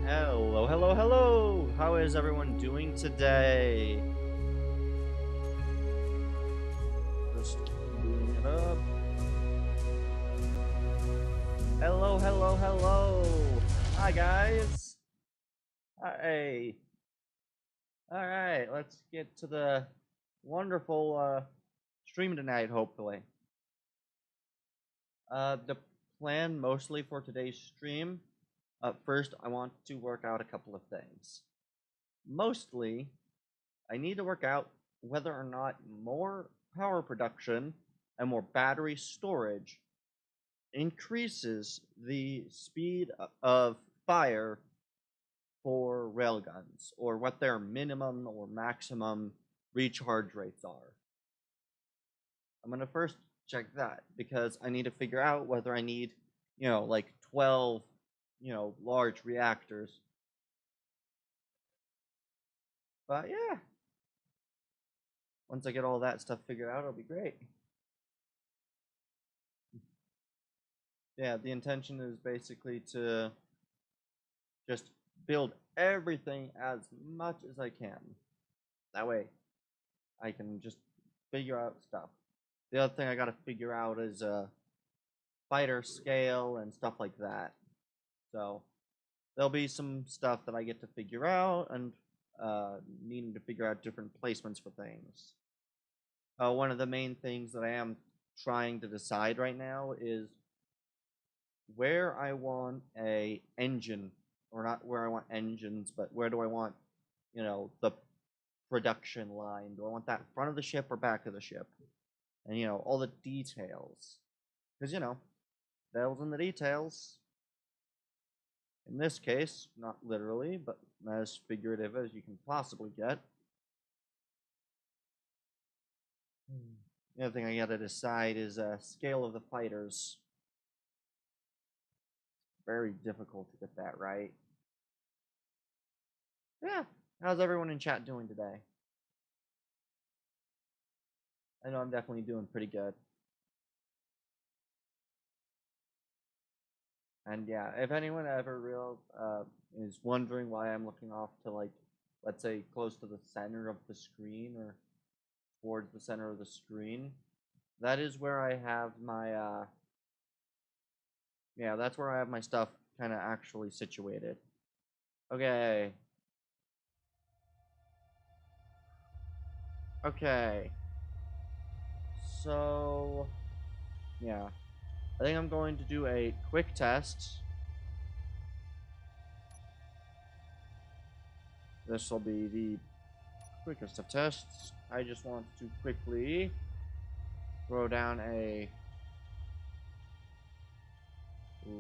Hello, hello, hello! How is everyone doing today? Just booting it up. Hello, hello, hello! Hi, guys! Hi! Alright, let's get to the wonderful stream tonight, hopefully. The plan mostly for today's stream, first I want to work out a couple of things. Mostly, I need to work out whether or not more power production and more battery storage increases the speed of fire for railguns, or what their minimum or maximum recharge rates are. I'm going to first check that, because I need to figure out whether I need, like 12, large reactors. But yeah, once I get all that stuff figured out, it'll be great. Yeah, the intention is basically to just build everything as much as I can. That way, I can just figure out stuff. The other thing I gotta figure out is fighter scale and stuff like that. So there'll be some stuff that I get to figure out, and needing to figure out different placements for things. One of the main things that I am trying to decide right now is where I want a engine, or not where I want engines, but where do I want, the production line? Do I want that front of the ship or back of the ship? And, all the details. Because, devil's in the details. In this case, not literally, but as figurative as you can possibly get. The other thing I gotta decide is scale of the fighters. Very difficult to get that right. Yeah, how's everyone in chat doing today? I know I'm definitely doing pretty good. And yeah, if anyone ever is wondering why I'm looking off to, like, let's say close to the center of the screen, or towards the center of the screen, that is where I have my yeah, that's where I have my stuff kind of actually situated. Okay. Okay. So, yeah. I think I'm going to do a quick test. This will be the quickest of tests. I just want to quickly throw down a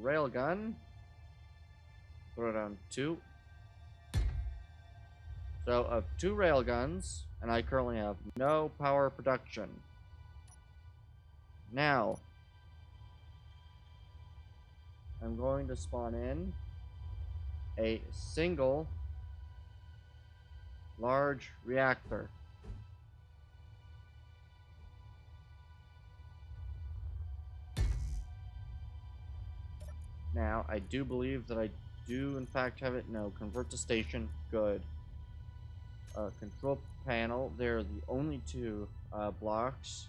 railgun. Throw down 2. So, of 2 railguns, and I currently have no power production. Now, I'm going to spawn in a single large reactor. Now, I do believe that I do in fact have it. No, convert to station. Good. Control panel. There are the only 2 blocks.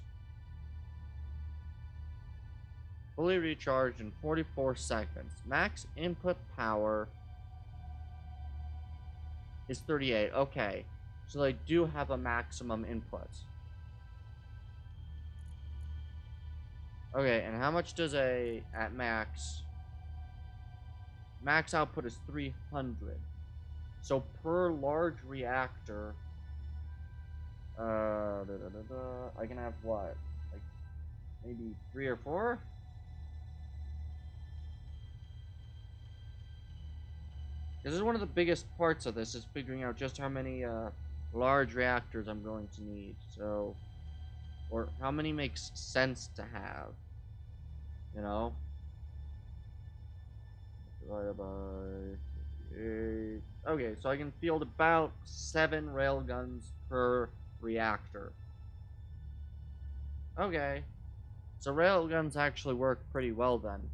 Fully recharged in 44 seconds. Max input power is 38. Okay. So they do have a maximum input. Okay, and how much does at max? Max output is 300. So per large reactor, I can have what? Like maybe 3 or 4? This is one of the biggest parts of this, is figuring out just how many large reactors I'm going to need. So, or how many makes sense to have, you know? Divided by 8. Okay, so I can field about 7 railguns per reactor. Okay. So railguns actually work pretty well then.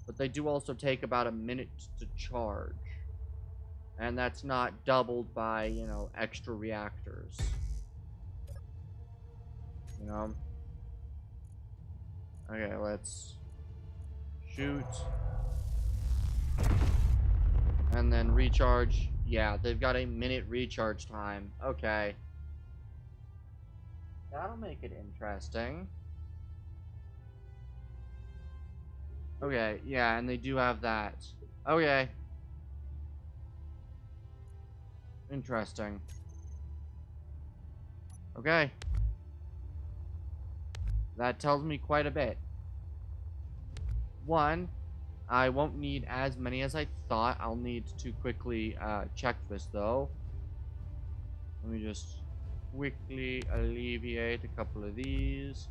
But they do also take about a minute to charge. And that's not doubled by, you know, extra reactors. You know? Okay, let's shoot. And then recharge. Yeah, they've got a minute recharge time. Okay. That'll make it interesting. Okay, yeah, and they do have that. Okay. Interesting. Okay. That tells me quite a bit. One, I won't need as many as I thought. I'll need to quickly check this, though. Let me just quickly alleviate a couple of these.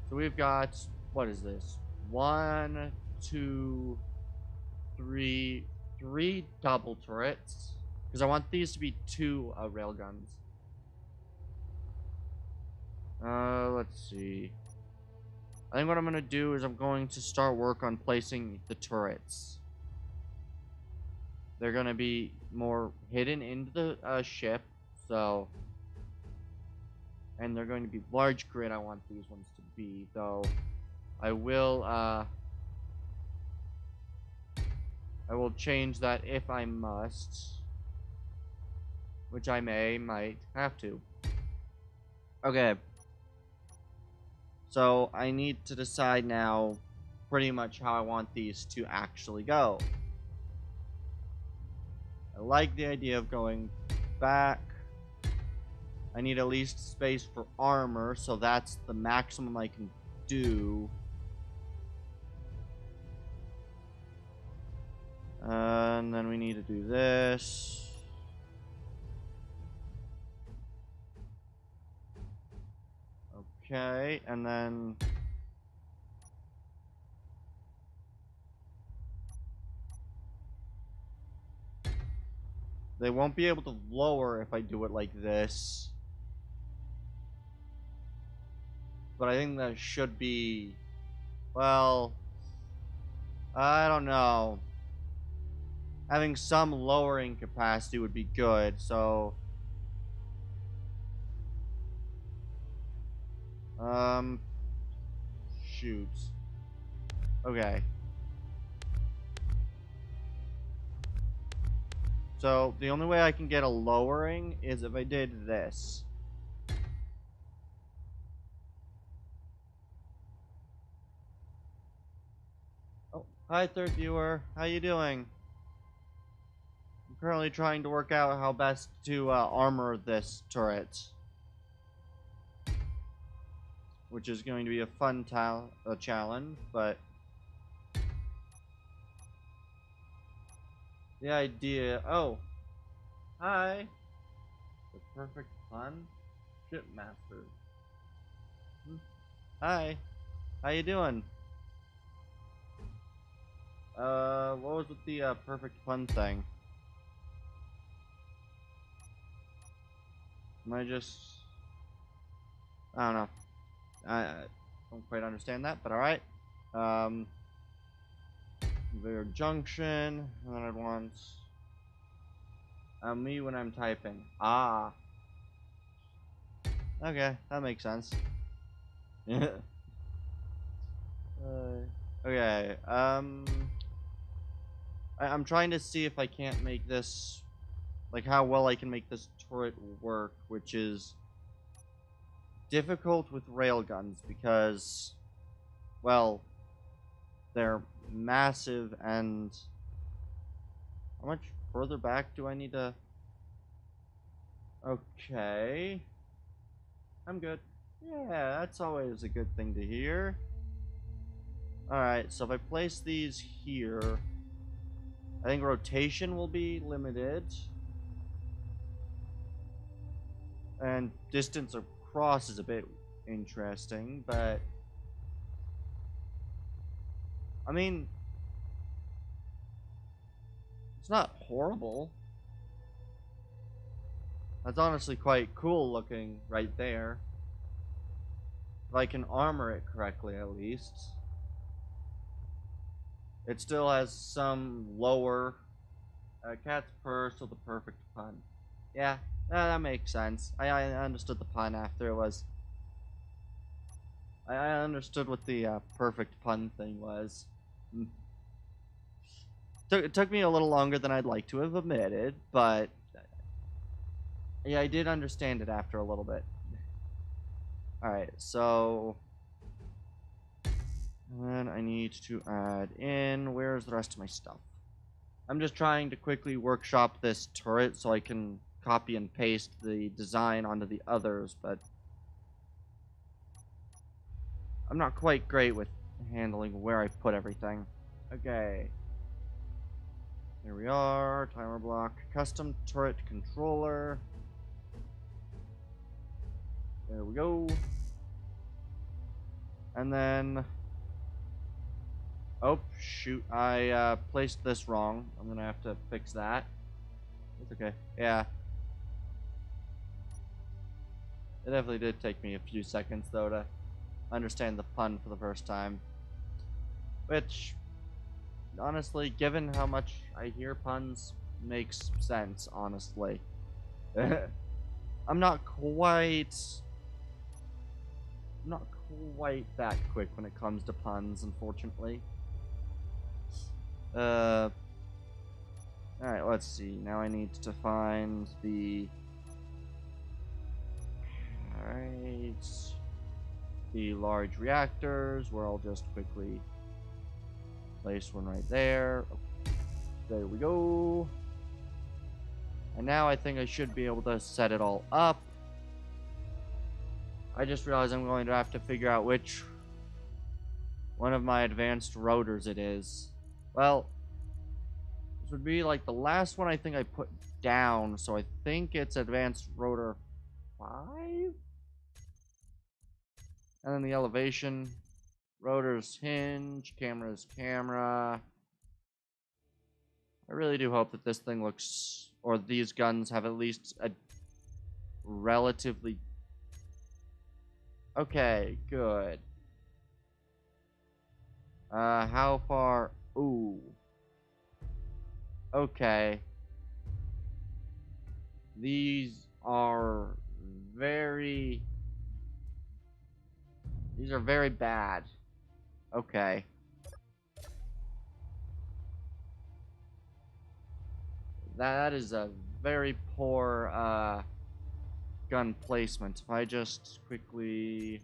So we've got, what is this? 1, 2, 3, 3 double turrets. Because I want these to be 2 railguns. Let's see. I think what I'm going to do is I'm going to start work on placing the turrets. They're going to be more hidden into the ship, so... And they're going to be large grid, I want these ones to be, though. I will change that if I must. Which I might have to. Okay. So, I need to decide now pretty much how I want these to actually go. I like the idea of going back. I need at least space for armor, so that's the maximum I can do. And then we need to do this. Okay, and then... They won't be able to lower if I do it like this. But I think that should be... Well... I don't know. Having some lowering capacity would be good, so... Shoot. Okay. So, the only way I can get a lowering is if I did this. Oh, hi, third viewer. How you doing? I'm currently trying to work out how best to armor this turret. Which is going to be a fun challenge, but... The idea... Oh! Hi! The perfect pun? Shipmaster. Hi! How you doing? What was with the perfect pun thing? Am I just... I don't know. I don't quite understand that, but alright. Conveyor junction, and then I'd want... me when I'm typing. Ah. Okay, that makes sense. Okay, I'm trying to see if I can't make this... Like, how well I can make this turret work, which is... difficult with railguns, because... Well... They're massive, and... How much further back do I need to... Okay... I'm good. Yeah, that's always a good thing to hear. Alright, so if I place these here... I think rotation will be limited. And distance across is a bit interesting, but... I mean... It's not horrible. That's honestly quite cool looking right there. If I can armor it correctly, at least. It still has some lower Cat's purr, so the perfect pun. Yeah, that makes sense. I understood the pun after it was. I understood what the perfect pun thing was. Mm. It took me a little longer than I'd like to have admitted, but yeah, I did understand it after a little bit. Alright, so then I need to add in, where's the rest of my stuff? I'm just trying to quickly workshop this turret so I can copy and paste the design onto the others, but I'm not quite great with handling where I put everything. Okay. There we are, timer block, custom turret controller. There we go. And then, oh shoot, I placed this wrong. I'm gonna have to fix that. It's okay. Yeah. It definitely did take me a few seconds though to understand the pun for the first time. Which, honestly, given how much I hear puns, makes sense, honestly. I'm not quite that quick when it comes to puns, unfortunately. Alright, let's see. Now I need to find the... Alright. The large reactors, where I'll just quickly place one right there. There we go. And now I think I should be able to set it all up. I just realized I'm going to have to figure out which one of my advanced rotors it is. Well, this would be like the last one I think I put down, so I think it's advanced rotor 5? And then the elevation, rotors hinge, camera's camera. I really do hope that this thing looks, or these guns have at least a relatively... Okay, good. How far? Ooh. Okay. These are very... These are very bad. Okay. That is a very poor, gun placement. If I just quickly...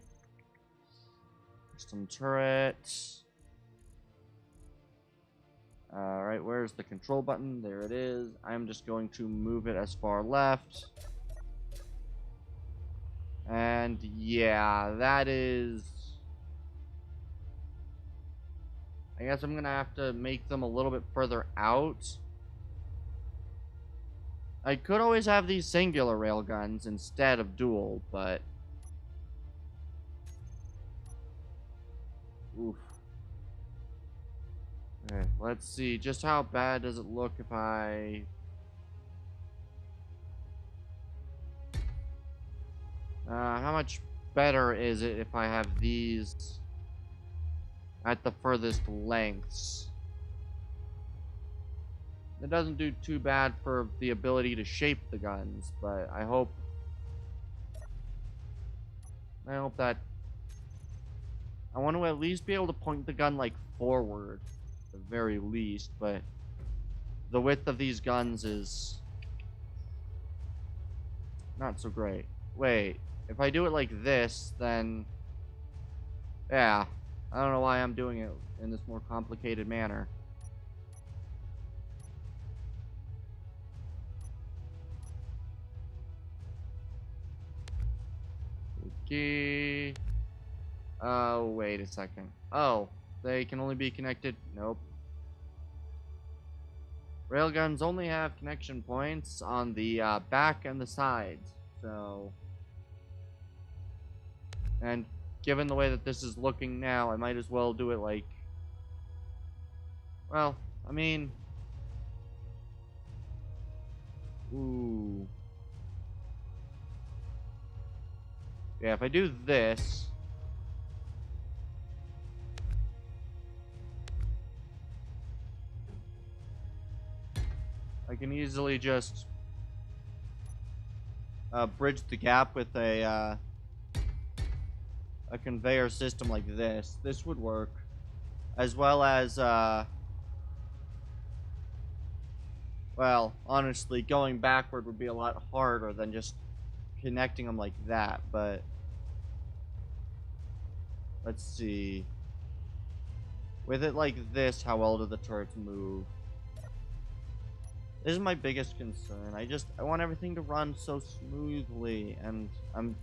Custom turret. Alright, where's the control button? There it is. I'm just going to move it as far left. And yeah, that is... I guess I'm gonna have to make them a little bit further out. I could always have these singular railguns instead of dual, but... Oof. Okay, let's see. Just how bad does it look if I... how much better is it if I have these at the furthest lengths? It doesn't do too bad for the ability to shape the guns, but I hope that... I want to at least be able to point the gun, like, forward, at the very least, but the width of these guns is not so great. Wait, if I do it like this, then... Yeah, I don't know why I'm doing it in this more complicated manner. Okay. Oh, wait a second. Oh, they can only be connected. Nope. Railguns only have connection points on the back and the sides. So, and given the way that this is looking now, I might as well do it like... Well, I mean... Ooh. Yeah, if I do this... I can easily just bridge the gap with a conveyor system like this. This would work. As well as, well, honestly, going backward would be a lot harder than just connecting them like that, but let's see. With it like this, how well do the turrets move? This is my biggest concern. I want everything to run so smoothly, and I'm...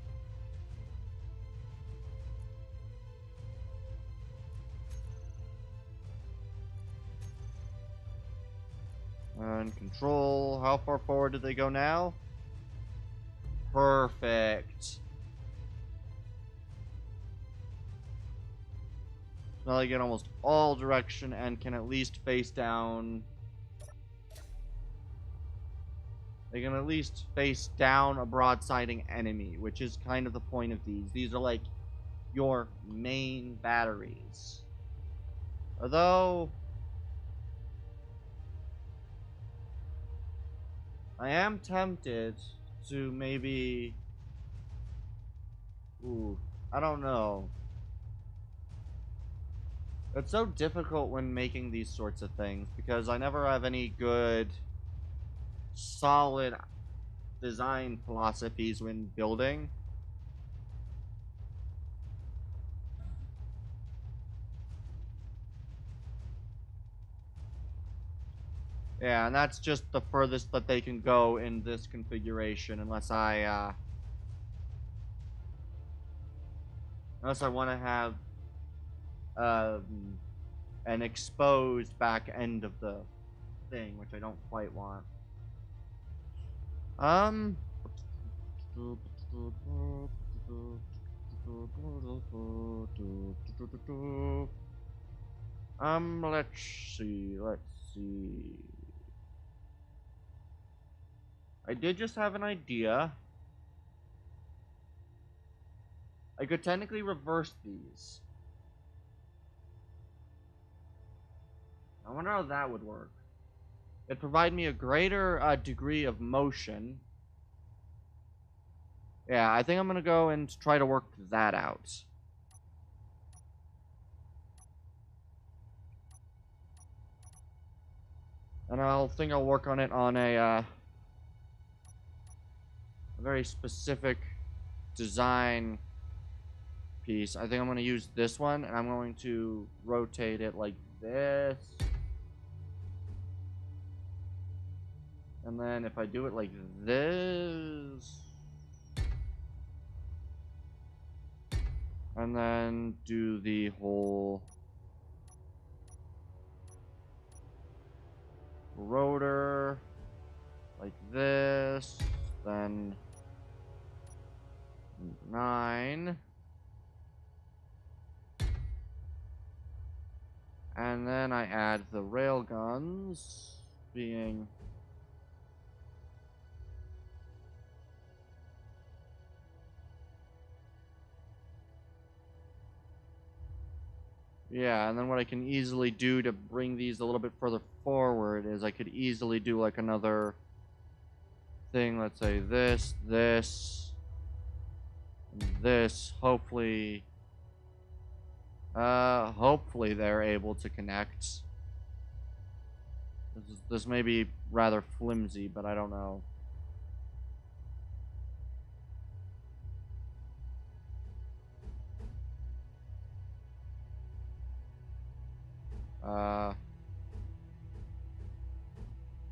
And control, how far forward did they go now? Perfect. Now they get almost all direction and can at least face down. They can at least face down a broadsiding enemy, which is kind of the point of these. These are like your main batteries. Although I am tempted to maybe... Ooh, I don't know. It's so difficult when making these sorts of things because I never have any good, solid design philosophies when building. Yeah, and that's just the furthest that they can go in this configuration unless I want to have an exposed back end of the thing, which I don't quite want. Let's see. I did just have an idea. I could technically reverse these. I wonder how that would work. It'd provide me a greater degree of motion. Yeah, I think I'm gonna go and try to work that out. And I'll work on it on a very specific design piece. I think I'm going to use this one, and I'm going to rotate it like this. And then if I do it like this, and then do the whole rotor like this, then 9. And then I add the rail guns being yeah, and then what I can easily do to bring these a little bit further forward is I could easily do like another thing, let's say this, this, and this. Hopefully they're able to connect. This may be rather flimsy, but I don't know.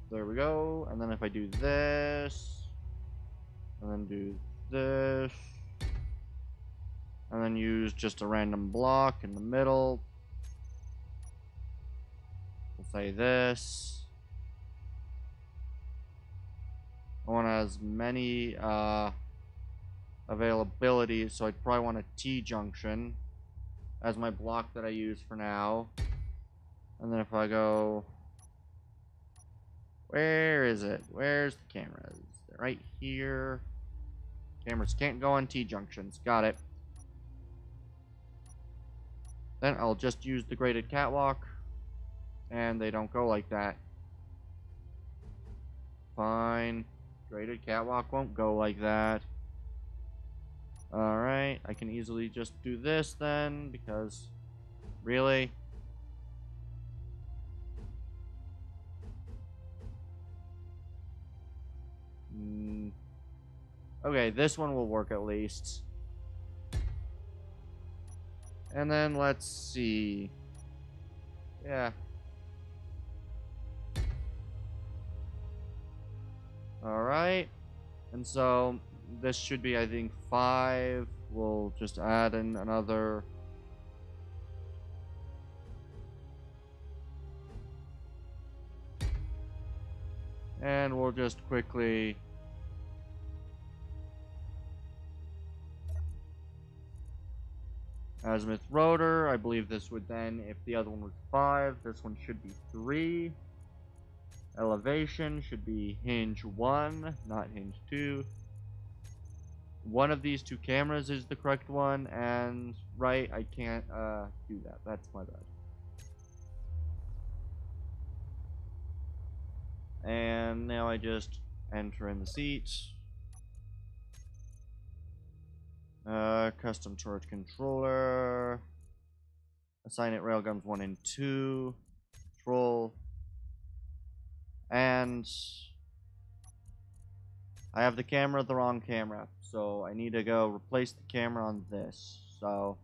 There we go. And then if I do this, and then do this, and then use just a random block in the middle. We'll say this. I want as many availabilities, so I'd probably want a T-junction as my block that I use for now. And then if I go... Where is it? Where's the cameras? They're right here. Cameras can't go on T-junctions. Got it. Then I'll just use the graded catwalk. And they don't go like that. fine. Graded catwalk won't go like that. Alright, I can easily just do this then, because... Really? Okay, this one will work at least. And then let's see. Yeah. Alright. And so this should be, I think, 5. We'll just add in another. And we'll just quickly. Azimuth rotor. I believe this would then, if the other one was 5, this one should be 3. Elevation should be hinge 1, not hinge 2. One of these 2 cameras is the correct one, and right, I can't do that. That's my bad. And now I just enter in the seats. Custom turret controller. Assign it railguns 1 and 2. Control. And I have the camera, the wrong camera. So I need to go replace the camera on this. So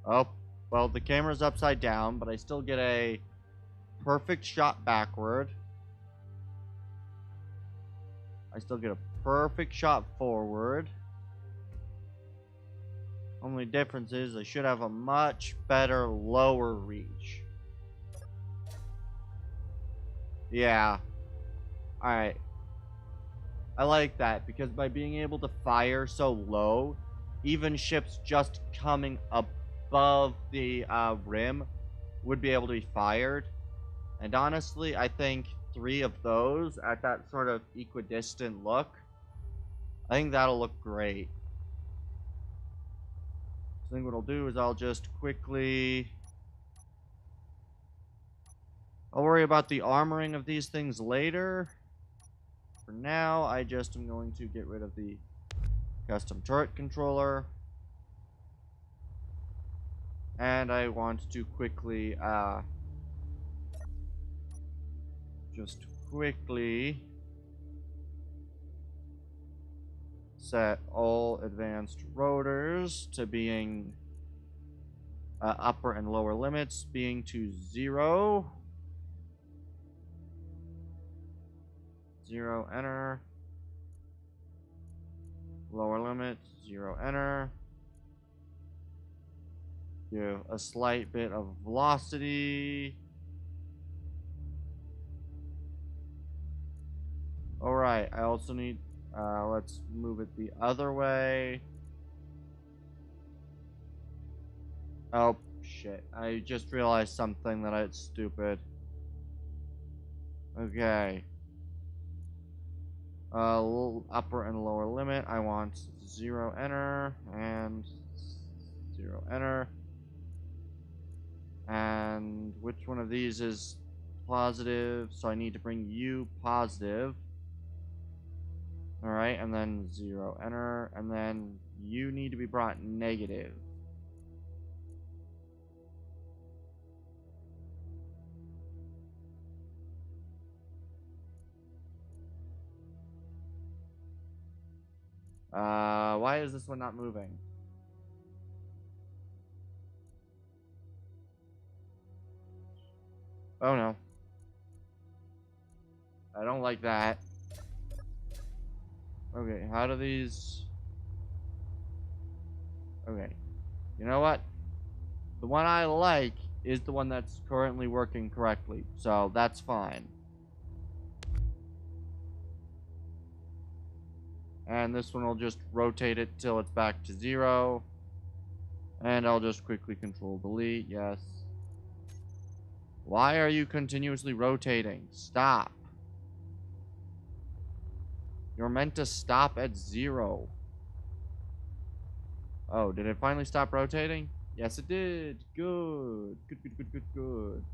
oh, well, the camera's upside down, but I still get a perfect shot backward. I still get a perfect shot forward. Only difference is I should have a much better lower reach. Yeah. Alright. I like that because by being able to fire so low, even ships just coming above the rim would be able to be fired. And honestly, I think 3 of those at that sort of equidistant look, I think that'll look great. So I think what I'll do is I'll just quickly... I'll worry about the armoring of these things later. For now, I just am going to get rid of the custom turret controller. And I want to quickly, just quickly set all advanced rotors to being upper and lower limits being to 0. 0, enter. Lower limit, 0, enter. Give a slight bit of velocity. Alright, I also need, let's move it the other way. Oh, shit. I just realized something that it's stupid. Okay. Upper and lower limit, I want 0, enter, and 0, enter. And which one of these is positive? So I need to bring you positive. Alright, and then 0, enter, and then you need to be brought negative. Why is this one not moving? Oh no. I don't like that. Okay, how do these... Okay. You know what? The one I like is the one that's currently working correctly, so that's fine. And this one will just rotate it till it's back to 0. And I'll just quickly control delete, yes. Why are you continuously rotating? Stop. You're meant to stop at 0. Oh, did it finally stop rotating? Yes, it did. Good. Good, good, good, good, good.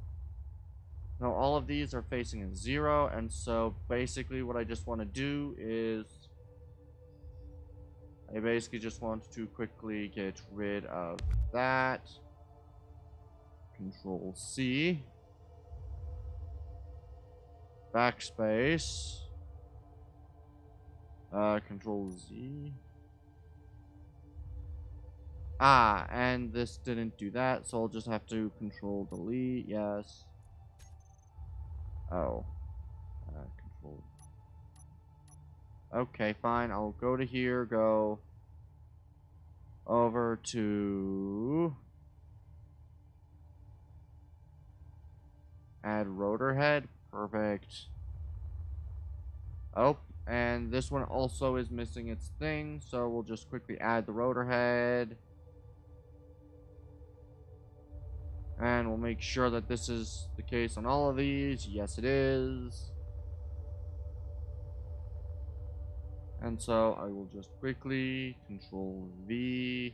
Now, all of these are facing a 0, and so basically what I just want to do is I basically just want to quickly get rid of that. Control C. Backspace. Control Z. Ah, and this didn't do that, so I'll just have to control delete, yes. Oh. Control. Okay, fine, I'll go to here, go over to add rotor head, perfect. Oh, and this one also is missing its thing, so we'll just quickly add the rotor head. And we'll make sure that this is the case on all of these. Yes, it is. And so I will just quickly control V.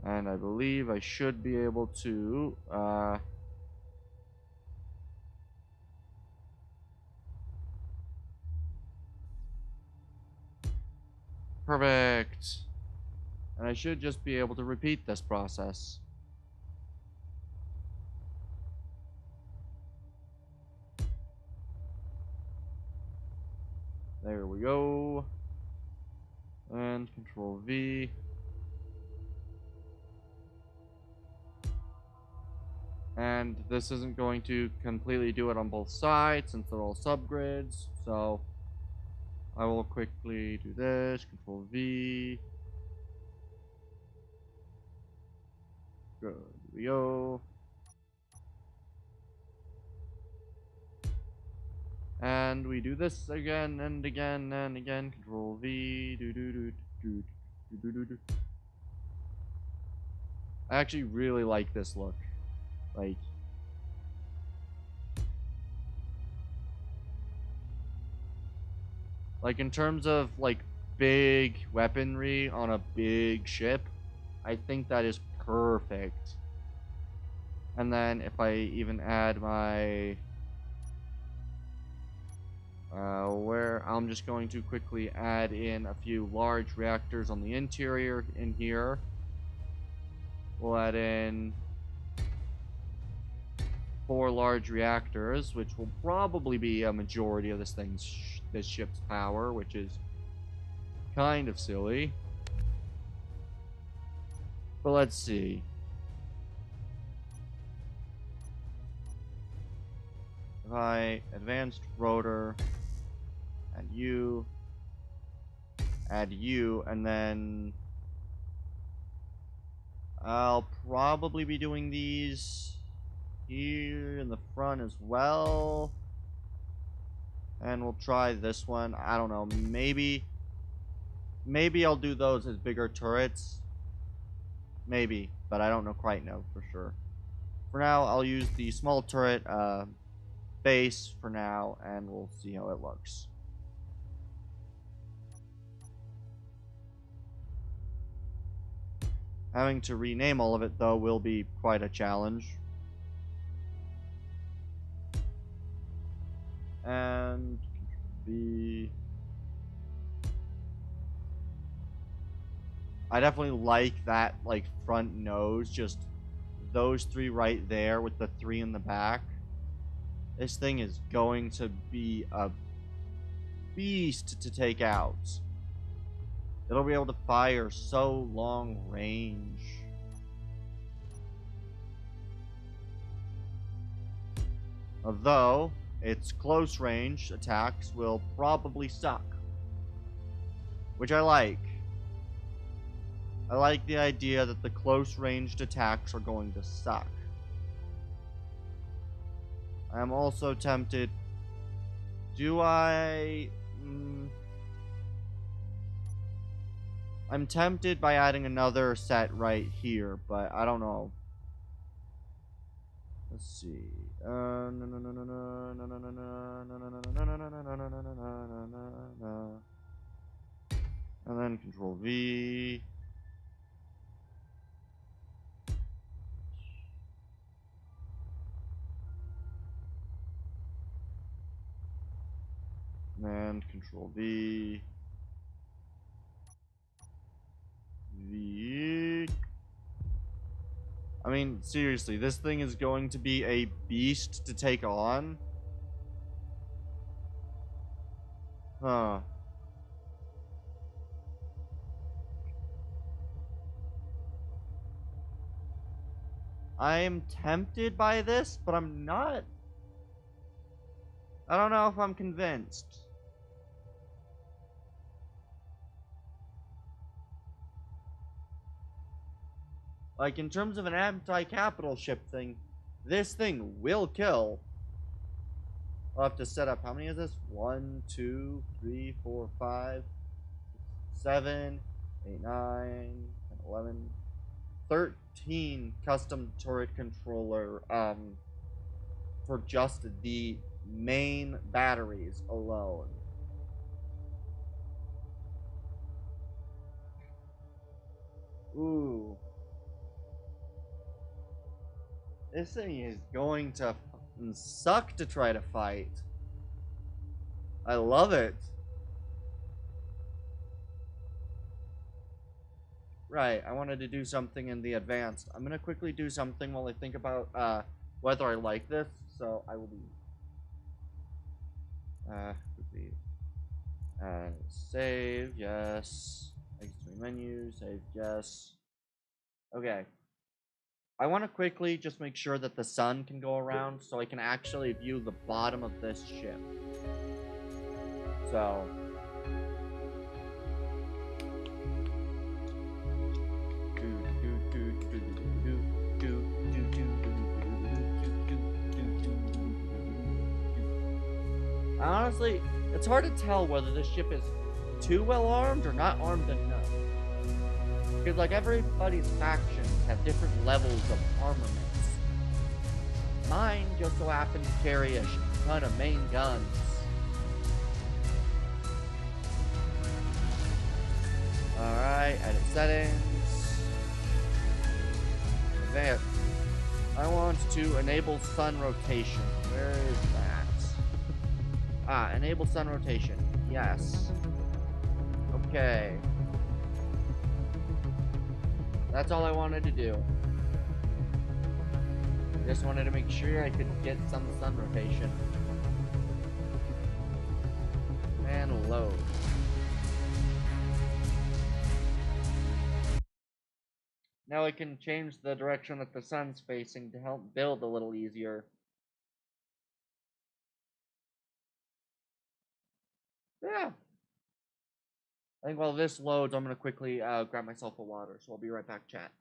And I believe I should be able to, perfect. And I should just be able to repeat this process. There we go. And control V. And this isn't going to completely do it on both sides since they're all subgrids. So I will quickly do this. Control V. Good. Here we go. And we do this again and again and again. Control V. Do do do do do do do. I actually really like this look. Like in terms of like big weaponry on a big ship, I think that is perfect. And then if I even add my where I'm just going to quickly add in a few large reactors on the interior in here. We'll add in 4 large reactors, which will probably be a majority of this ship's power, which is kind of silly. But let's see. If I advanced rotor, add you, and then I'll probably be doing these here in the front as well. And we'll try this one. I don't know. Maybe I'll do those as bigger turrets. Maybe, but I don't quite know for sure. For now, I'll use the small turret base for now, and we'll see how it looks. Having to rename all of it, though, will be quite a challenge. And I definitely like that, like, front nose, just those 3 right there with the 3 in the back. This thing is going to be a beast to take out. It'll be able to fire so long range. Although, its close range attacks will probably suck. Which I like. I like the idea that the close ranged attacks are going to suck. I'm also tempted. Do I... I'm tempted by adding another set right here, but I don't know. Let's see. And then Control V. And Control V. V. I mean, seriously, this thing is going to be a beast to take on. Huh. I am tempted by this, but I'm not. I don't know if I'm convinced. Like, in terms of an anti-capital ship thing, this thing will kill. I'll have to set up, how many is this? 1, 2, 3, 4, 5, 7, 8, 9, 10, 11, 13 custom turret controller, for just the main batteries alone. Ooh. This thing is going to fucking suck to try to fight. I love it. Right, I wanted to do something in the advanced. I'm gonna quickly do something while I think about whether I like this. So I will be quickly save, yes. Exit menu, save, yes. Okay. I want to quickly just make sure that the sun can go around so I can actually view the bottom of this ship. So honestly, it's hard to tell whether this ship is too well armed or not armed enough. Because, like, everybody's factions have different levels of armaments. Mine just so happens to carry a ton of main guns. Alright, edit settings. Advanced. I want to enable sun rotation. Where is that? Enable sun rotation. Yes. Okay. That's all I wanted to do. I just wanted to make sure I could get some sun rotation. And load. Now I can change the direction that the sun's facing to help build a little easier. Yeah. I think while this loads, I'm going to quickly grab myself a water, so I'll be right back, chat.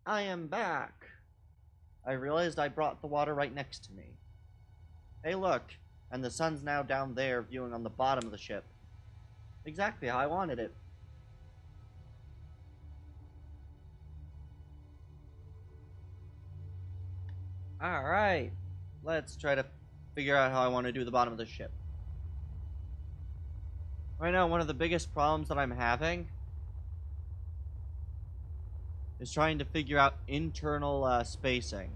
I am back. I realized I brought the water right next to me. Hey, look. And the sun's now down there viewing on the bottom of the ship. Exactly how I wanted it. Alright. Let's try to figure out how I want to do the bottom of the ship. Right now, one of the biggest problems that I'm having is trying to figure out internal spacing.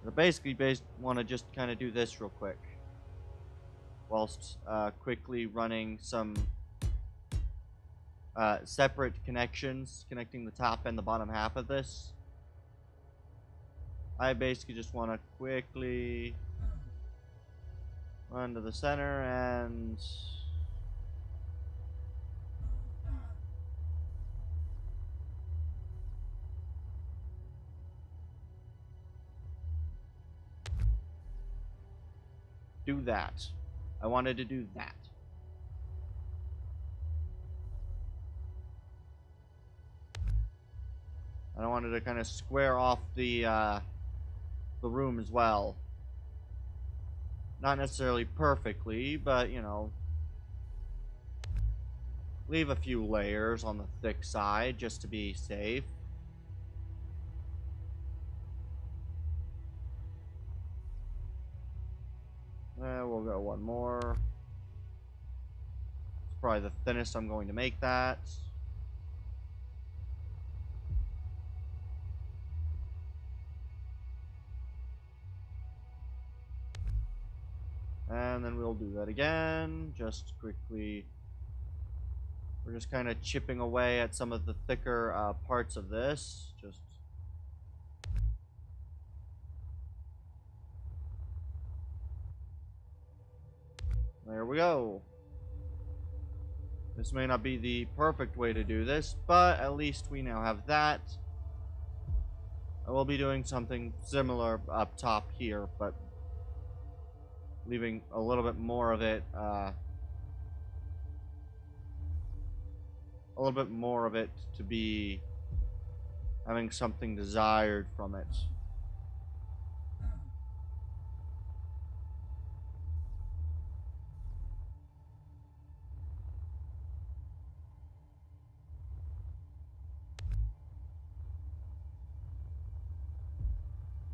I basically want to just kind of do this real quick, whilst quickly running some separate connections connecting the top and the bottom half of this. I basically just want to quickly run to the center and do that. I wanted to do that. And I wanted to kind of square off the the room as well. Not necessarily perfectly, but, you know, leave a few layers on the thick side just to be safe. We'll go one more. It's probably the thinnest I'm going to make that. And then we'll do that again, just quickly. We're just kind of chipping away at some of the thicker parts of this. Just there we go. This may not be the perfect way to do this, but at least we now have that. I will be doing something similar up top here, but leaving a little bit more of it, to be having something desired from it.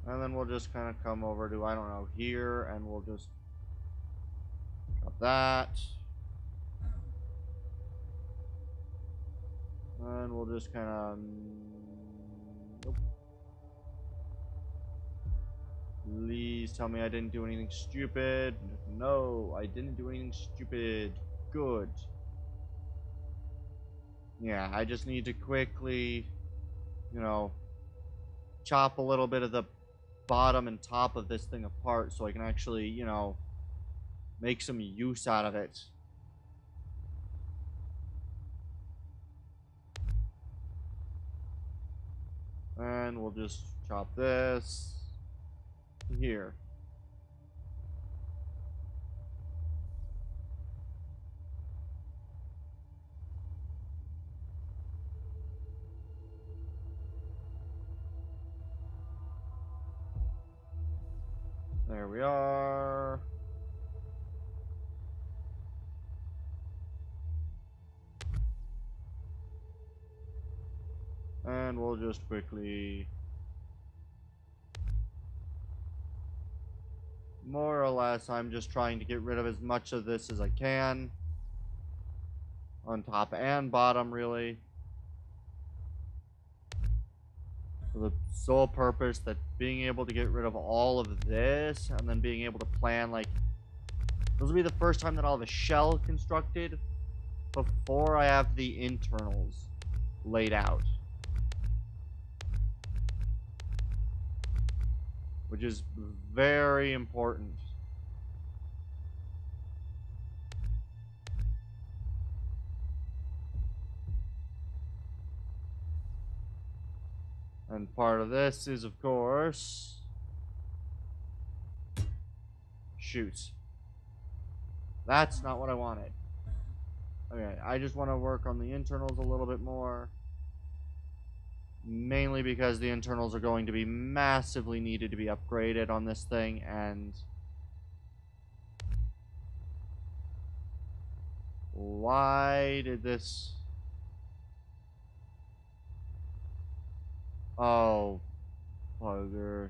And then we'll just kind of come over to, I don't know, here, and we'll just drop that. And we'll just kind of... Nope. Please tell me I didn't do anything stupid. No, I didn't do anything stupid. Good. Yeah, I just need to quickly, you know, chop a little bit of the bottom and top of this thing apart so I can actually, you know, make some use out of it. And we'll just chop this here. There we are. And we'll just quickly, more or less, I'm just trying to get rid of as much of this as I can. On top and bottom, really. For the sole purpose that being able to get rid of all of this, and then being able to plan, like, this will be the first time that I'll have a shell constructed before I have the internals laid out. Which is very important. And part of this is, of course... Shoot. That's not what I wanted. Okay, I just want to work on the internals a little bit more. Mainly because the internals are going to be massively needed to be upgraded on this thing, and... Why did this... Oh, bugger.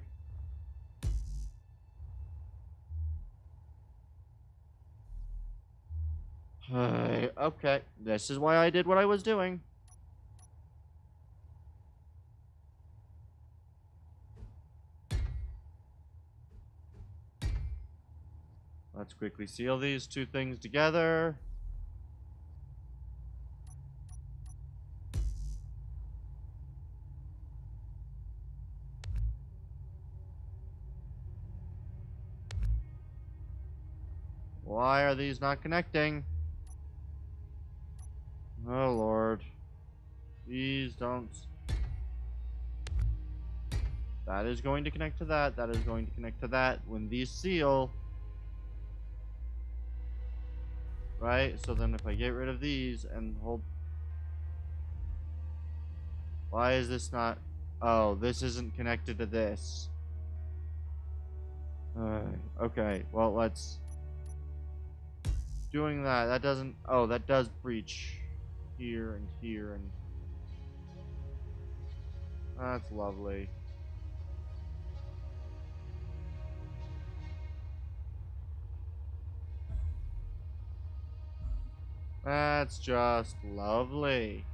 Okay, this is why I did what I was doing. Let's quickly seal these two things together. Why are these not connecting? Oh, Lord. Please don't. That is going to connect to that. That is going to connect to that. When these seal... Right? So then if I get rid of these and hold... Why is this not... Oh, this isn't connected to this. Okay, well, let's... Doing that, that doesn't... Oh, that does breach here and here, and... That's lovely. That's just lovely.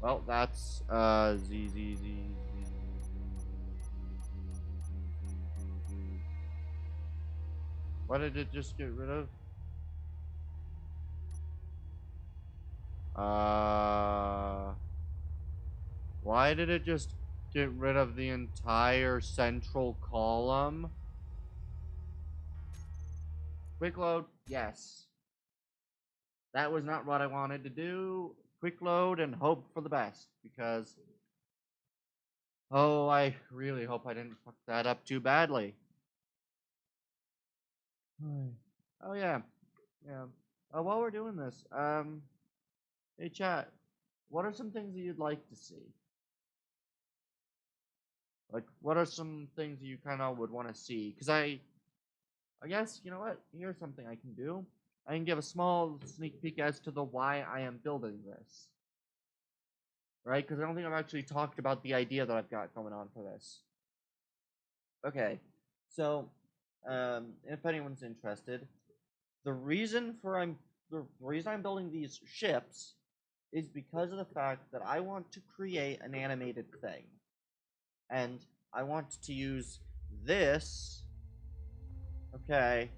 Well, that's, Z, Z, Z, Z, what did it just get rid of? Why did it just get rid of the entire central column? Quick load, yes. That was not what I wanted to do. Quick load and hope for the best, because... Oh, I really hope I didn't fuck that up too badly. Oh, yeah. Yeah. While we're doing this, hey chat, what are some things that you'd like to see? Like, what are some things that you kind of would want to see? Because I guess, you know what? Here's something I can do. I can give a small sneak peek as to the why I am building this. Right? Because I don't think I've actually talked about the idea that I've got going on for this. Okay. So, if anyone's interested, the reason I'm building these ships is because of the fact that I want to create an animated thing. And I want to use this. Okay.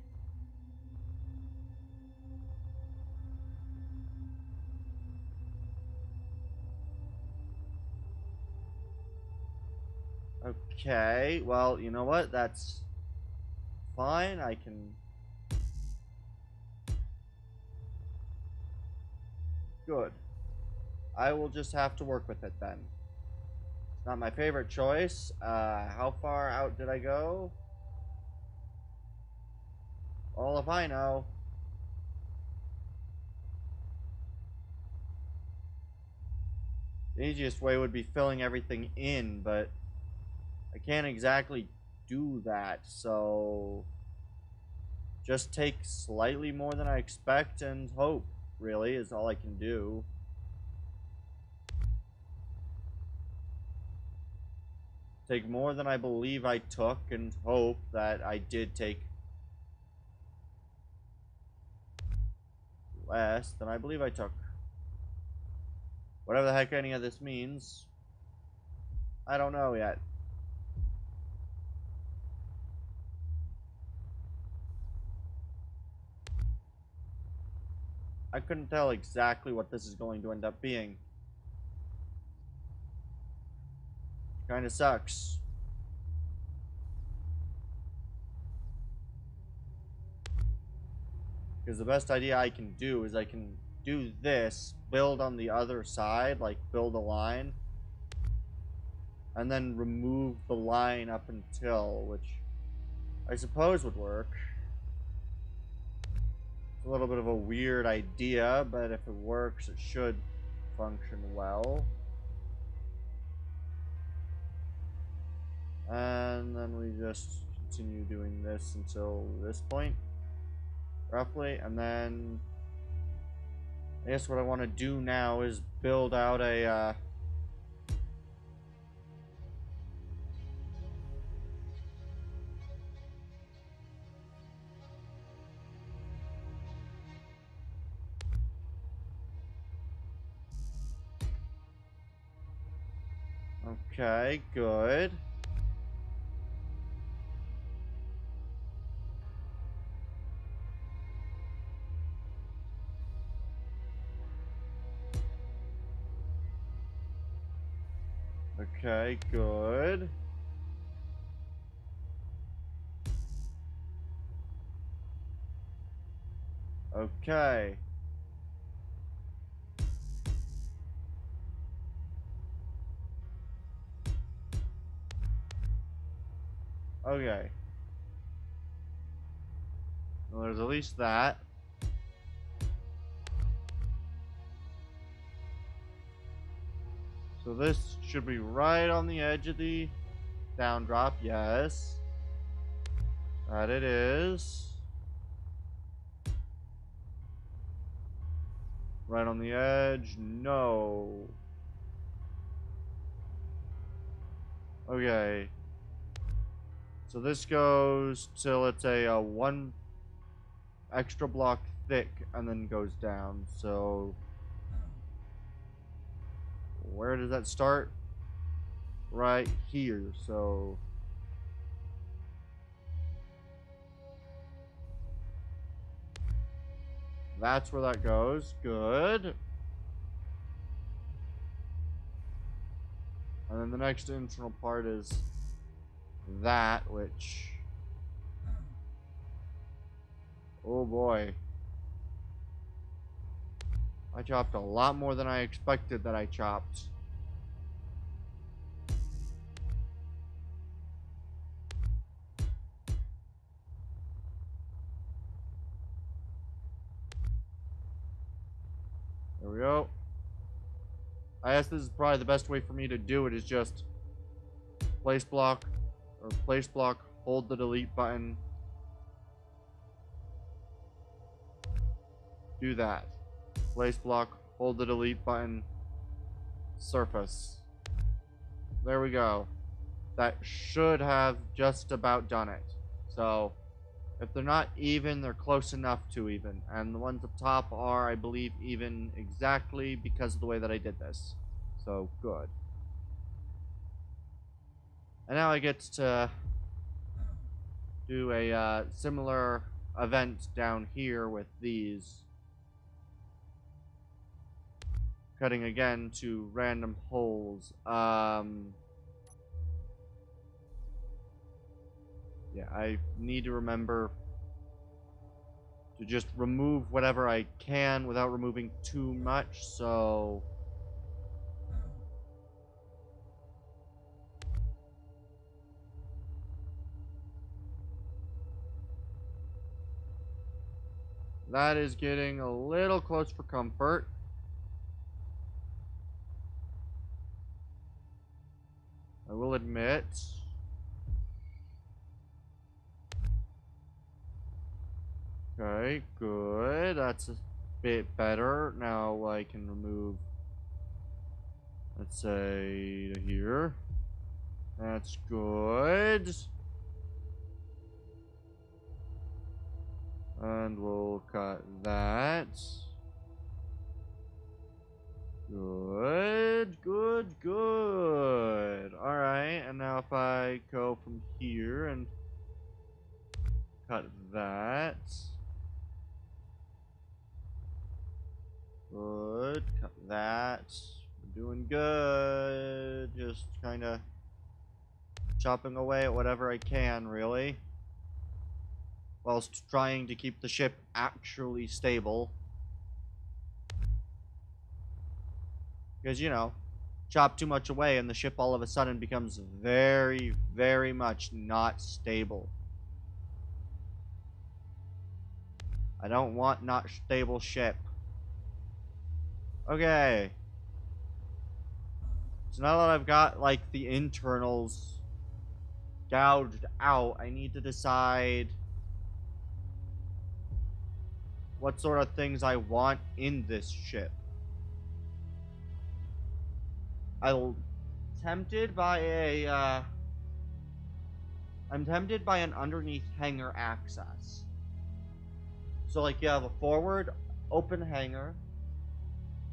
Okay, well, you know what? That's fine. I can... Good. I will just have to work with it then. It's not my favorite choice. How far out did I go? All if I know. The easiest way would be filling everything in, but I can't exactly do that, so... Just take slightly more than I expect and hope, really, is all I can do. Take more than I believe I took and hope that I did take less than I believe I took. Whatever the heck any of this means, I don't know yet. I couldn't tell exactly what this is going to end up being. Kinda sucks. Because the best idea I can do is I can do this, build on the other side, like build a line, and then remove the line up until, which I suppose would work. It's a little bit of a weird idea, but if it works, it should function well. And then we just continue doing this until this point, roughly, and then I guess what I want to do now is build out a okay, good. Okay, good. Okay. Okay. Well, there's at least that. So this should be right on the edge of the down drop, yes. That it is. Right on the edge, no. Okay. So this goes till it's a 1 extra block thick and then goes down. So where does that start? Right here. So that's where that goes. Good. And then the next internal part is that, which... oh boy. I chopped a lot more than I expected that I chopped. There we go. I guess this is probably the best way for me to do it, is just place block, hold the delete button. Do that. Place block, hold the delete button, surface. There we go. That should have just about done it. So, if they're not even, they're close enough to even. And the ones up top are, I believe, even exactly because of the way that I did this. So, good. And now I get to do a similar event down here with these. Cutting again to random holes. Yeah, I need to remember to just remove whatever I can without removing too much, so... that is getting a little close for comfort. I will admit. Okay, good. That's a bit better. Now I can remove, let's say, to here. That's good. And we'll cut that. Good, good, good. Alright, and now if I go from here and cut that. Good, cut that. We're doing good. Just kind of chopping away at whatever I can, really. Whilst trying to keep the ship actually stable. Because, you know, chop too much away and the ship all of a sudden becomes very, very much not stable. I don't want not stable ship. Okay. So now that I've got, like, the internals gouged out, I need to decide what sort of things I want in this ship. I'm tempted by an underneath hangar access. So like you have a forward open hangar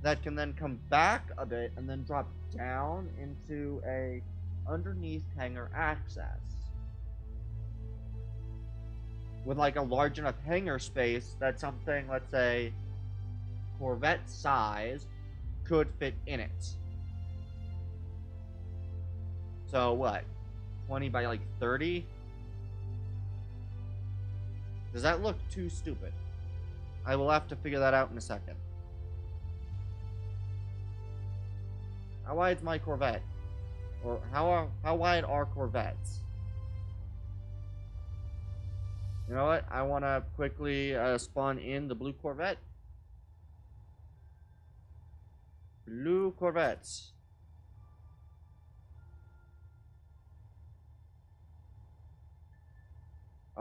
that can then come back a bit and then drop down into a underneath hangar access. With like a large enough hangar space that something, let's say, Corvette size could fit in it. So what? 20 by like 30? Does that look too stupid? I will have to figure that out in a second. How wide is my Corvette? Or how wide are Corvettes? You know what? I want to quickly spawn in the blue Corvette. Blue Corvettes.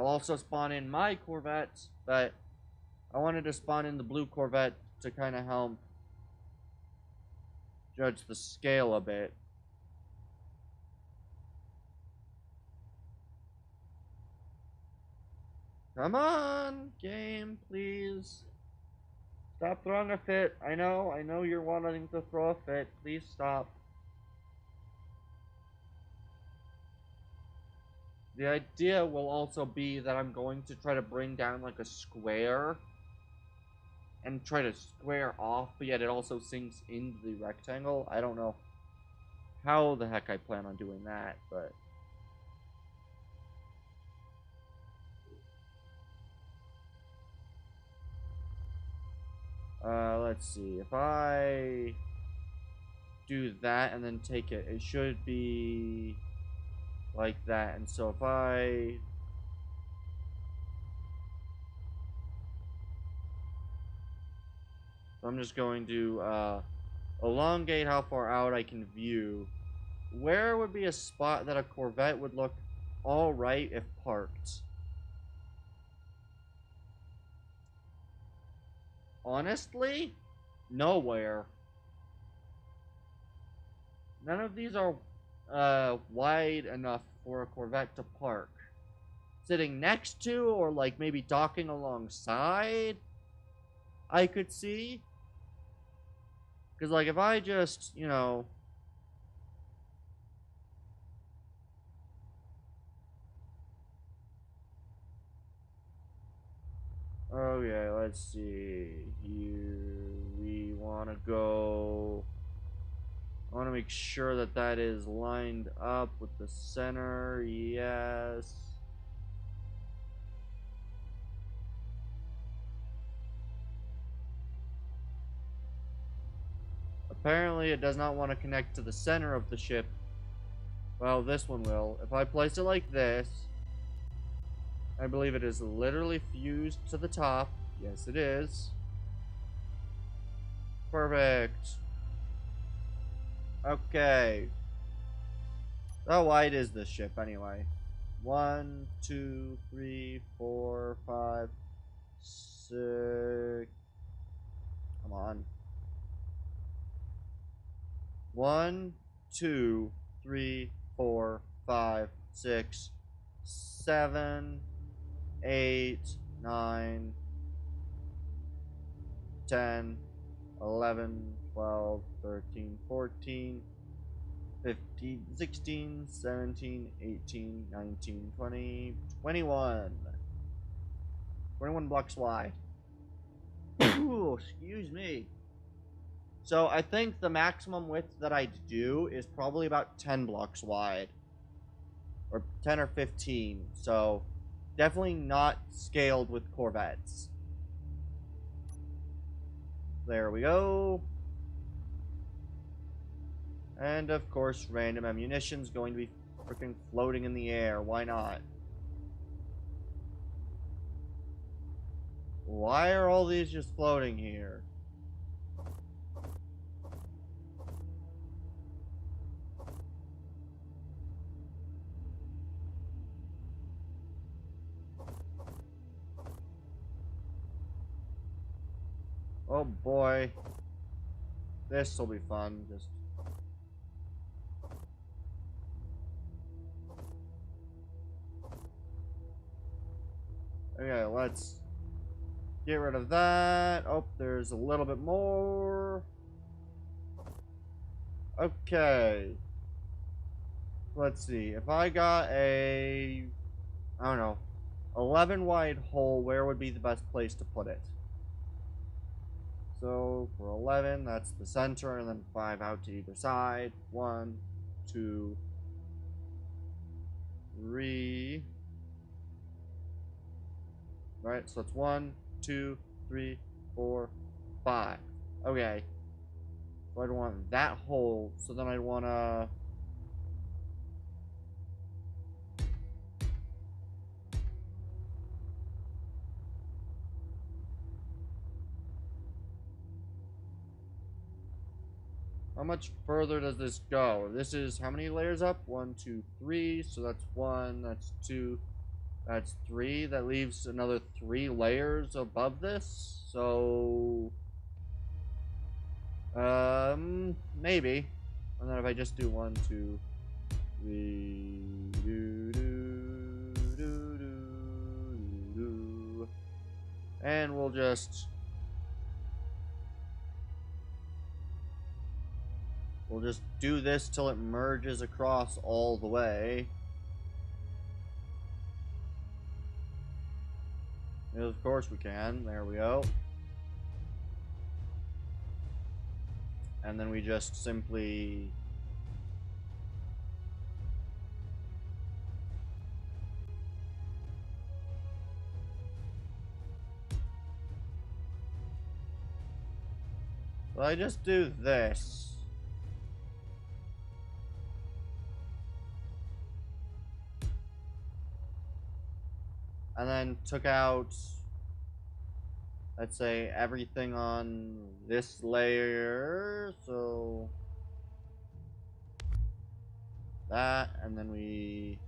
I'll also spawn in my Corvettes, but I wanted to spawn in the blue Corvette to kind of help judge the scale a bit. Come on, game, please. Stop throwing a fit. I know you're wanting to throw a fit. Please stop. The idea will also be that I'm going to try to bring down like a square and try to square off, but yet it also sinks into the rectangle. I don't know how the heck I plan on doing that, but let's see. If I do that and then take it, it should be like that. And so if I'm just going to elongate how far out I can view. Where would be a spot that a Corvette would look alright if parked? Honestly, nowhere. None of these are wide enough for a Corvette to park. Sitting next to, or like maybe docking alongside, I could see. Because like if I just, you know... Okay, let's see. Here we want to go... I want to make sure that that is lined up with the center. Yes. Apparently it does not want to connect to the center of the ship. Well, this one will. If I place it like this, I believe it is literally fused to the top. Yes, it is. Perfect. Okay. How wide is this ship anyway? 1, 2, 3, 4, 5, 6. Come on. 1, 2, 3, 4, 5, 6, 7, 8, 9, 10, 11, 12, 13, 14, 15, 16, 17, 18, 19, 20, 21. 21 blocks wide. Ooh, excuse me. So I think the maximum width that I'd do is probably about 10 blocks wide. Or 10 or 15. So definitely not scaled with Corvettes. There we go. And of course, random ammunition's going to be freaking floating in the air. Why not? Why are all these just floating here? Oh boy. This'll be fun. Just... Okay, let's get rid of that. Oh, there's a little bit more. Okay. Let's see. If I got a... I don't know. 11 wide hole, where would be the best place to put it? So, for 11, that's the center, and then 5 out to either side. 1, 2, 3... Right, so that's 1, 2, 3, 4, 5. Okay. So I'd want that hole, so then I'd want to... How much further does this go? This is how many layers up? 1, 2, 3. So that's 1, that's 2, That's 3. That leaves another 3 layers above this. So, maybe. And then if I just do 1, 2, 3, and we'll just do this till it merges across all the way. And of course we can. There we go. And then we just simply I just do this. And then took out, let's say, everything on this layer. So that, and then we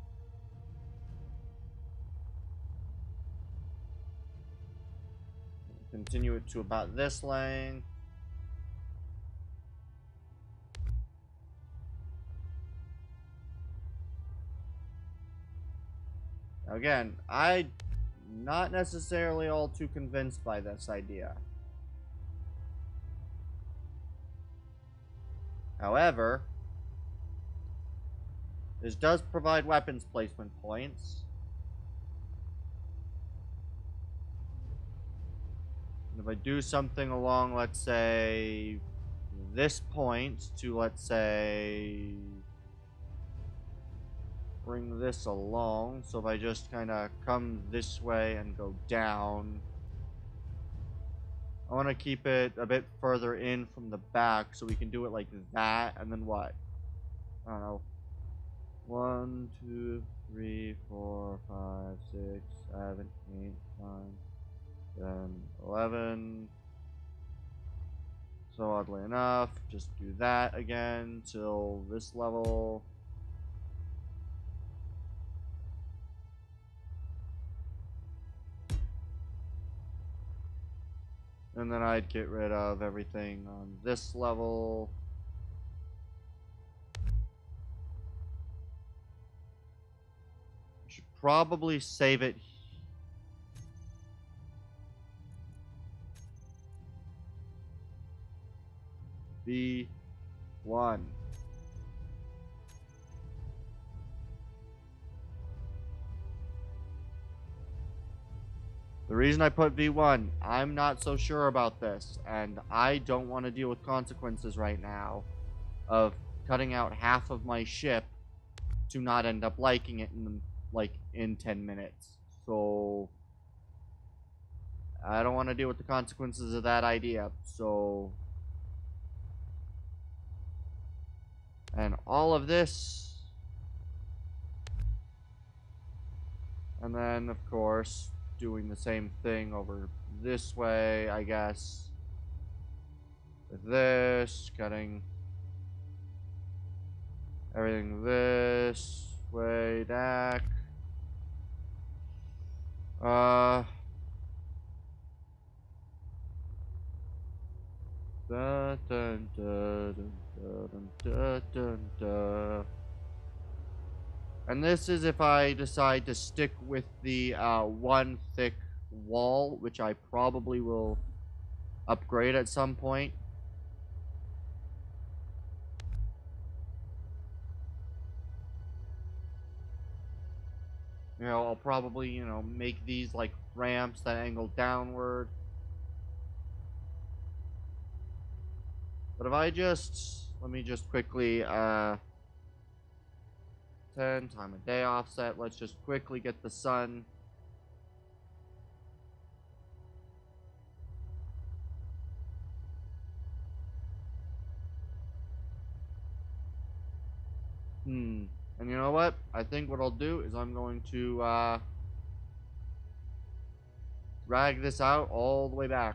continue it to about this length. Again, I'm not necessarily all too convinced by this idea. However, this does provide weapons placement points. And if I do something along, let's say, this point to, let's say, bring this along. So if I just kind of come this way and go down, I want to keep it a bit further in from the back so we can do it like that. And then what? I don't know. 1, 2, 3, 4, 5, 6, 7, 8, 9, 10, 11. So oddly enough, just do that again till this level. And then I'd get rid of everything on this level. Should probably save it. V1. The reason I put V1, I'm not so sure about this, and I don't want to deal with consequences right now of cutting out half of my ship to not end up liking it in 10 minutes. So I don't want to deal with the consequences of that idea. So, and all of this, and then of course doing the same thing over this way, I guess. With this, cutting everything this way back. Dun, dun, dun, dun, dun, dun, dun. And this is if I decide to stick with the one thick wall, which I probably will upgrade at some point. You know, I'll probably, make these like ramps that angle downward. But if I let me just quickly, 10 time of day offset, let's just quickly get the sun. And you know what? I think what I'll do is I'm going to, drag this out all the way back.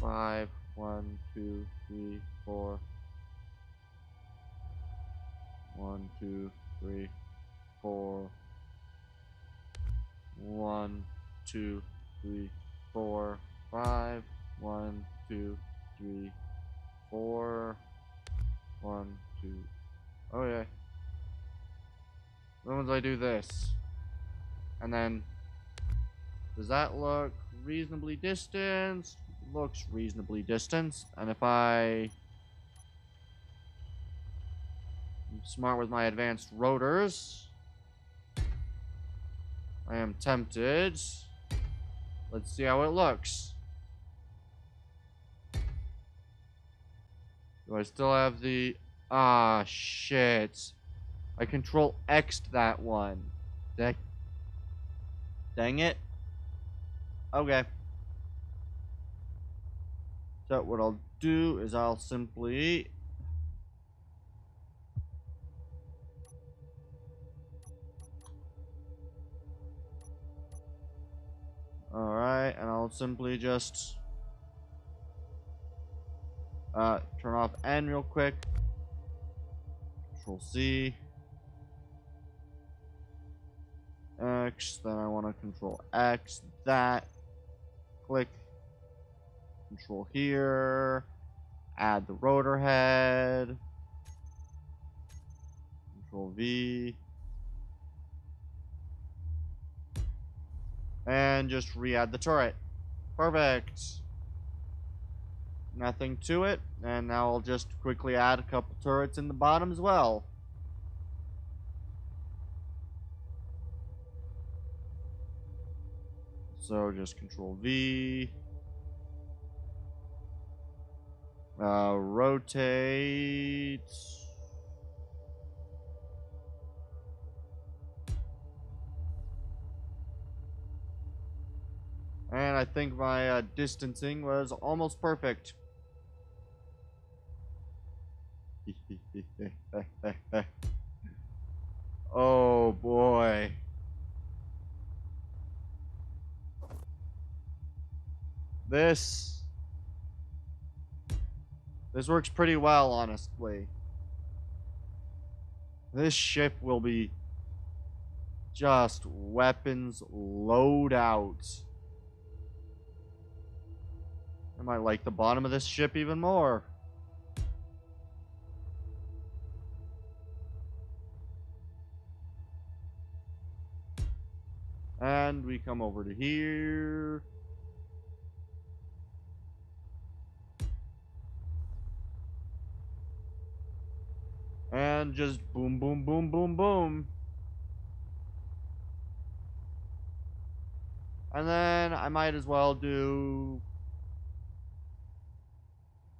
5. 1, 2, 3, 4. 1, 2, 3, 4. 1, 2, 3, 4, 5. 1, 2, 3, 4. 1, 2. Oh yeah. Then once I do this, and then does that look reasonably distanced? Looks reasonably distanced. And if I'm smart with my advanced rotors, I am tempted. Let's see how it looks. Do I still have the... Ah, shit. I control X'd that one. Dang it. Okay. So what I'll do is I'll simply... Alright, and I'll simply just... turn off N real quick. Control C. X, then I want to control X, that. Click. Control here. Add the rotor head. Control V. And just re-add the turret. Perfect. Nothing to it. And now I'll just quickly add a couple turrets in the bottom as well. So just Control V. Rotate. And I think my distancing was almost perfect. Oh boy. This works pretty well, honestly. This ship will be just weapons load out. I might like the bottom of this ship even more. And we come over to here. And just boom, boom, boom, boom, boom. And then I might as well do...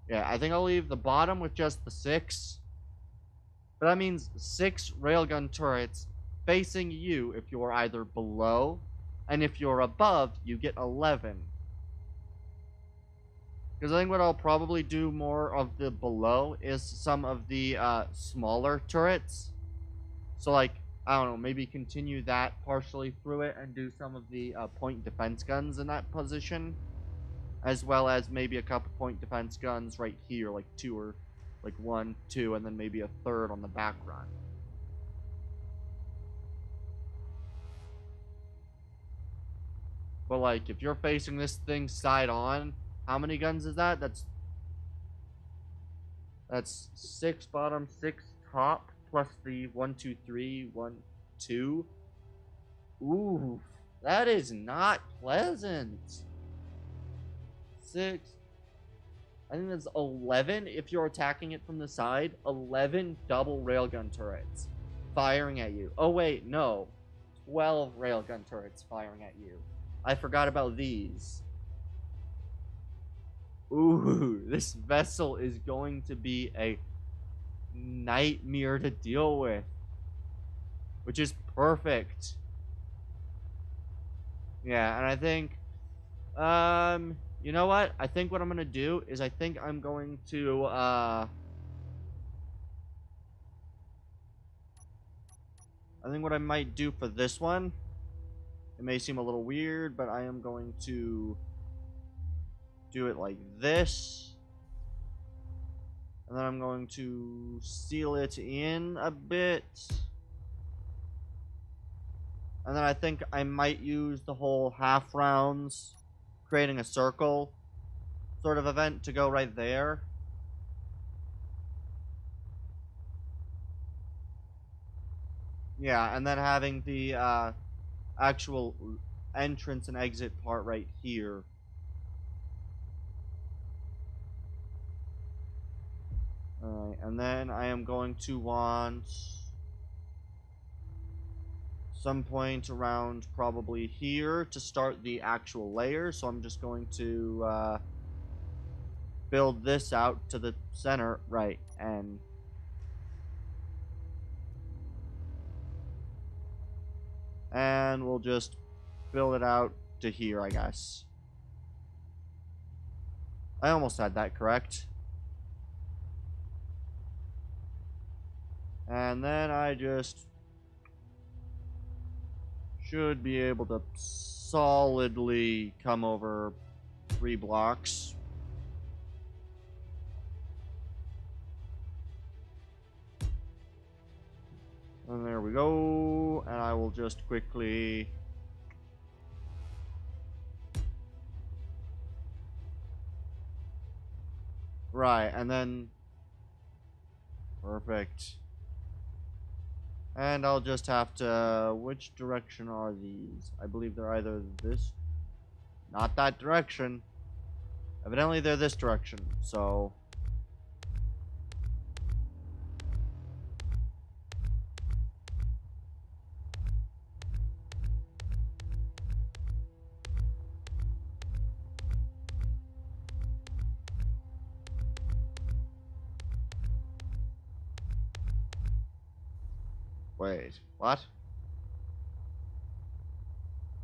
Yeah, I think I'll leave the bottom with just the 6. But that means 6 railgun turrets facing you if you're either below, and if you're above, you get 11. Because I think what I'll probably do more of the below is some of the smaller turrets. So, like, I don't know, maybe continue that partially through it and do some of the point defense guns in that position. As well as maybe a couple point defense guns right here, like 2 or like 1, 2, and then maybe a third on the back run. But like, if you're facing this thing side on, how many guns is that? That's 6 bottom, 6 top, plus the 1, 2, 3, 1, 2. Ooh, that is not pleasant. 6. I think that's 11 if you're attacking it from the side. 11 double railgun turrets firing at you. Oh, wait, no. 12 railgun turrets firing at you. I forgot about these. Ooh, this vessel is going to be a nightmare to deal with. Which is perfect. Yeah, and I think... you know what? I think what I'm going to do is I think I'm going to, I think what I might do for this one, it may seem a little weird, but I am going to do it like this. And then I'm going to seal it in a bit. And then I think I might use the whole half rounds, creating a circle sort of event to go right there. Yeah, and then having the actual entrance and exit part right here. Alright, and then I am going to want some point around probably here to start the actual layer. So I'm just going to build this out to the center, right, and we'll just build it out to here, I guess. I almost had that correct. And then I just should be able to solidly come over 3 blocks. And there we go. And I will just quickly... Right, and then... Perfect. And I'll just have to... Which direction are these? I believe they're either this... Not that direction. Evidently they're this direction, so... Wait, what?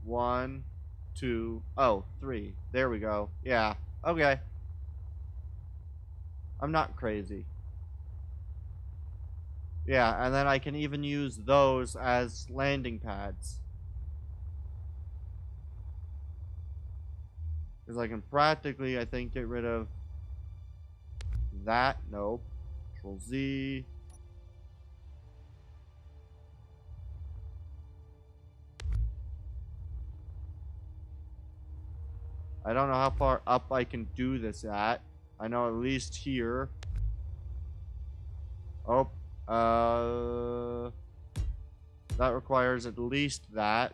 1, 2, oh, 3. There we go. Yeah, okay. I'm not crazy. Yeah, and then I can even use those as landing pads. Because I can practically, I think, get rid of that. Nope. Control Z. I don't know how far up I can do this at. I know at least here. Oh. That requires at least that.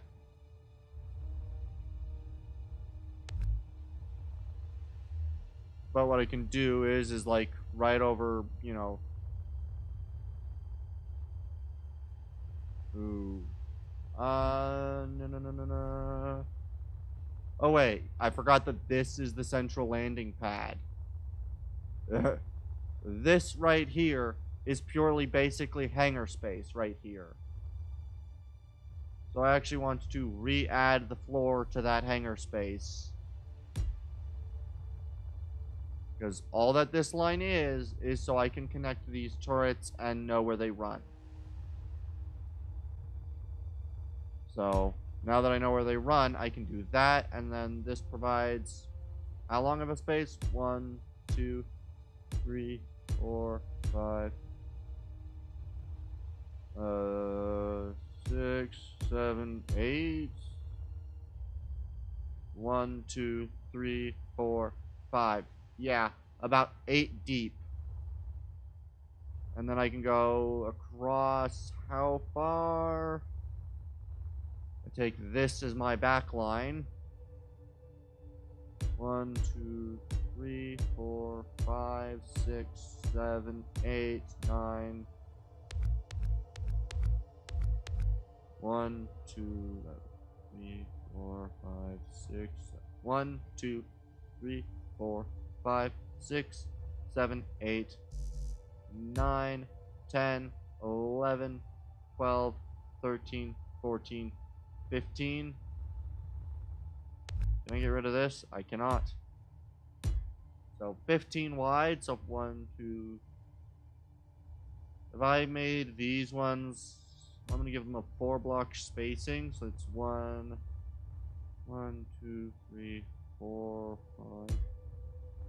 But what I can do is like right over, you know. Ooh. No. Oh wait, I forgot that this is the central landing pad. This right here is purely basically hangar space right here. So I actually want to re-add the floor to that hangar space. Because all that this line is so I can connect these turrets and know where they run. So, now that I know where they run, I can do that, and then this provides how long of a space? 1, 2, 3, 4, 5, 6, 7, 8. 1, 2, 3, 4, 5. Yeah, about 8 deep. And then I can go across how far? I take this as my back line. 1, 2, 3, 4, 5, 6, 7, 8, 9. 1, 2, 3, 4, 5, 6. 1, 2, 3, 4, 5, 6, 7, 8, 9, 10, 11, 12, 13, 14, 15. Can I get rid of this? I cannot. So 15 wide. So 1, 2. If I made these ones, I'm gonna give them a 4-block spacing. So it's 1, 2, 3, 4, 5.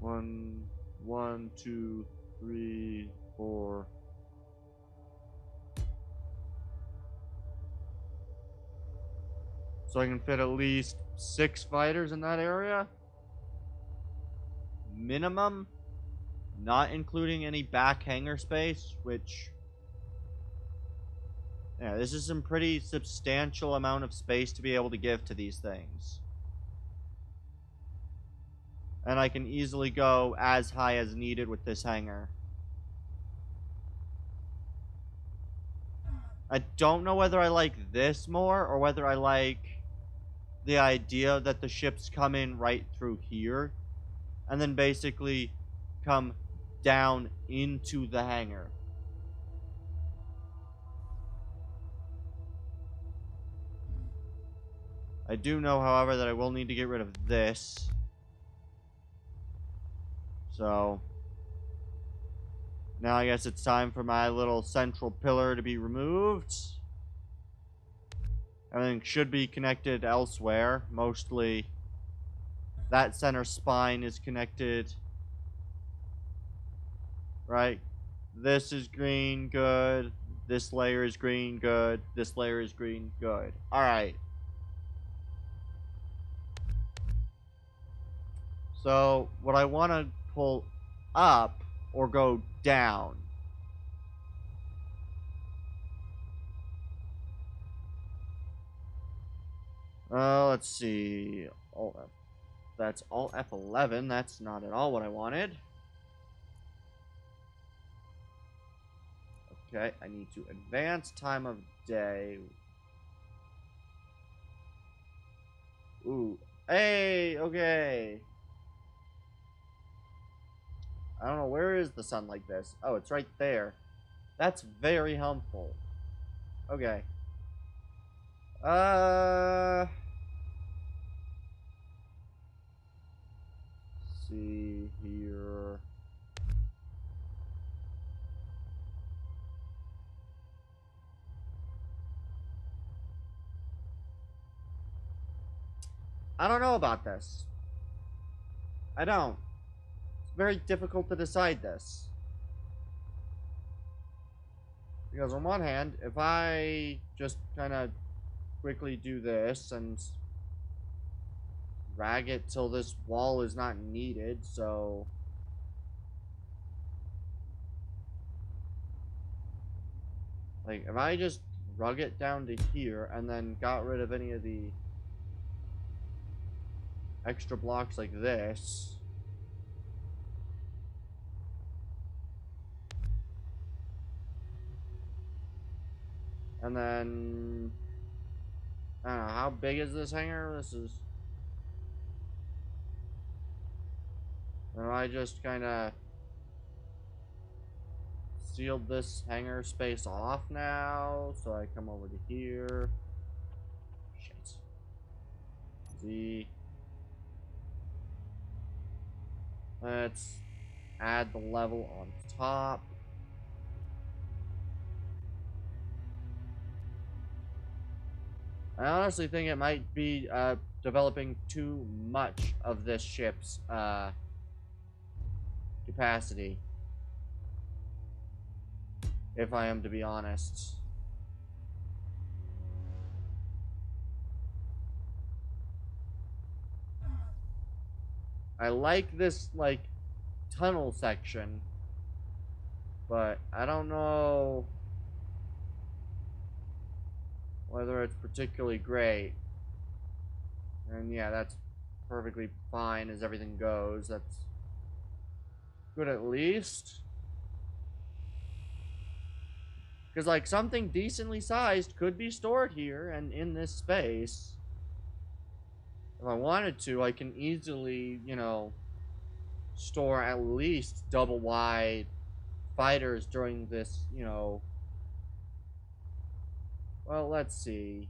One, two, three, four. So I can fit at least 6 fighters in that area? Minimum? Not including any back hangar space, which... Yeah, this is some pretty substantial amount of space to be able to give to these things. And I can easily go as high as needed with this hangar. I don't know whether I like this more or whether I like the idea that the ships come in right through here and then basically come down into the hangar. I do know, however, that I will need to get rid of this. So now I guess it's time for my little central pillar to be removed. Everything should be connected elsewhere. Mostly that center spine is connected. Right? This is green, good. This layer is green, good. This layer is green, good. Alright. So, what I want to pull up or go down. Let's see. Alt F. That's Alt F11. That's not at all what I wanted. Okay, I need to advance time of day. Ooh. Hey, okay. I don't know, where is the sun like this? Oh, it's right there. That's very helpful. Okay. See here. I don't know about this. I don't. It's very difficult to decide this. Because on one hand, if I just kind of quickly do this and drag it till this wall is not needed, so... Like, if I just drug it down to here and then got rid of any of the extra blocks like this... And then... I don't know, how big is this hangar? This is... And I just kind of sealed this hangar space off now, so I come over to here. Shit. Z. Let's add the level on top. I honestly think it might be developing too much of this ship's capacity, if I am to be honest. I like this, like, tunnel section, but I don't know whether it's particularly great. And yeah, that's perfectly fine as everything goes. That's good at least. Because, like, something decently sized could be stored here and in this space. If I wanted to, I can easily, you know, store at least double wide fighters during this, you know... Well, let's see.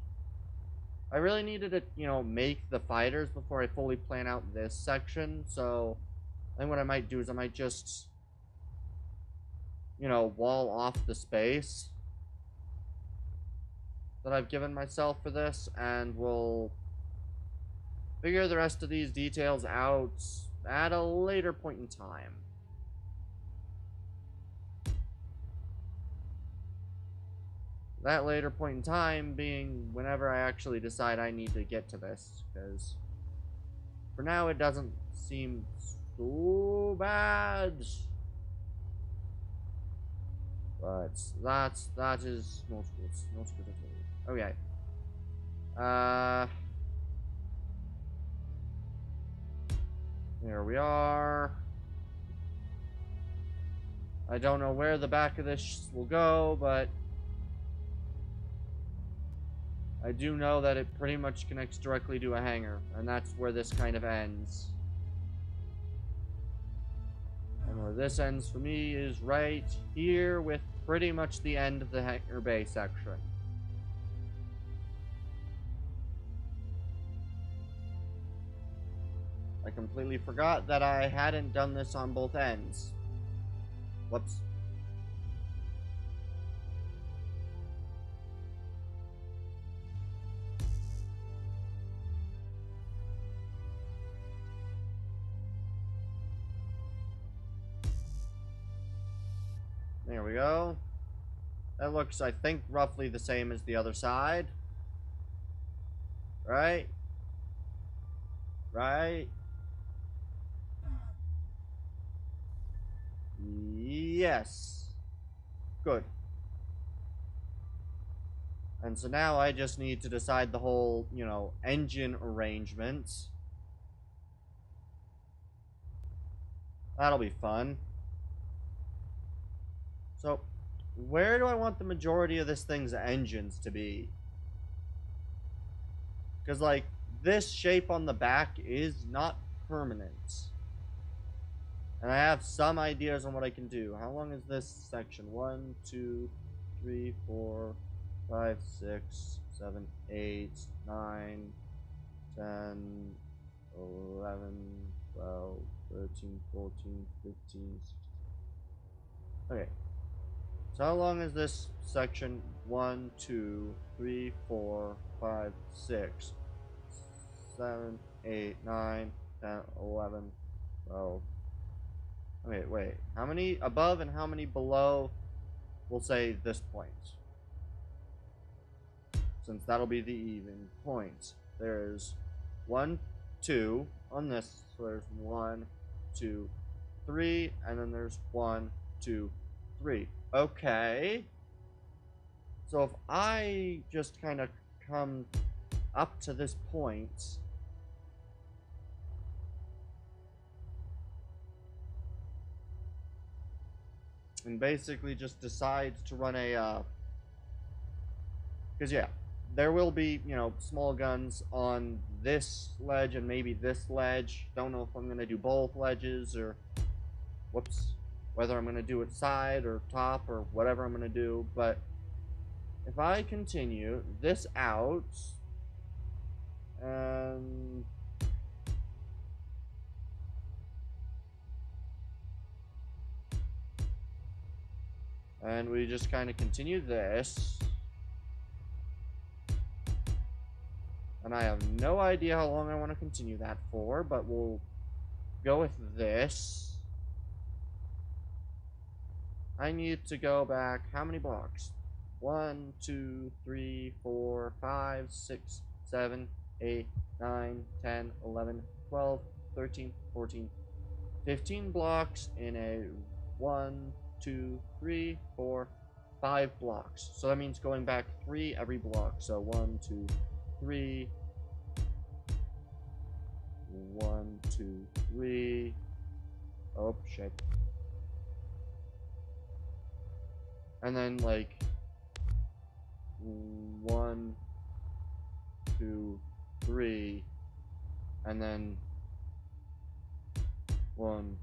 I really needed to, you know, make the fighters before I fully plan out this section, so I think what I might do is I might just, you know, wall off the space that I've given myself for this, and we'll figure the rest of these details out at a later point in time. That later point in time being whenever I actually decide I need to get to this, because for now it doesn't seem so bad. But that is not good. Not good at all. Okay. Here we are. I don't know where the back of this will go, but I do know that it pretty much connects directly to a hangar, and that's where this kind of ends. And where this ends for me is right here with pretty much the end of the hangar bay section. I completely forgot that I hadn't done this on both ends. Whoops. There we go. That looks, I think, roughly the same as the other side. Right? Right? Yes. Good. And so now I just need to decide the whole, engine arrangements. That'll be fun. So, where do I want the majority of this thing's engines to be? Because, like, this shape on the back is not permanent. And I have some ideas on what I can do. How long is this section? 1, 2, 3, 4, 5, 6, 7, 8, 9, 10, 11, 12, 13, 14, 15, 16. Okay. So how long is this section? 1, 2, 3, 4, 5, 6, 7, 8, 9, 10, 11, 12. Okay, wait. How many above and how many below? We'll say this point. Since that'll be the even point. There's 1, 2 on this. So there's 1, 2, 3, and then there's 1, 2, 3. Okay. So if I just kind of come up to this point, and basically just decide to run a, because yeah, there will be, small guns on this ledge and maybe this ledge. Don't know if I'm going to do both ledges or, whoops, whether I'm going to do it side or top or whatever I'm going to do. But if I continue this out, and we just kind of continue this, and I have no idea how long I want to continue that for, but we'll go with this. I need to go back how many blocks? 1, 2, 3, 4, 5, 6, 7, 8, 9, 10, 11, 12, 13, 14, 15 blocks in a 1, 2, 3, 4, 5 blocks. So that means going back 3 every block. So 1, 2, 3. 1, 2, 3. Oh, shit. And then, like, 1, 2, 3. And then 1.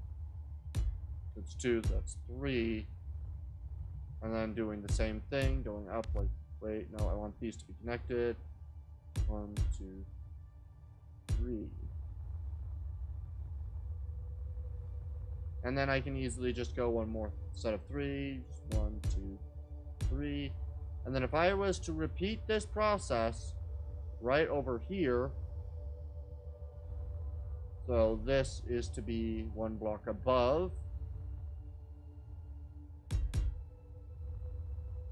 That's 2, that's 3. And then doing the same thing, going up, like, wait, no, I want these to be connected. 1, 2, 3. And then I can easily just go one more set of 3s. 1, 2, 3. And then if I was to repeat this process right over here, So this is to be one block above.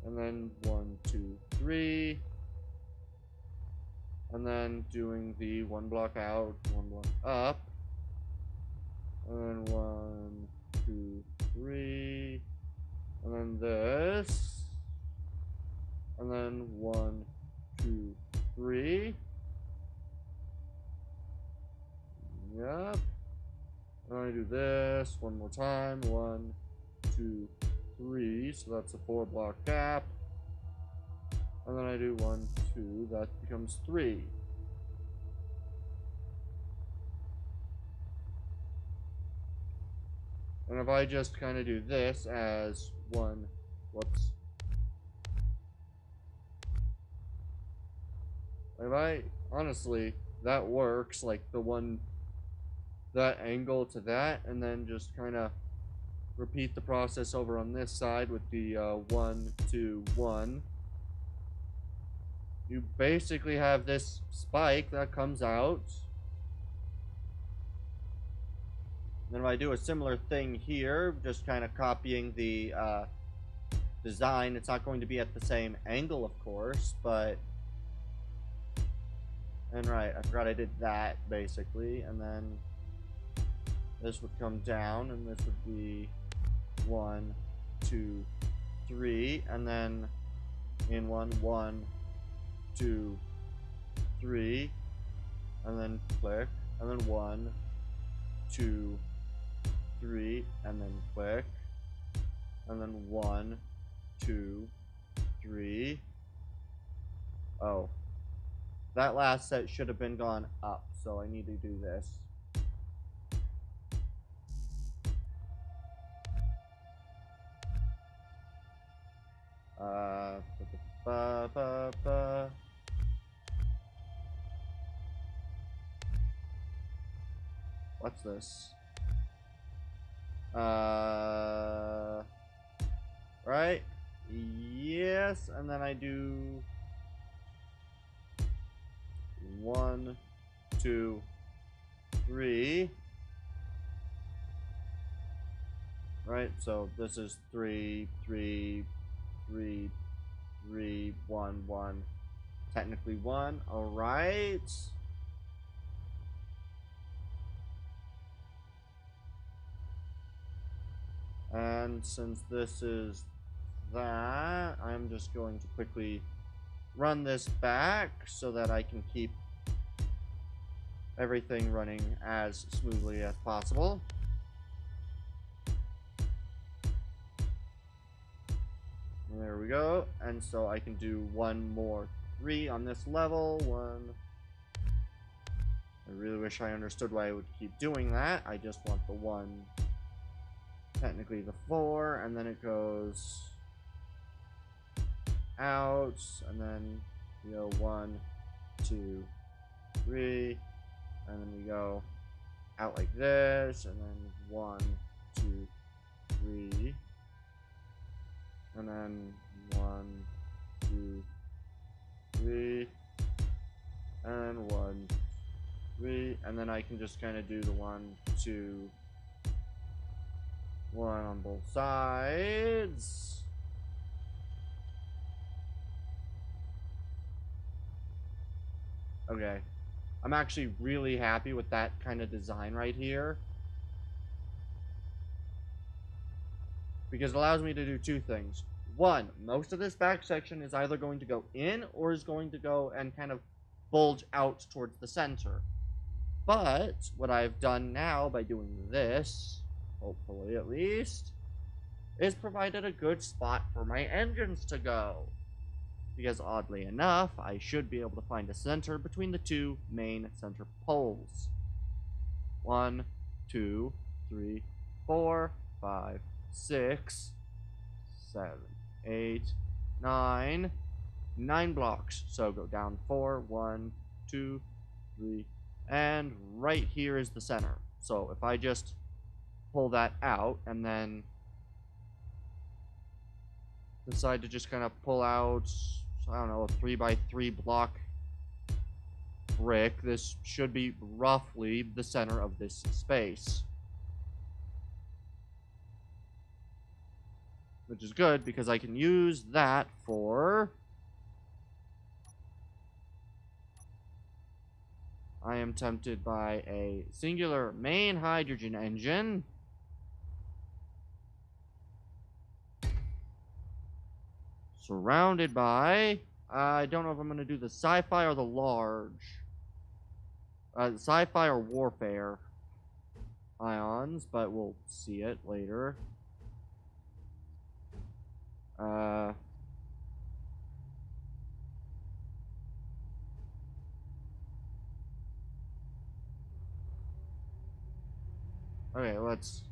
And then 1, 2, 3. And then doing the one block out, one block up. And then 1, 2, 3. And then this. And then 1, 2, 3. Yep. And I do this one more time. 1, 2, 3. So that's a 4 block gap. And then I do 1, 2. That becomes 3. And if I just kind of do this as one, whoops. If I, honestly, that works, like the one, that angle to that, and then just kind of repeat the process over on this side with the 1, 2, 1. You basically have this spike that comes out. Then if I do a similar thing here, just kind of copying the design, it's not going to be at the same angle, of course, but... And right, I forgot I did that, basically, and then this would come down, and this would be 1, 2, 3, and then in 1, 1, 2, 3, and then click, and then 1, 2, 3, and then click, and then 1, 2, 3. Oh, that last set should have been gone up, so I need to do this. What's this? Right? Yes, and then I do 1, 2, 3. Right, so this is 3, 3, 3, 3, 1, 1. Technically 1. Alright. And since this is that, I'm just going to quickly run this back so that I can keep everything running as smoothly as possible. And there we go. And so I can do one more 3 on this level. 1. I really wish I understood why I would keep doing that. I just want the 1. Technically the 4, and then it goes out, and then we go 1, 2, 3, and then we go out like this, and then 1, 2, 3, and then 1, 2, 3, and 1, 3, and then I can just kind of do the 1, 2, 1 on both sides. Okay. I'm actually really happy with that kind of design right here. Because it allows me to do 2 things. 1, most of this back section is either going to go in or is going to go and kind of bulge out towards the center. But what I've done now by doing this, hopefully at least, is provided a good spot for my engines to go. Because oddly enough, I should be able to find a center between the 2 main center poles. 1, 2, 3, 4, 5, 6, 7, 8, 9. 9 blocks. So go down 4, 1, 2, 3, and right here is the center. So if I just pull that out and then decide to just kind of pull out, I don't know, a 3 by 3 block brick, this should be roughly the center of this space. Which is good, because I can use that for... I am tempted by a singular main hydrogen engine. Surrounded by... I don't know if I'm going to do the sci-fi or the large. Sci-fi or warfare ions, but we'll see it later. Okay, let's...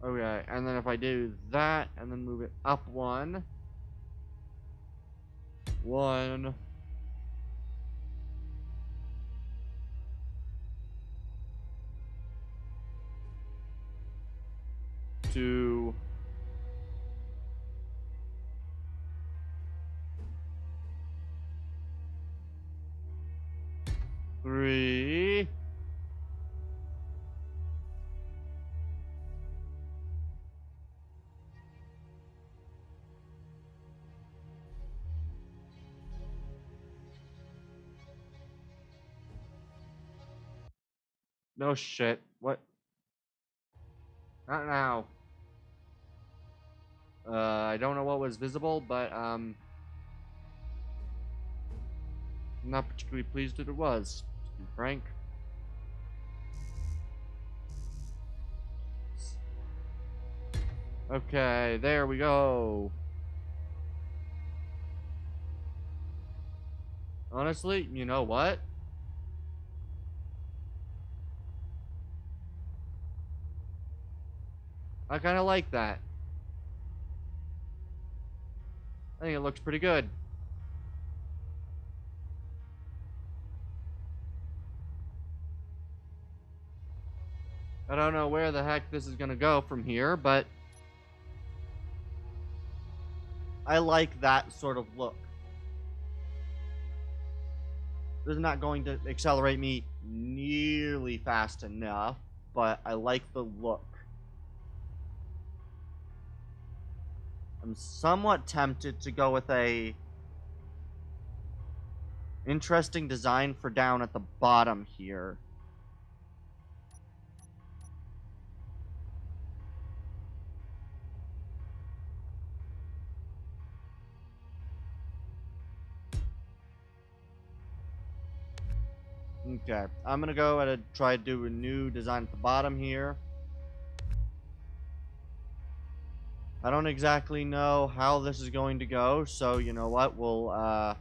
Okay, and then if I do that, and then move it up one... 1... 2... 3... No shit. What? Not now. I don't know what was visible, but, I'm not particularly pleased that it was, to be frank. Okay, there we go. Honestly, you know what? I kind of like that. I think it looks pretty good. I don't know where the heck this is gonna go from here, but I like that sort of look. This is not going to accelerate me nearly fast enough, but I like the look. I'm somewhat tempted to go with a interesting design for down at the bottom here. Okay, I'm gonna go and try to do a new design at the bottom here. I don't exactly know how this is going to go, so you know what, we'll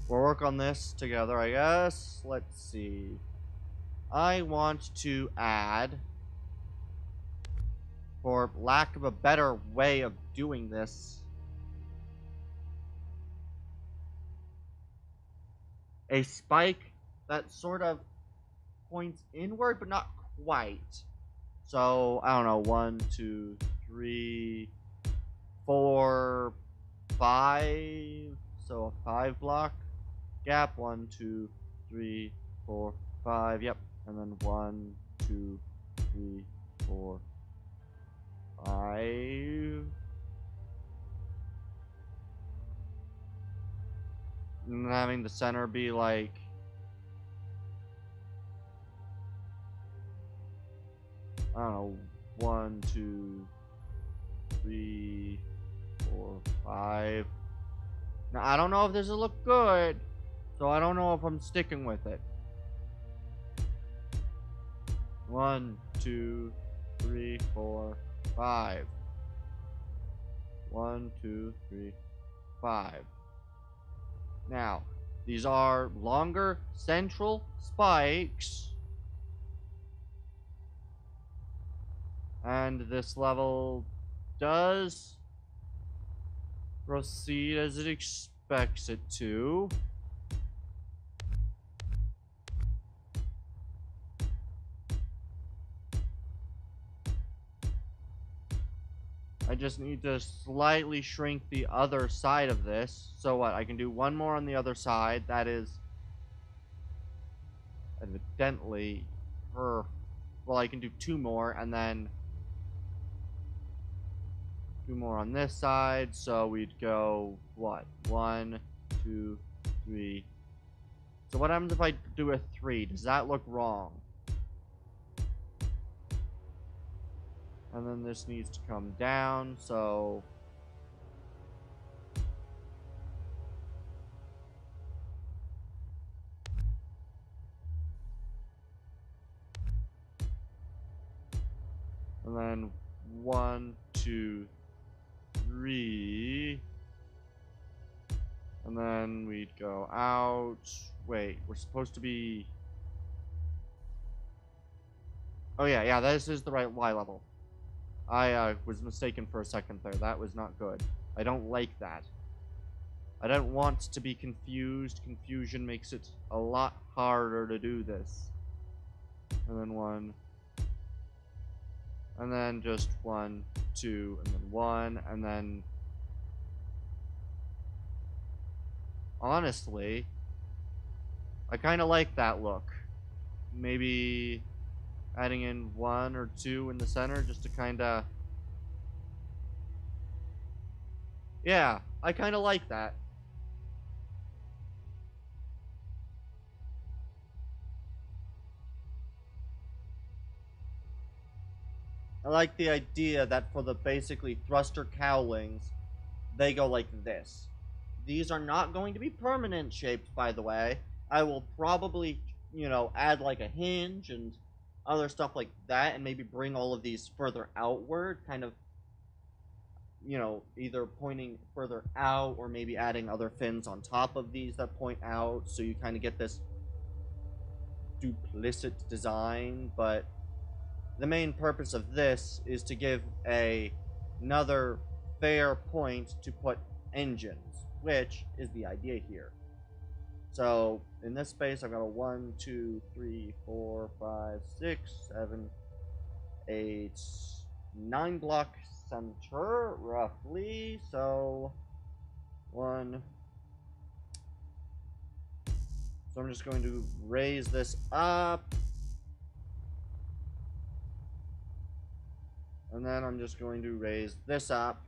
work on this together, I guess. Let's see. I want to add, for lack of a better way of doing this, a spike that sort of points inward, but not quite. So, I don't know, 1, 2, 3, 4, 5. So, a 5 block gap. 1, 2, 3, 4, 5. Yep. And then 1, 2, 3, 4, 5. And having the center be like... I don't know, 1, 2, 3, 4, 5. Now, I don't know if this will look good, so I don't know if I'm sticking with it. 1, 2, 3, 4, 5. 1, 2, 3, 5. Now, these are longer central spikes. And this level does proceed as it expects it to. I just need to slightly shrink the other side of this. So what? I can do one more on the other side. That is evidently her. Well, I can do two more, and then two more on this side. So we'd go, what? 1, 2, 3. So what happens if I do a 3? Does that look wrong? And then this needs to come down, so... And then 1, 2, 3. And then we'd go out. Wait, we're supposed to be... Oh yeah, this is the right Y level. I was mistaken for a second there. That was not good. I don't like that. I don't want to be confused. Confusion makes it a lot harder to do this. And then 1. And then just 1, 2, and then 1, and then... Honestly, I kind of like that look. Maybe adding in 1 or 2 in the center just to kind of... Yeah, I kind of like that. I like the idea that for the basically thruster cowlings, they go like this. These are not going to be permanent shapes, by the way. I will probably, add like a hinge and other stuff like that, and maybe bring all of these further outward, kind of, either pointing further out or maybe adding other fins on top of these that point out, so you kind of get this duplicit design. But the main purpose of this is to give another fair point to put engines, which is the idea here. So in this space, I've got a 1, 2, 3, 4, 5, 6, 7, 8, 9 block center, roughly. So 1. So I'm just going to raise this up. And then I'm just going to raise this up.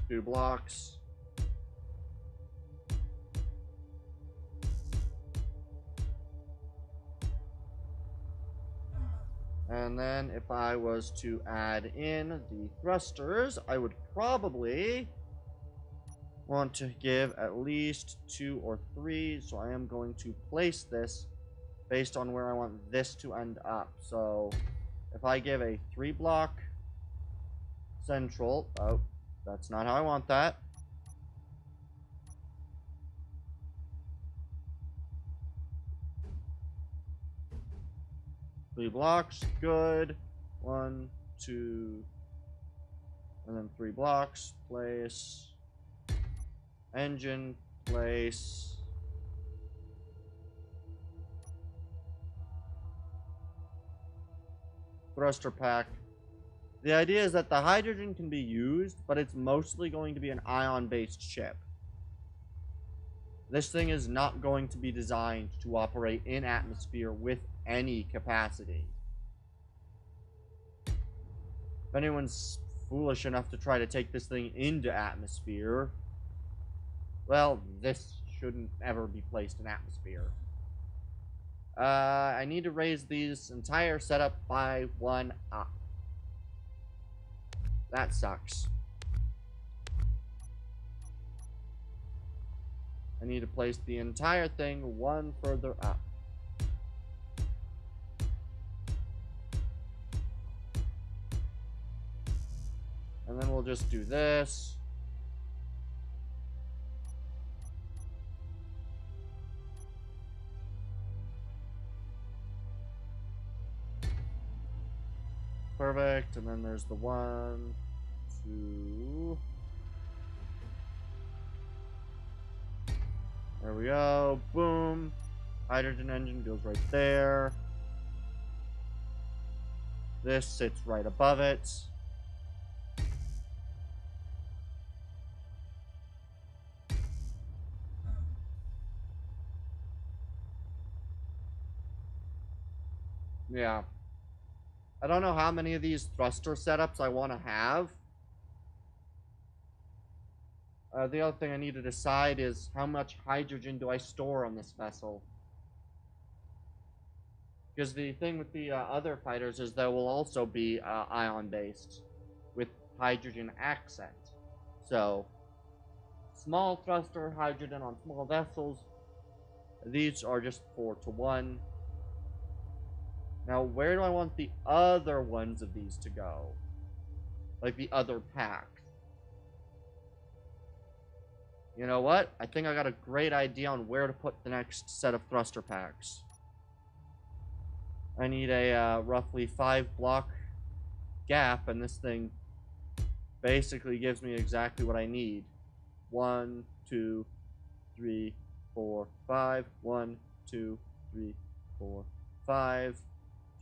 2 blocks. And then if I was to add in the thrusters, I would probably want to give at least 2 or 3. So I am going to place this based on where I want this to end up. So if I give a 3 block central, oh, that's not how I want that. Three blocks, good. 1, 2, and then 3 blocks. Place. Engine, place. Thruster pack. The idea is that the hydrogen can be used, but it's mostly going to be an ion-based chip. This thing is not going to be designed to operate in atmosphere with any capacity. If anyone's foolish enough to try to take this thing into atmosphere, well, this shouldn't ever be placed in atmosphere. I need to raise this entire setup by 1 up. That sucks. I need to place the entire thing 1 further up. And then we'll just do this. Perfect. And then there's the 1, 2. There we go. Boom. Hydrogen engine goes right there. This sits right above it. Yeah. I don't know how many of these thruster setups I want to have. The other thing I need to decide is how much hydrogen do I store on this vessel. Because the thing with the other fighters is they will also be ion-based with hydrogen accent. So, small thruster hydrogen on small vessels. These are just 4 to 1. Now, where do I want the other ones of these to go? Like the other pack. You know what? I think I got a great idea on where to put the next set of thruster packs. I need a roughly 5 block gap, and this thing basically gives me exactly what I need. 1, 2, 3, 4, 5. 1, 2, 3, 4, 5.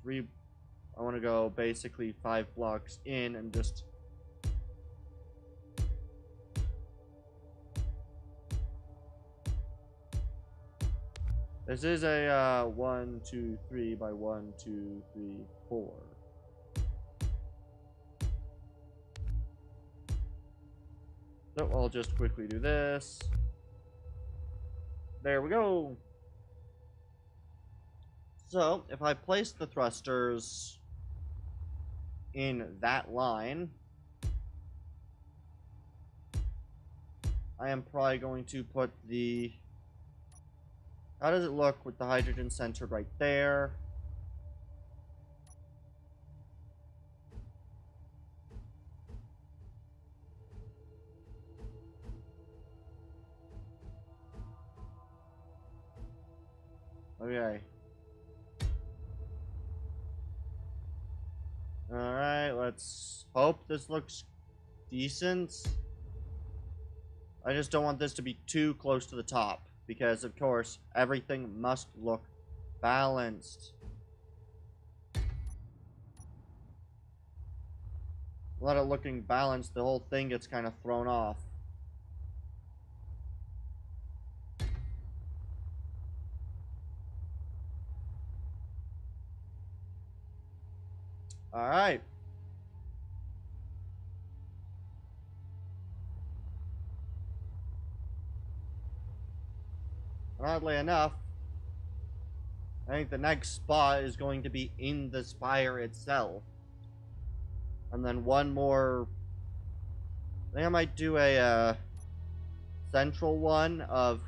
3. I want to go basically 5 blocks in and just... This is a 1, 2, 3 by 1, 2, 3, 4. So I'll just quickly do this. There we go. So if I place the thrusters in that line, I am probably going to put the... How does it look with the hydrogen centered right there? Okay. Alright, let's hope this looks decent. I just don't want this to be too close to the top, because of course, everything must look balanced. Without it looking balanced, the whole thing gets kind of thrown off. Alright. Oddly enough, I think the next spot is going to be in the spire itself. And then one more... I think I might do a central one of...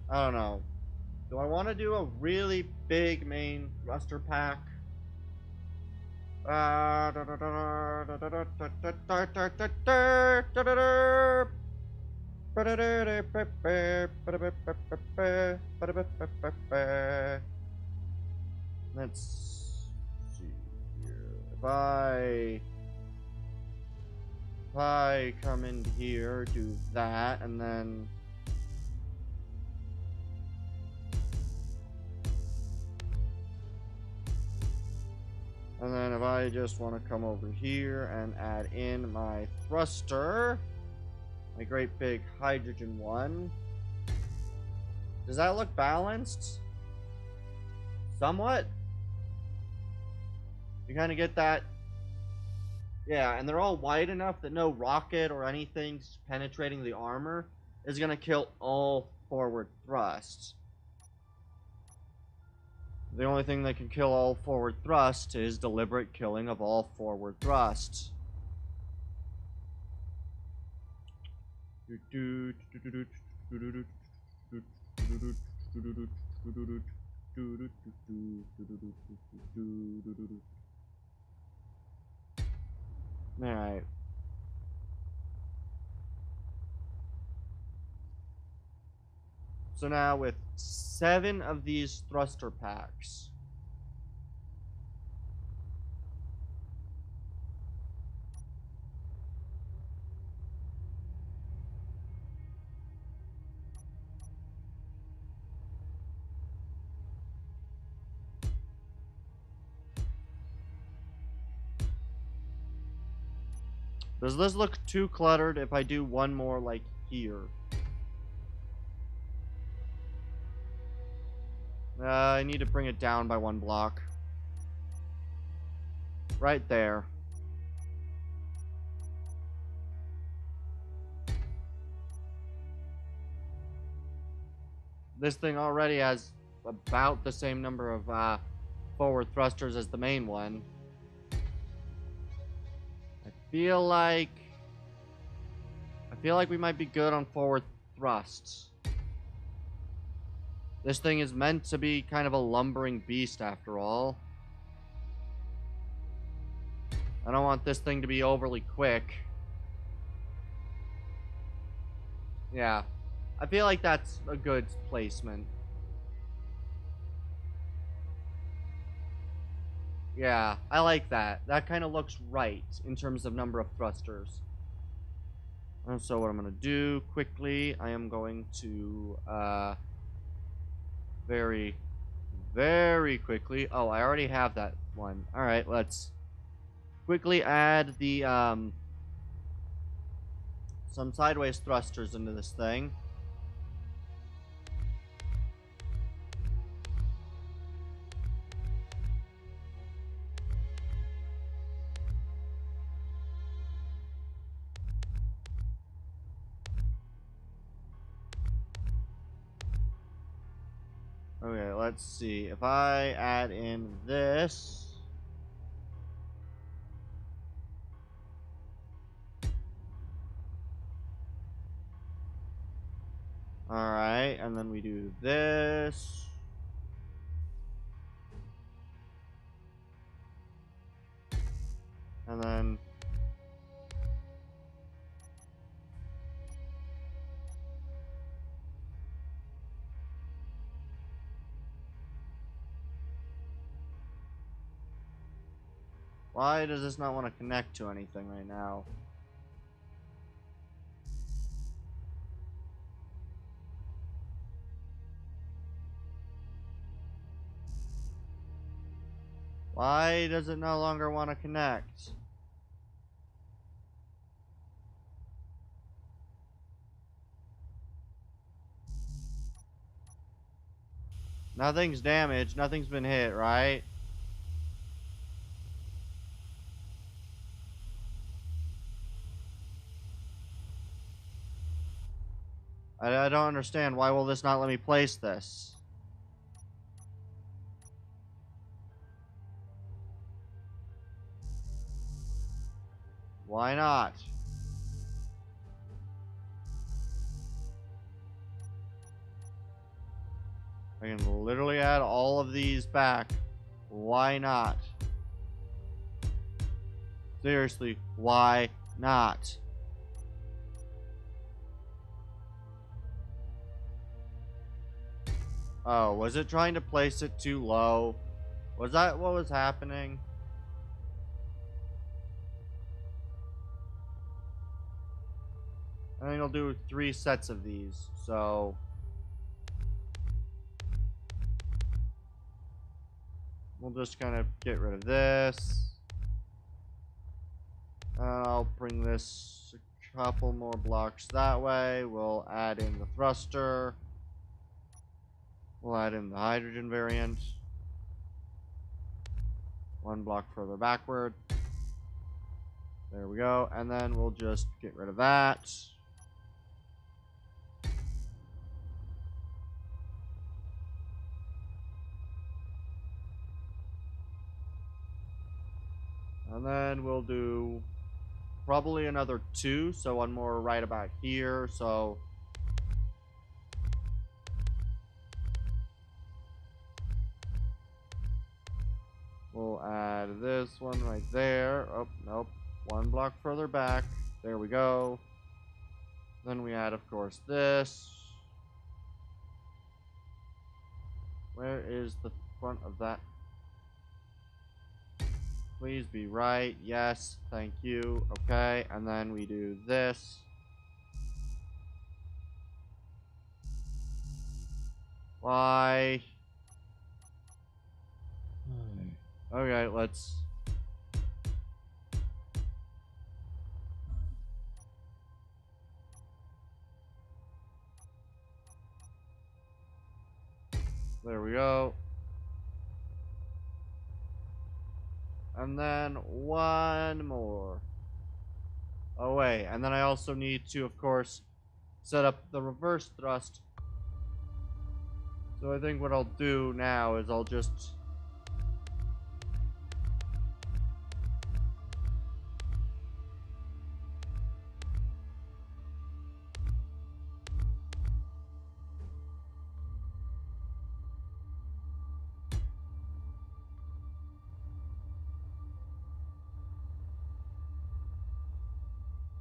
I don't know. Do I want to do a really big main thruster pack? Let's see here. If I come in here, do that, and then... And then if I just want to come over here and add in my thruster, my great big hydrogen one. Does that look balanced? Somewhat? You kind of get that? Yeah, and they're all wide enough that no rocket or anything penetrating the armor is going to kill all forward thrusts. The only thing that can kill all forward thrust is deliberate killing of all forward thrust. Alright. So now with 7 of these thruster packs, Does this look too cluttered if I do one more, like, here? I need to bring it down by 1 block. Right there. This thing already has about the same number of forward thrusters as the main one. I feel like we might be good on forward thrusts. This thing is meant to be kind of a lumbering beast after all. I don't want this thing to be overly quick. Yeah. I feel like that's a good placement. Yeah, I like that. That kind of looks right in terms of number of thrusters. And so what I'm going to do quickly, I am going to very, very quickly. Oh, I already have that one. All right, let's quickly add the some sideways thrusters into this thing. Okay, let's see. If I add in this. Alright, and then we do this. And then. Why does this not want to connect to anything right now? Why does it no longer want to connect? Nothing's damaged, nothing's been hit, right? I don't understand. Why will this not let me place this? Why not? I can literally add all of these back. Why not? Seriously, why not? Oh, was it trying to place it too low? Was that what was happening? I think I'll do 3 sets of these, so... We'll just kind of get rid of this. I'll bring this a couple more blocks that way. We'll add in the thruster. We'll add in the hydrogen variant. 1 block further backward. There we go. And then we'll just get rid of that. And then we'll do probably another 2. So 1 more right about here. So we'll add this one right there. Oh, nope. 1 block further back. There we go. Then we add, of course, this. Where is the front of that? Please be right. Yes. Thank you. Okay. And then we do this. Why? Okay, let's... There we go. And then one more. Oh wait, and then I also need to, of course, set up the reverse thrust. So I think what I'll do now is I'll just...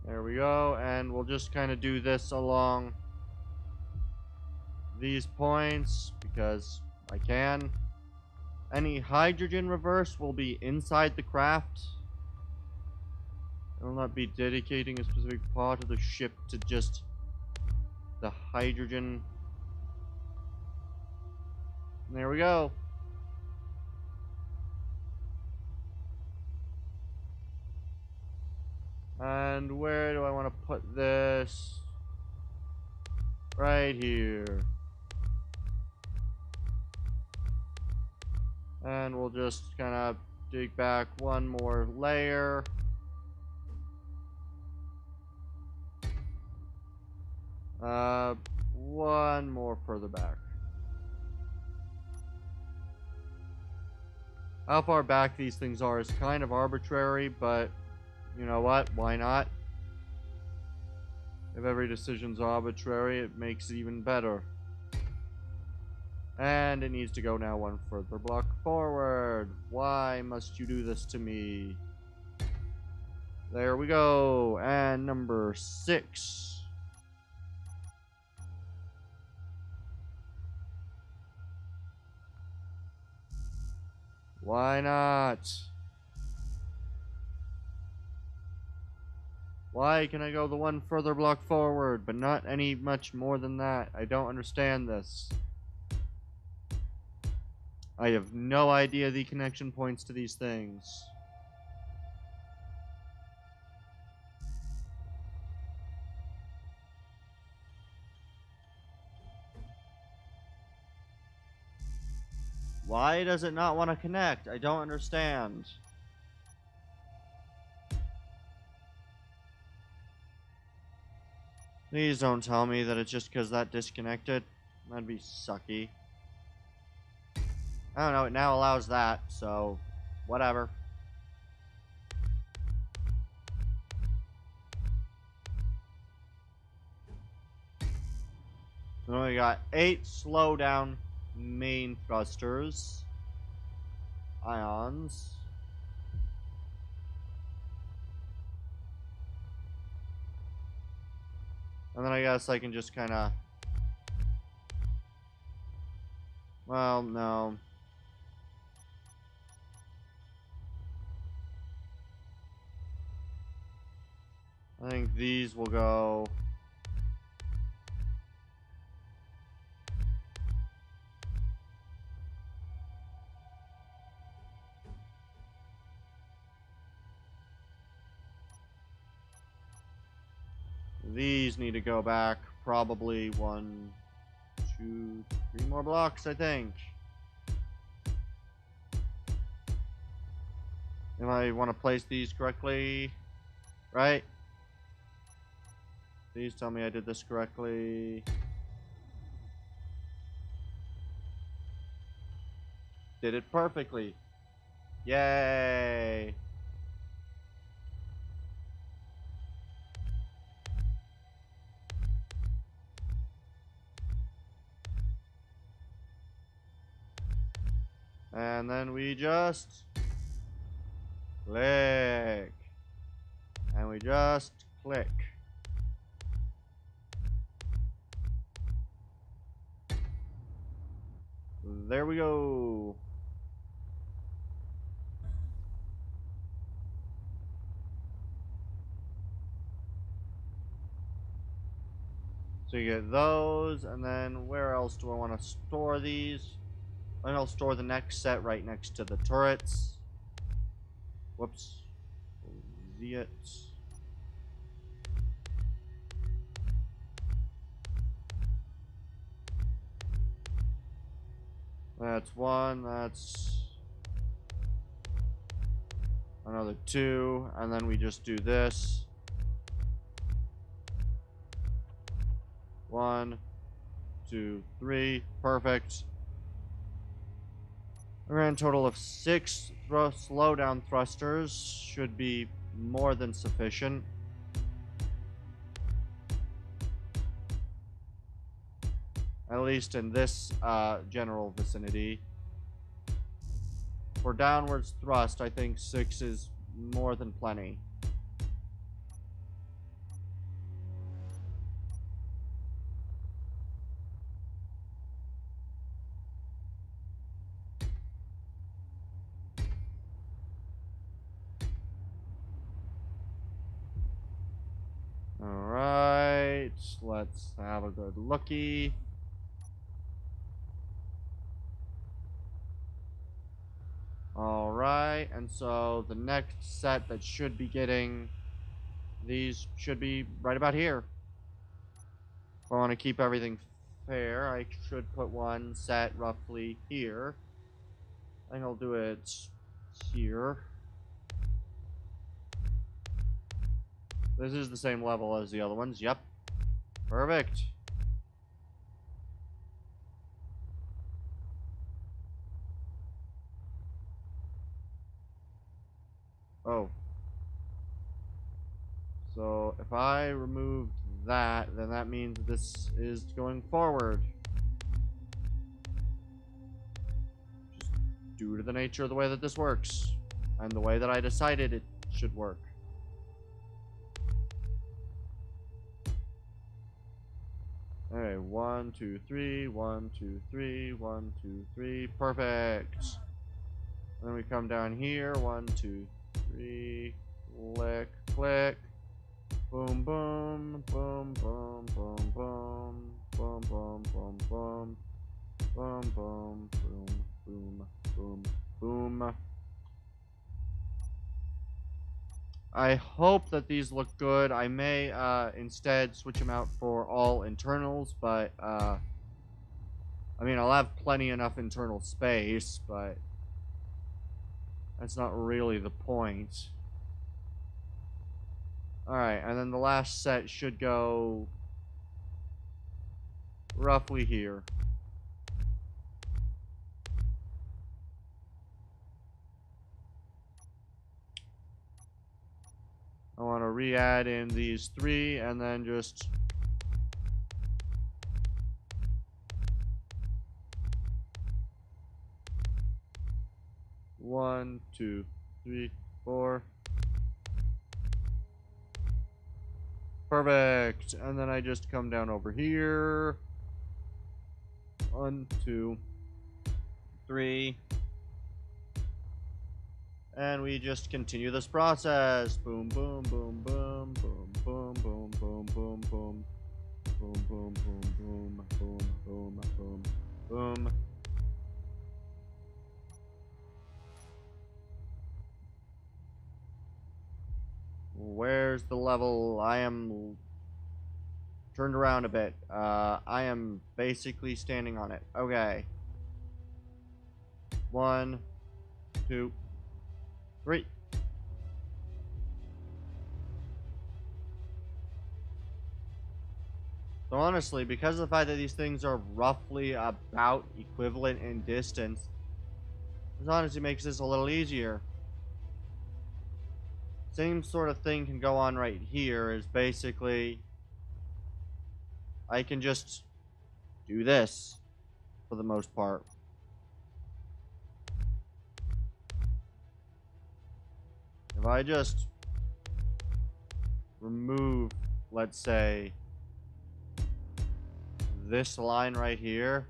There we go, and we'll just kind of do this along these points, because I can. Any hydrogen reverse will be inside the craft. I will not be dedicating a specific part of the ship to just the hydrogen. And there we go. And where do I want to put this? Right here. And we'll just kind of dig back one more layer. One more further back. How far back these things are is kind of arbitrary, but you know what? Why not? If every decision's arbitrary, it makes it even better. And it needs to go now one further block forward. Why must you do this to me? There we go. And number 6. Why not? Why can I go the one further block forward, but not any much more than that? I don't understand this. I have no idea the connection points to these things. Why does it not want to connect? I don't understand. Please don't tell me that it's just because that disconnected. That'd be sucky. I don't know, it now allows that, so whatever. Then we got 8 slowdown main thrusters. Ions. And then I guess I can just kind of... Well, no. I think these will go... These need to go back probably 1, 2, 3 more blocks, I think. If I want to place these correctly, right? Please tell me I did this correctly. Did it perfectly. Yay! And then we just click. And we just click. There we go. So you get those, and then where else do I want to store these? And I'll store the next set right next to the turrets. Whoops. See it. That's one. That's another two. And then we just do this. 1, 2, 3. Perfect. A grand total of 6 slowdown thrusters should be more than sufficient. At least in this general vicinity. For downwards thrust, I think 6 is more than plenty. Alright, let's have a good looky. Alright, and so the next set that should be getting these should be right about here. If I want to keep everything fair, I should put one set roughly here. I think I'll do it here. This is the same level as the other ones. Yep. Perfect. Oh. So if I removed that, then that means this is going forward. Just due to the nature of the way that this works. And the way that I decided it should work. Alright, 1, 2, 3, 1, 2, 3, 1, 2, 3. Perfect. And then we come down here. 1, 2, 3. Click, click. Boom, boom, boom, boom, boom, boom, boom, boom, boom, boom, boom, boom, boom, boom, boom, boom. I hope that these look good. I may instead switch them out for all internals, but I mean, I'll have plenty enough internal space, but that's not really the point. Alright, and then the last set should go roughly here. I want to re-add in these 3 and then just one, 2, 3, 4. Perfect. And then I just come down over here. 1, 2, 3. And we just continue this process. Boom, boom, boom, boom, boom, boom, boom, boom, boom, boom. Boom, boom, boom, boom, boom, boom, boom, boom. Where's the level? I am turned around a bit. I am basically standing on it. Okay. 1, 2, 3. So honestly, because of the fact that these things are roughly about equivalent in distance, this honestly makes this a little easier. Same sort of thing can go on right here, is basically I can just do this for the most part. If I just remove, let's say, this line right here.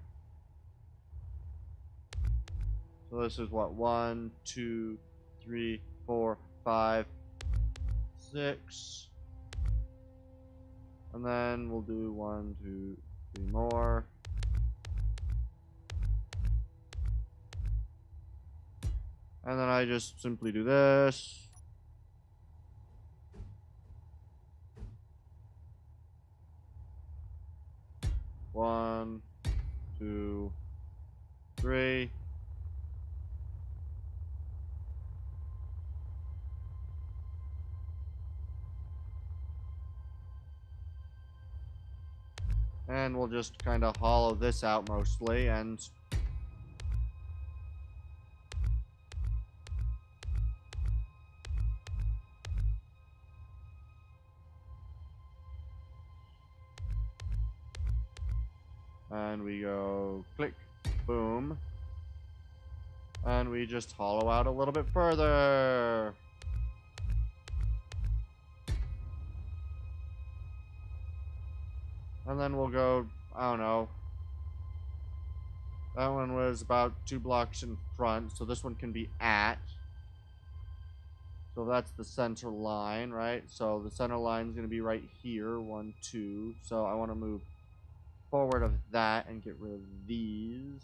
So this is what, 1, 2, 3, 4, 5, 6. And then we'll do 1, 2, 3 more. And then I just simply do this. One, 2, 3. And we'll just kind of hollow this out mostly, and we go click, boom, and we just hollow out a little bit further. And then we'll go, I don't know. That one was about 2 blocks in front, so this one can be at. So that's the center line, right? So the center line is going to be right here, 1, 2. So I want to move forward of that and get rid of these.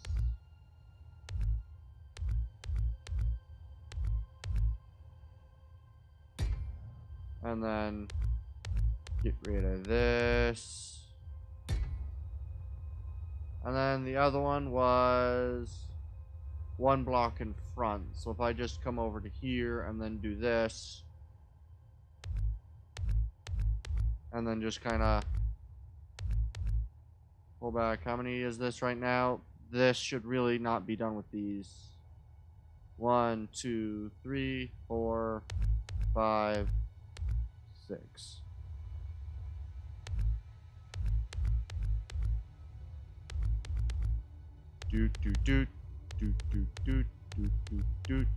And then get rid of this. And then the other one was 1 block in front. So if I just come over to here and then do this, and then just kind of pull back. How many is this right now? This should really not be done with these. 1, 2, 3, 4, 5, 6. Doot doot doot doot doot doot doot doot doot.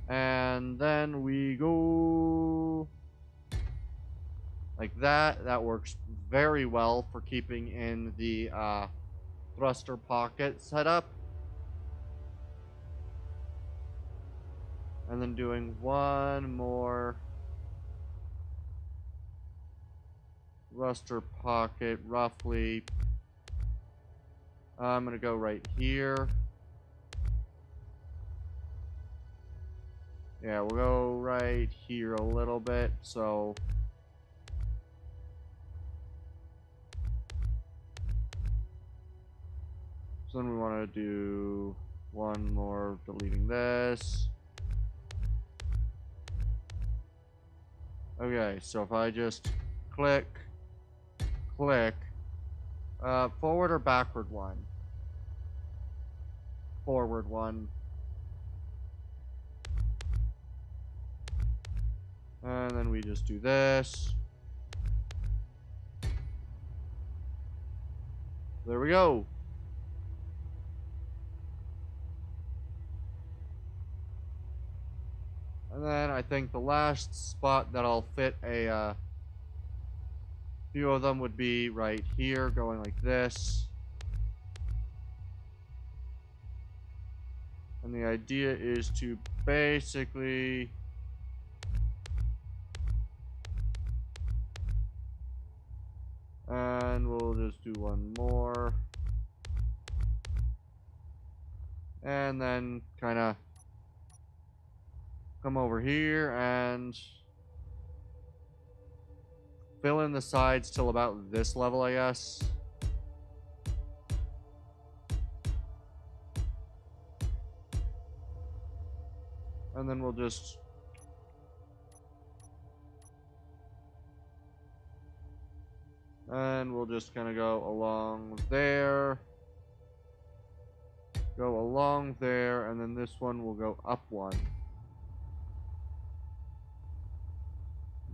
And then we go like that. That works very well for keeping in the thruster pocket setup. And then doing one more thruster pocket roughly. I'm going to go right here. Yeah, we'll go right here a little bit, so then we want to do one more, deleting this. Okay, so if I just click, forward or backward one? Forward one. And then we just do this. There we go. And then I think the last spot that I'll fit a few of them would be right here, going like this. And the idea is to basically and we'll just do one more. And then kind of come over here and fill in the sides till about this level, I guess. And then we'll just kind of go along there. Go along there, and then this one will go up one.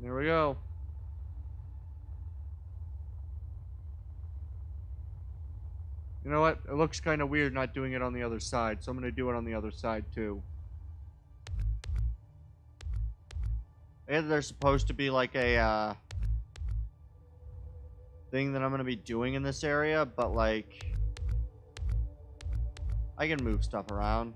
There we go. You know what? It looks kind of weird not doing it on the other side, so I'm going to do it on the other side too. And there's supposed to be like a thing that I'm going to be doing in this area, but like I can move stuff around.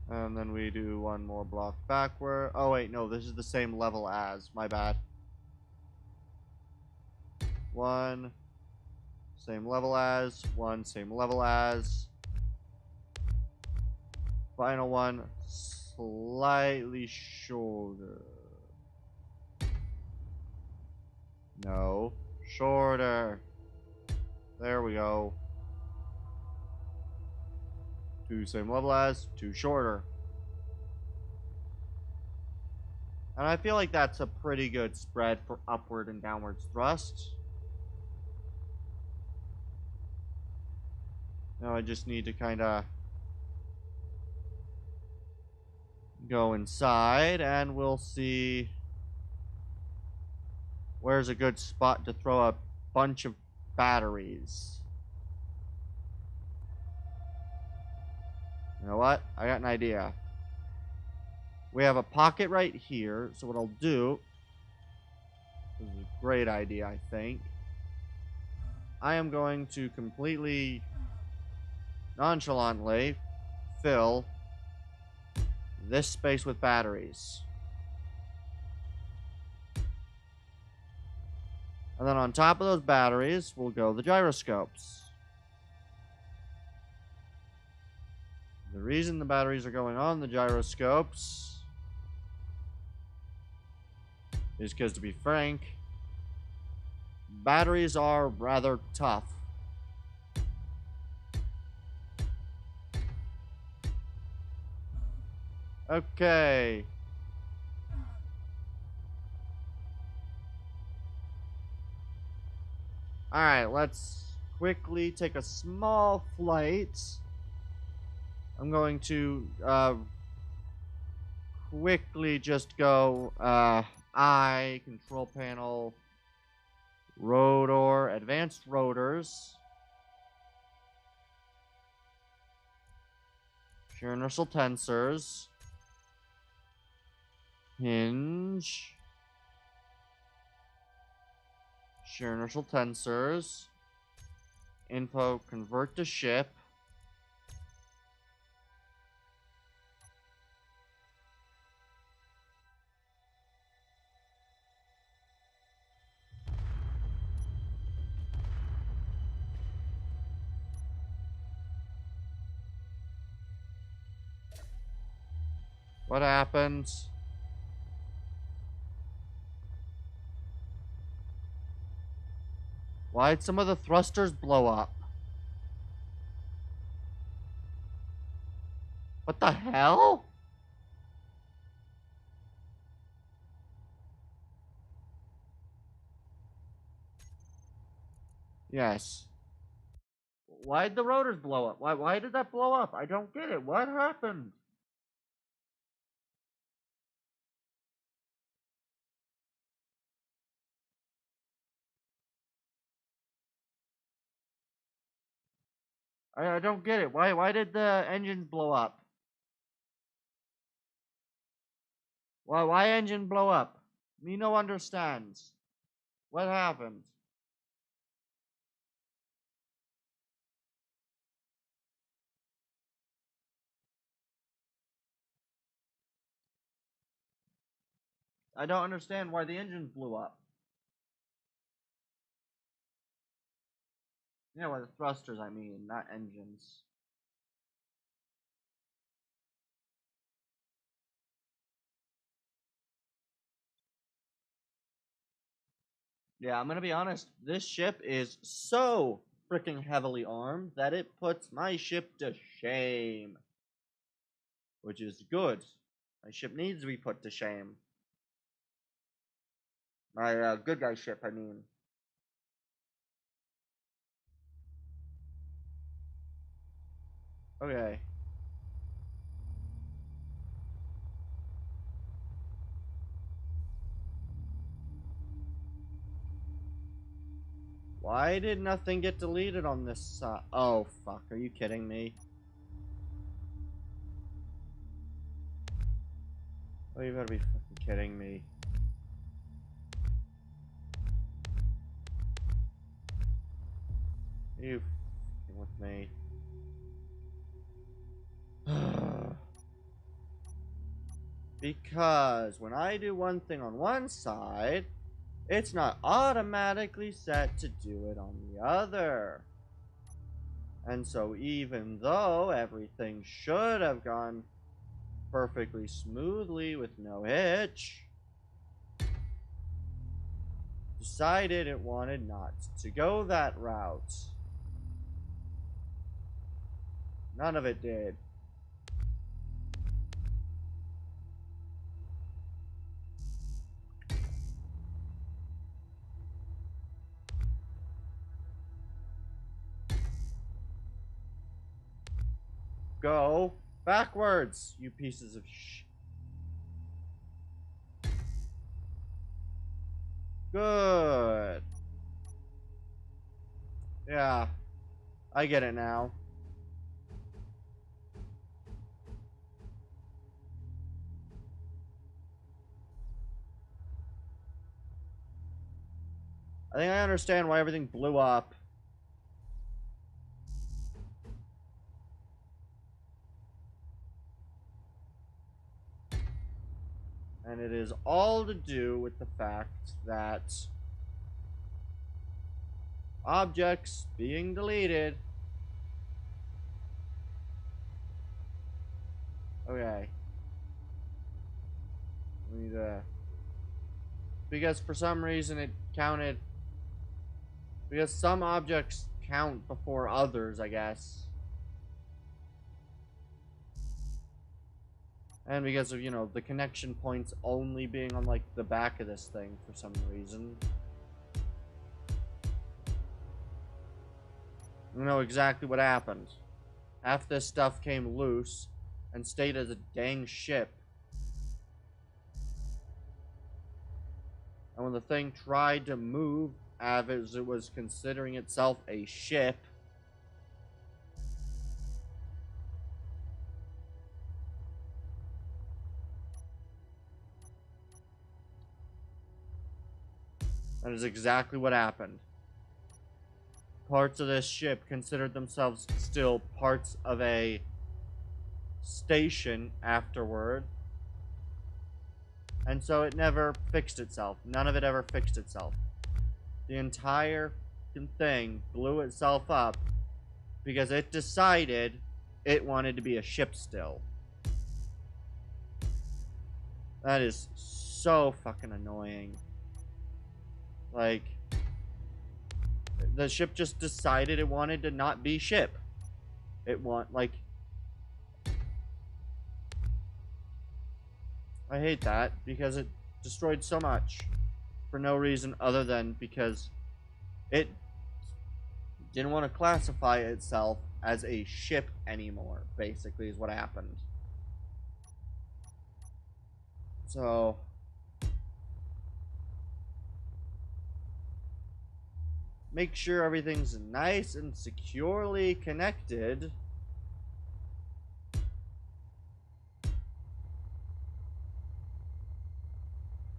And then we do one more block backward. Oh wait, no, this is the same level as. My bad. One. Same level as. One, same level as. Final one, slightly shorter. No. Shorter. There we go. 2 same level as, 2 shorter. And I feel like that's a pretty good spread for upward and downwards thrust. Now I just need to kind of go inside and we'll see where's a good spot to throw a bunch of batteries. You know what? I got an idea. We have a pocket right here, so what I'll do, this is a great idea, I think. I am going to completely nonchalantly fill this space with batteries. And then on top of those batteries will go the gyroscopes. The reason the batteries are going on the gyroscopes is because, to be frank, batteries are rather tough. Okay. Alright, let's quickly take a small flight. I'm going to quickly just go I, control panel, rotor, advanced rotors, shear inertial tensors, hinge, shear inertial tensors, info convert to ship, what happened? Why'd some of the thrusters blow up? What the hell? Yes. Why'd the rotors blow up? Why did that blow up? I don't get it. What happened? I don't get it. Why did the engines blow up? Why engine blow up? Me no understands. What happened? I don't understand why the engines blew up. Yeah, why the thrusters, I mean, not engines. Yeah, I'm gonna be honest. This ship is so freaking heavily armed that it puts my ship to shame. Which is good. My ship needs to be put to shame. My good guy ship, I mean. Okay. Why did nothing get deleted on this side? Oh, fuck. Are you kidding me? Oh, you better be fucking kidding me. Are you fucking with me? Because when I do one thing on one side, it's not automatically set to do it on the other. And so even though everything should have gone perfectly smoothly with no hitch, decided it wanted not to go that route. None of it did. Go backwards, you pieces of sh. Good. Yeah, I get it now. I think I understand why everything blew up. And it is all to do with the fact that objects being deleted. Okay. We need to... Because for some reason it counted... Because some objects count before others, I guess. And because of, you know, the connection points only being on, like, the back of this thing for some reason. You know exactly what happened. Half this stuff came loose and stayed as a dang ship. And when the thing tried to move as it was considering itself a ship, that is exactly what happened. Parts of this ship considered themselves still parts of a station afterward. And so it never fixed itself. None of it ever fixed itself. The entire thing blew itself up because it decided it wanted to be a ship still. That is so fucking annoying. Like, the ship just decided it wanted to not be ship. Like... I hate that because it destroyed so much for no reason other than because it didn't want to classify itself as a ship anymore, basically, is what happened. So... make sure everything's nice and securely connected.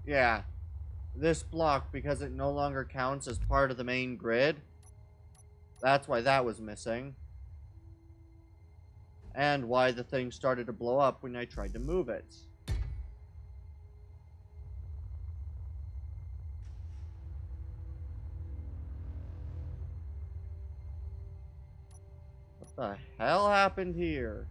Yeah. This block, because it no longer counts as part of the main grid, that's why that was missing. And why the thing started to blow up when I tried to move it. What the hell happened here?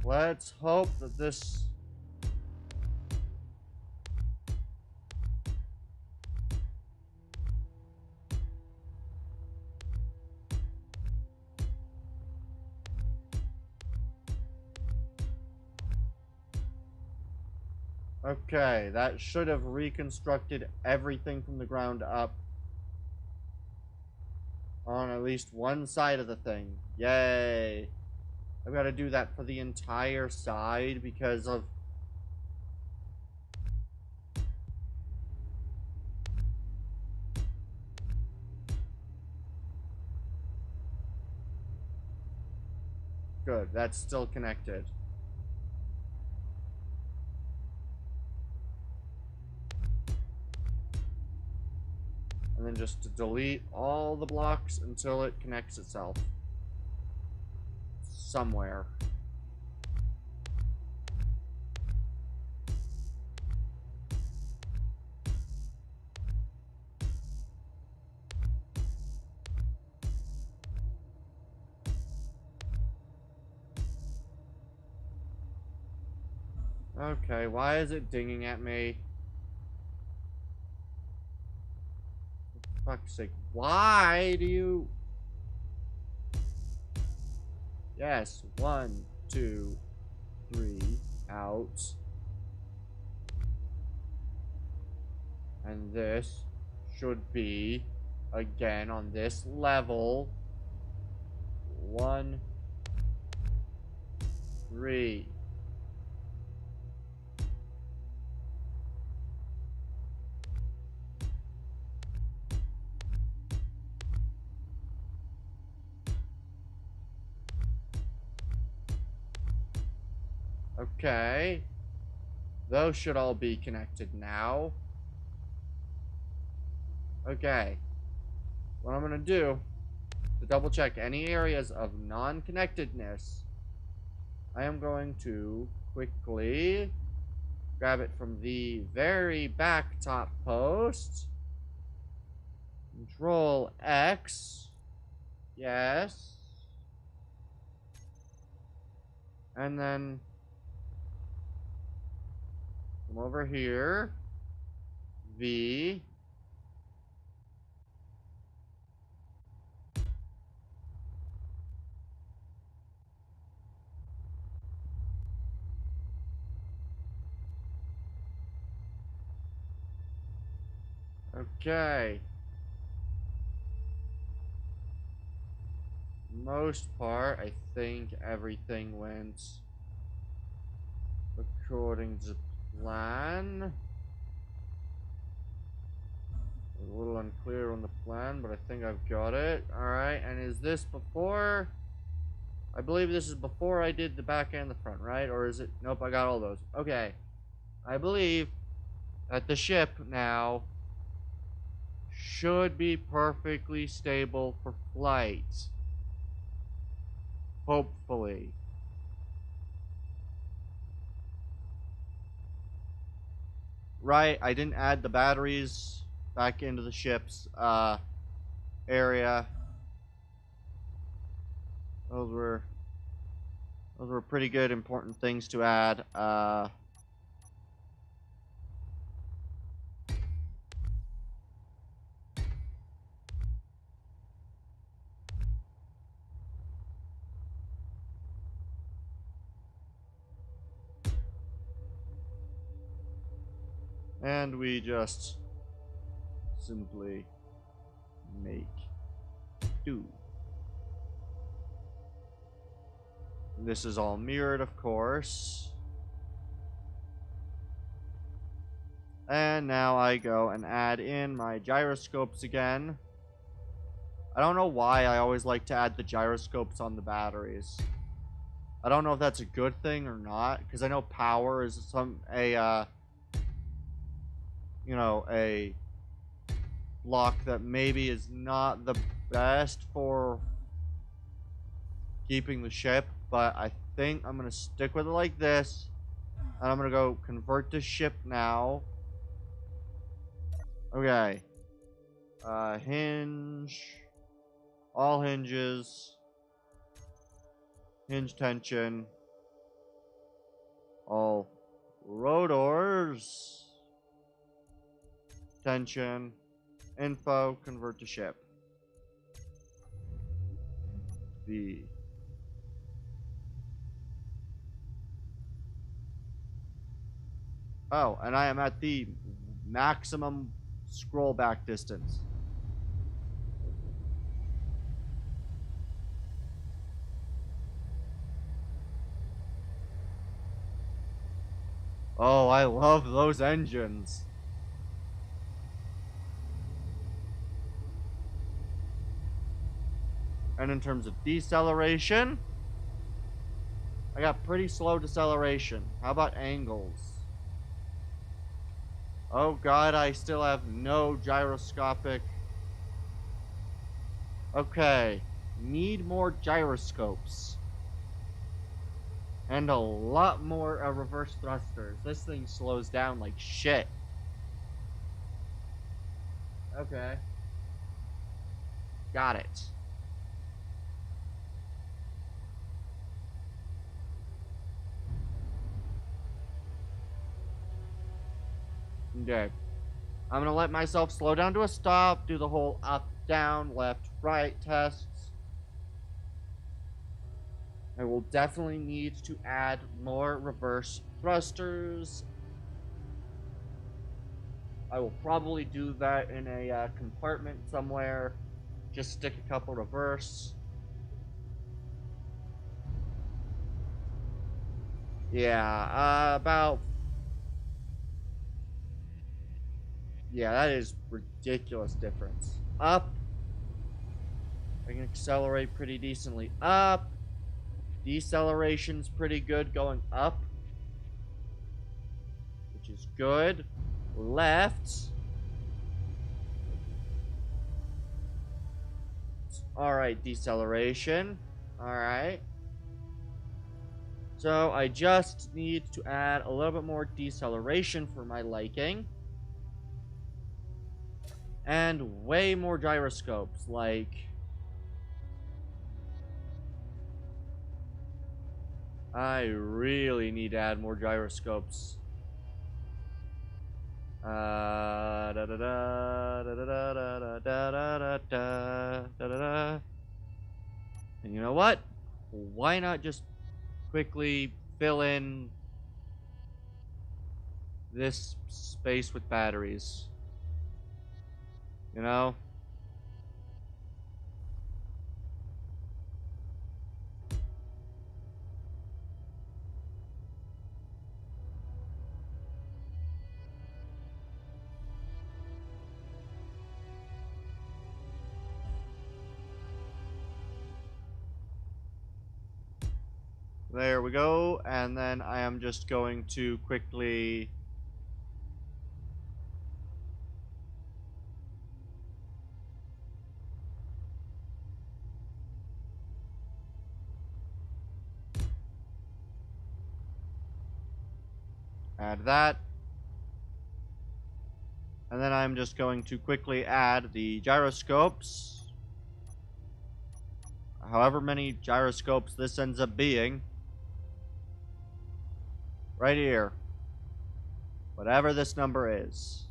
Let's hope that this... Okay, that should have reconstructed everything from the ground up. on at least one side of the thing. Yay. I've got to do that for the entire side because of... Good, that's still connected. And then just to delete all the blocks until it connects itself. Somewhere. Okay, why is it dinging at me? For fuck's sake, why do you... Yes, 1, 2, 3, out. And this should be, again, on this level. 1, 3. Okay. Those should all be connected now. Okay. What I'm going to do, to double check any areas of non-connectedness, I am going to quickly grab it from the very back top post. Control X. Yes. And then come over here. V. Okay. Most part, I think everything went according to plan. A little unclear on the plan, but I think I've got it. Alright, and is this before? I believe this is before I did the back and the front, right? Or is it? Nope, I got all those. Okay. I believe that the ship now should be perfectly stable for flight. Hopefully. Right, I didn't add the batteries back into the ship's area. Those were pretty good, important things to add. And we just simply make do. This is all mirrored, of course. And now I go and add in my gyroscopes again. I don't know why I always like to add the gyroscopes on the batteries. I don't know if that's a good thing or not, because I know power is a block that maybe is not the best for keeping the ship, but I think I'm going to stick with it like this, and I'm going to go convert to ship now. Okay. Hinge. All hinges. Hinge tension. All rotors. Tension. Info. Convert to ship. V. Oh, and I am at the maximum scroll back distance. Oh, I love those engines. And in terms of deceleration, I got pretty slow deceleration. How about angles? Oh god, I still have no gyroscopic. Okay, need more gyroscopes. And a lot more reverse thrusters. This thing slows down like shit. Okay. Got it. Okay. I'm gonna let myself slow down to a stop, do the whole up, down, left, right tests. I will definitely need to add more reverse thrusters. I will probably do that in a compartment somewhere. Just stick a couple reverse. Yeah, about... Yeah, that is ridiculous difference. Up. I can accelerate pretty decently up. Deceleration's pretty good going up, which is good. Left. Alright, deceleration. Alright. So I just need to add a little bit more deceleration for my liking. And way more gyroscopes, like... I really need to add more gyroscopes. Da da da da da da da da da da da. And you know what? Why not just quickly fill in this space with batteries? You know? There we go. And then I am just going to quickly... add that. And then I'm just going to quickly add the gyroscopes. However many gyroscopes this ends up being. Right here. Whatever this number is.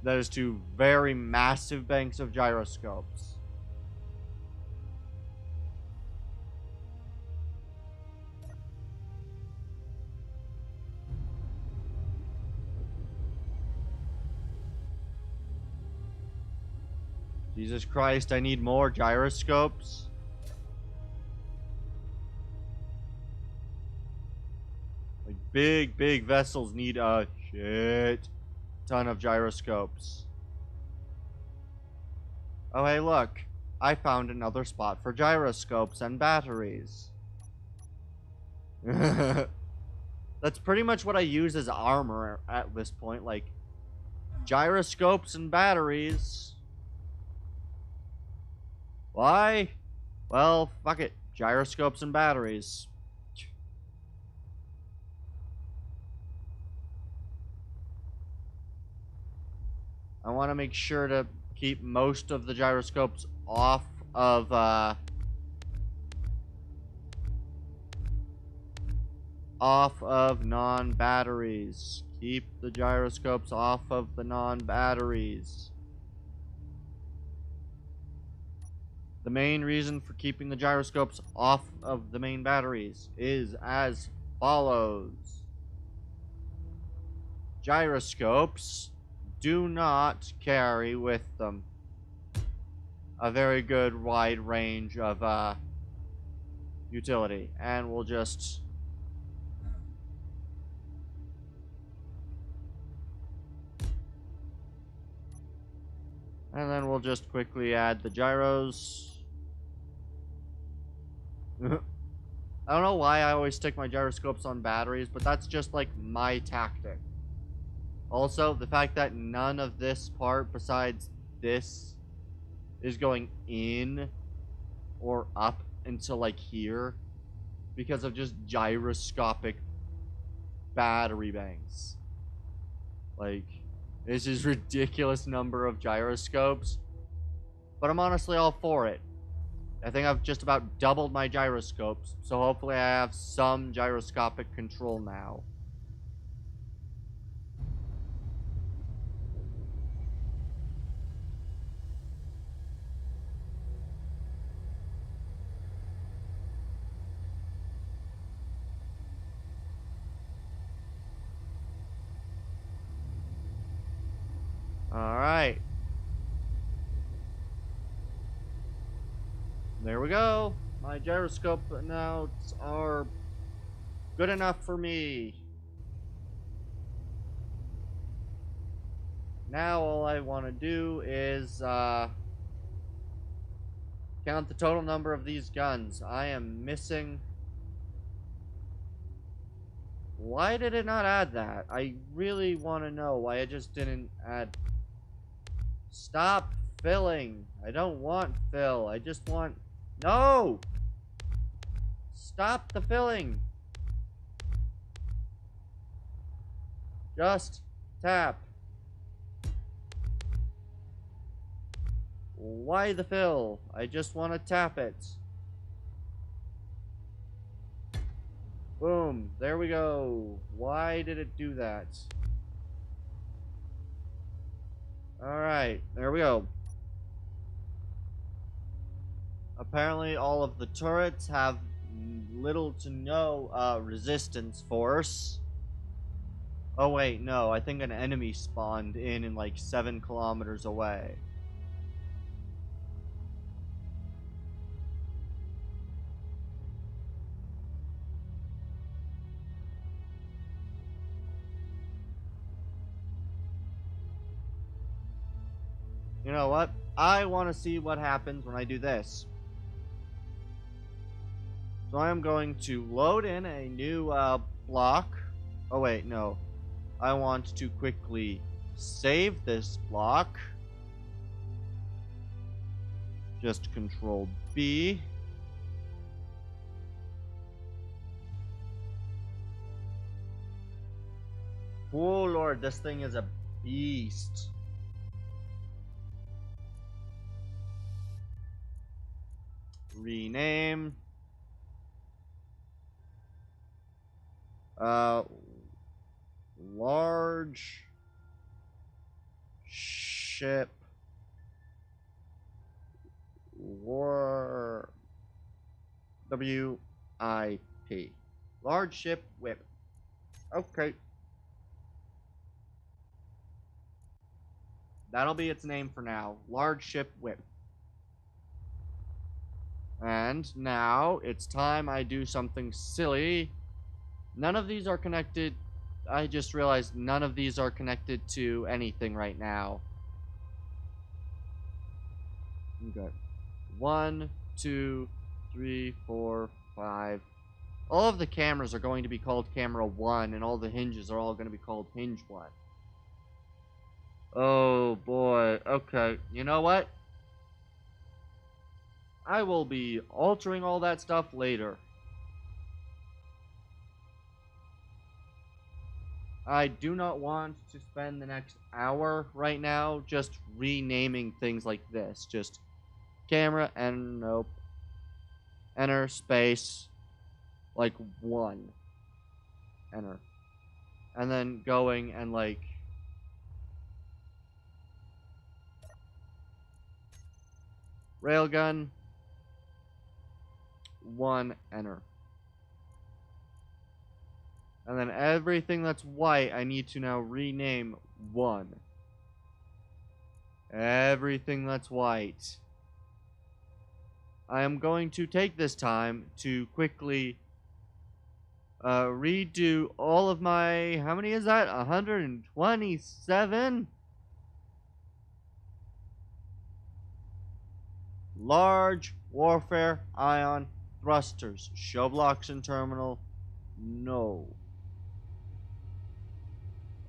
That is two very massive banks of gyroscopes. Jesus Christ, I need more gyroscopes. Like, big vessels need a shit ton of gyroscopes. Oh, hey, look. I found another spot for gyroscopes and batteries. That's pretty much what I use as armor at this point. Like, gyroscopes and batteries. Why? Well, fuck it. Gyroscopes and batteries. I want to make sure to keep most of the gyroscopes off of, non-batteries. Keep the gyroscopes off of the non-batteries. The main reason for keeping the gyroscopes off of the main batteries is as follows. Gyroscopes do not carry with them a very good wide range of utility, and we'll just... And then we'll just quickly add the gyros. I don't know why I always stick my gyroscopes on batteries, but that's just like my tactic. Also, the fact that none of this part besides this is going in or up until like here because of just gyroscopic battery banks. Like, this is ridiculous number of gyroscopes, but I'm honestly all for it. I think I've just about doubled my gyroscopes, so hopefully I have some gyroscopic control now. Alright. There we go. My gyroscope now are good enough for me. Now all I want to do is count the total number of these guns. I am missing... Why did it not add that? I really want to know why it just didn't add... Stop filling. I don't want fill. I just want... No! Stop the filling. Just tap. Why the fill? I just want to tap it. Boom. There we go. Why did it do that? Alright. There we go. Apparently all of the turrets have little to no resistance force. Oh wait, no. I think an enemy spawned in like 7 kilometers away. You know what? I want to see what happens when I do this. So I'm going to load in a new block. Oh wait, no. I want to quickly save this block. Just Control B. Oh lord, this thing is a beast. Rename. Large ship war WIP. Large ship whip. Okay. That'll be its name for now. Large ship whip. And now it's time I do something silly. None of these are connected. I just realized none of these are connected to anything right now. Okay. 1, 2, 3, 4, 5. All of the cameras are going to be called camera 1, and all the hinges are all going to be called hinge 1. Oh boy. Okay. You know what? I will be altering all that stuff later. I do not want to spend the next hour right now just renaming things like this. Just camera and nope. Enter space like 1. Enter. And then going and like railgun 1. Enter. And then everything that's white, I need to now rename 1. Everything that's white. I am going to take this time to quickly redo all of my, how many is that? 127 large warfare ion thrusters. Show blocks and terminal, no.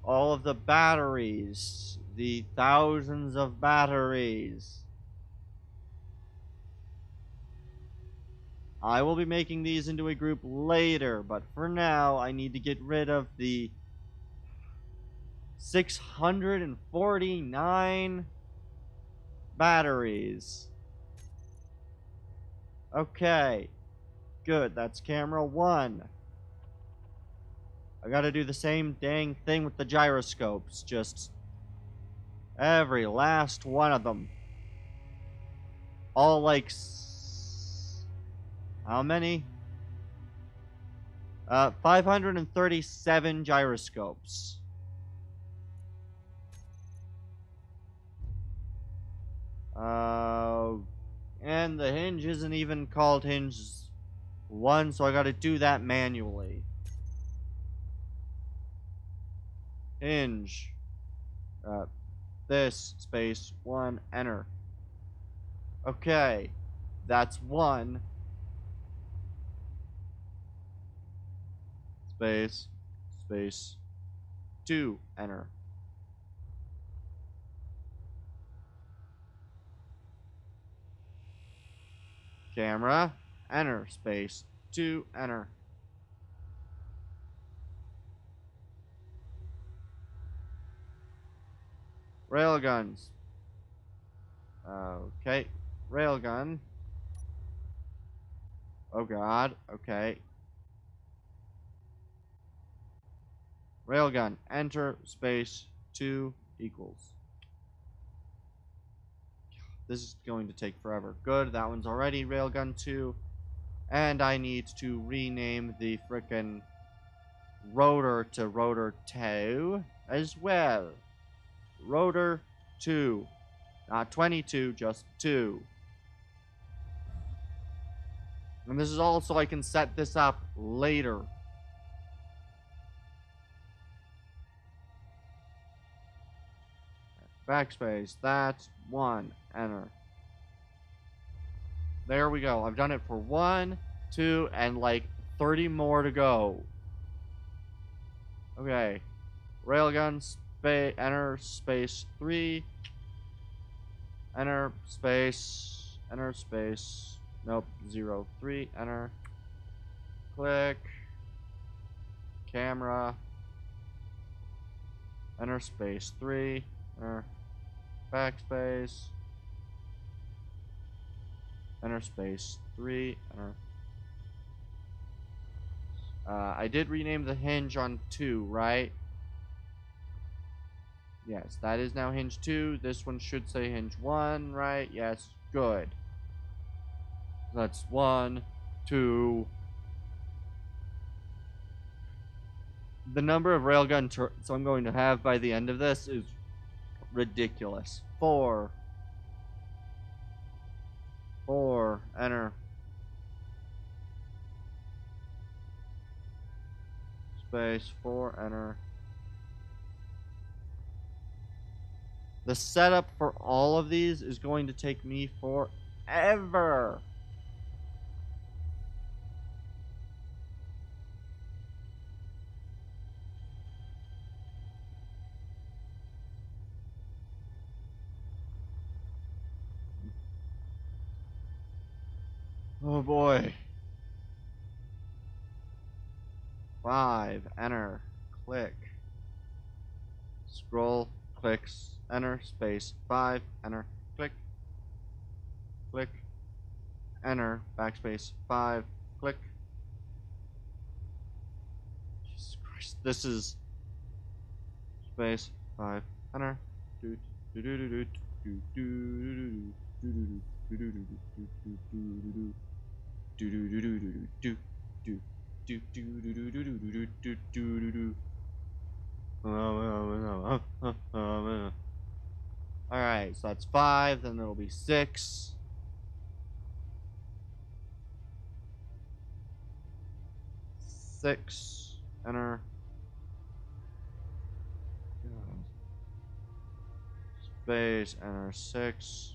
All of the batteries, the thousands of batteries. I will be making these into a group later, but for now, I need to get rid of the 649 batteries. Okay, good. That's camera 1. I gotta do the same dang thing with the gyroscopes. Just every last one of them. All like... how many? 537 gyroscopes. And the hinge isn't even called hinge 1, so I gotta do that manually. Hinge. This, space, 1, enter. Okay. That's 1. Space, space, 2, enter. Camera, enter, space, 2, enter. Railguns. Okay, railgun. Oh god, okay. Railgun, enter, space, 2 equals. This is going to take forever. Good, that one's already railgun 2. And I need to rename the frickin' rotor to rotor 2 as well. Rotor 2. Not 22, just 2. And this is all so I can set this up later. Backspace, that's 1, enter. There we go. I've done it for 1, 2, and like 30 more to go. Okay. Railgun, space, enter, space, 3. Enter, space, nope, 0, 3, enter. Click. Camera. Enter, space, 3, enter. Backspace. Enter, space, 3, enter. I did rename the hinge on 2, right? Yes, that is now hinge 2. This one should say hinge 1, right? Yes, good. That's 1, 2. The number of railgun turrets I'm going to have by the end of this is ridiculous. 4. 4, enter. Space, 4, enter. The setup for all of these is going to take me forever. Oh boy. 5, enter, click. Scroll, clicks, enter, space, 5, enter, click. Click, enter, backspace, 5, click. Jesus Christ, this is space, 5, enter. Alright, so that's 5, then it'll be 6. 6. Enter. Space. Enter 6.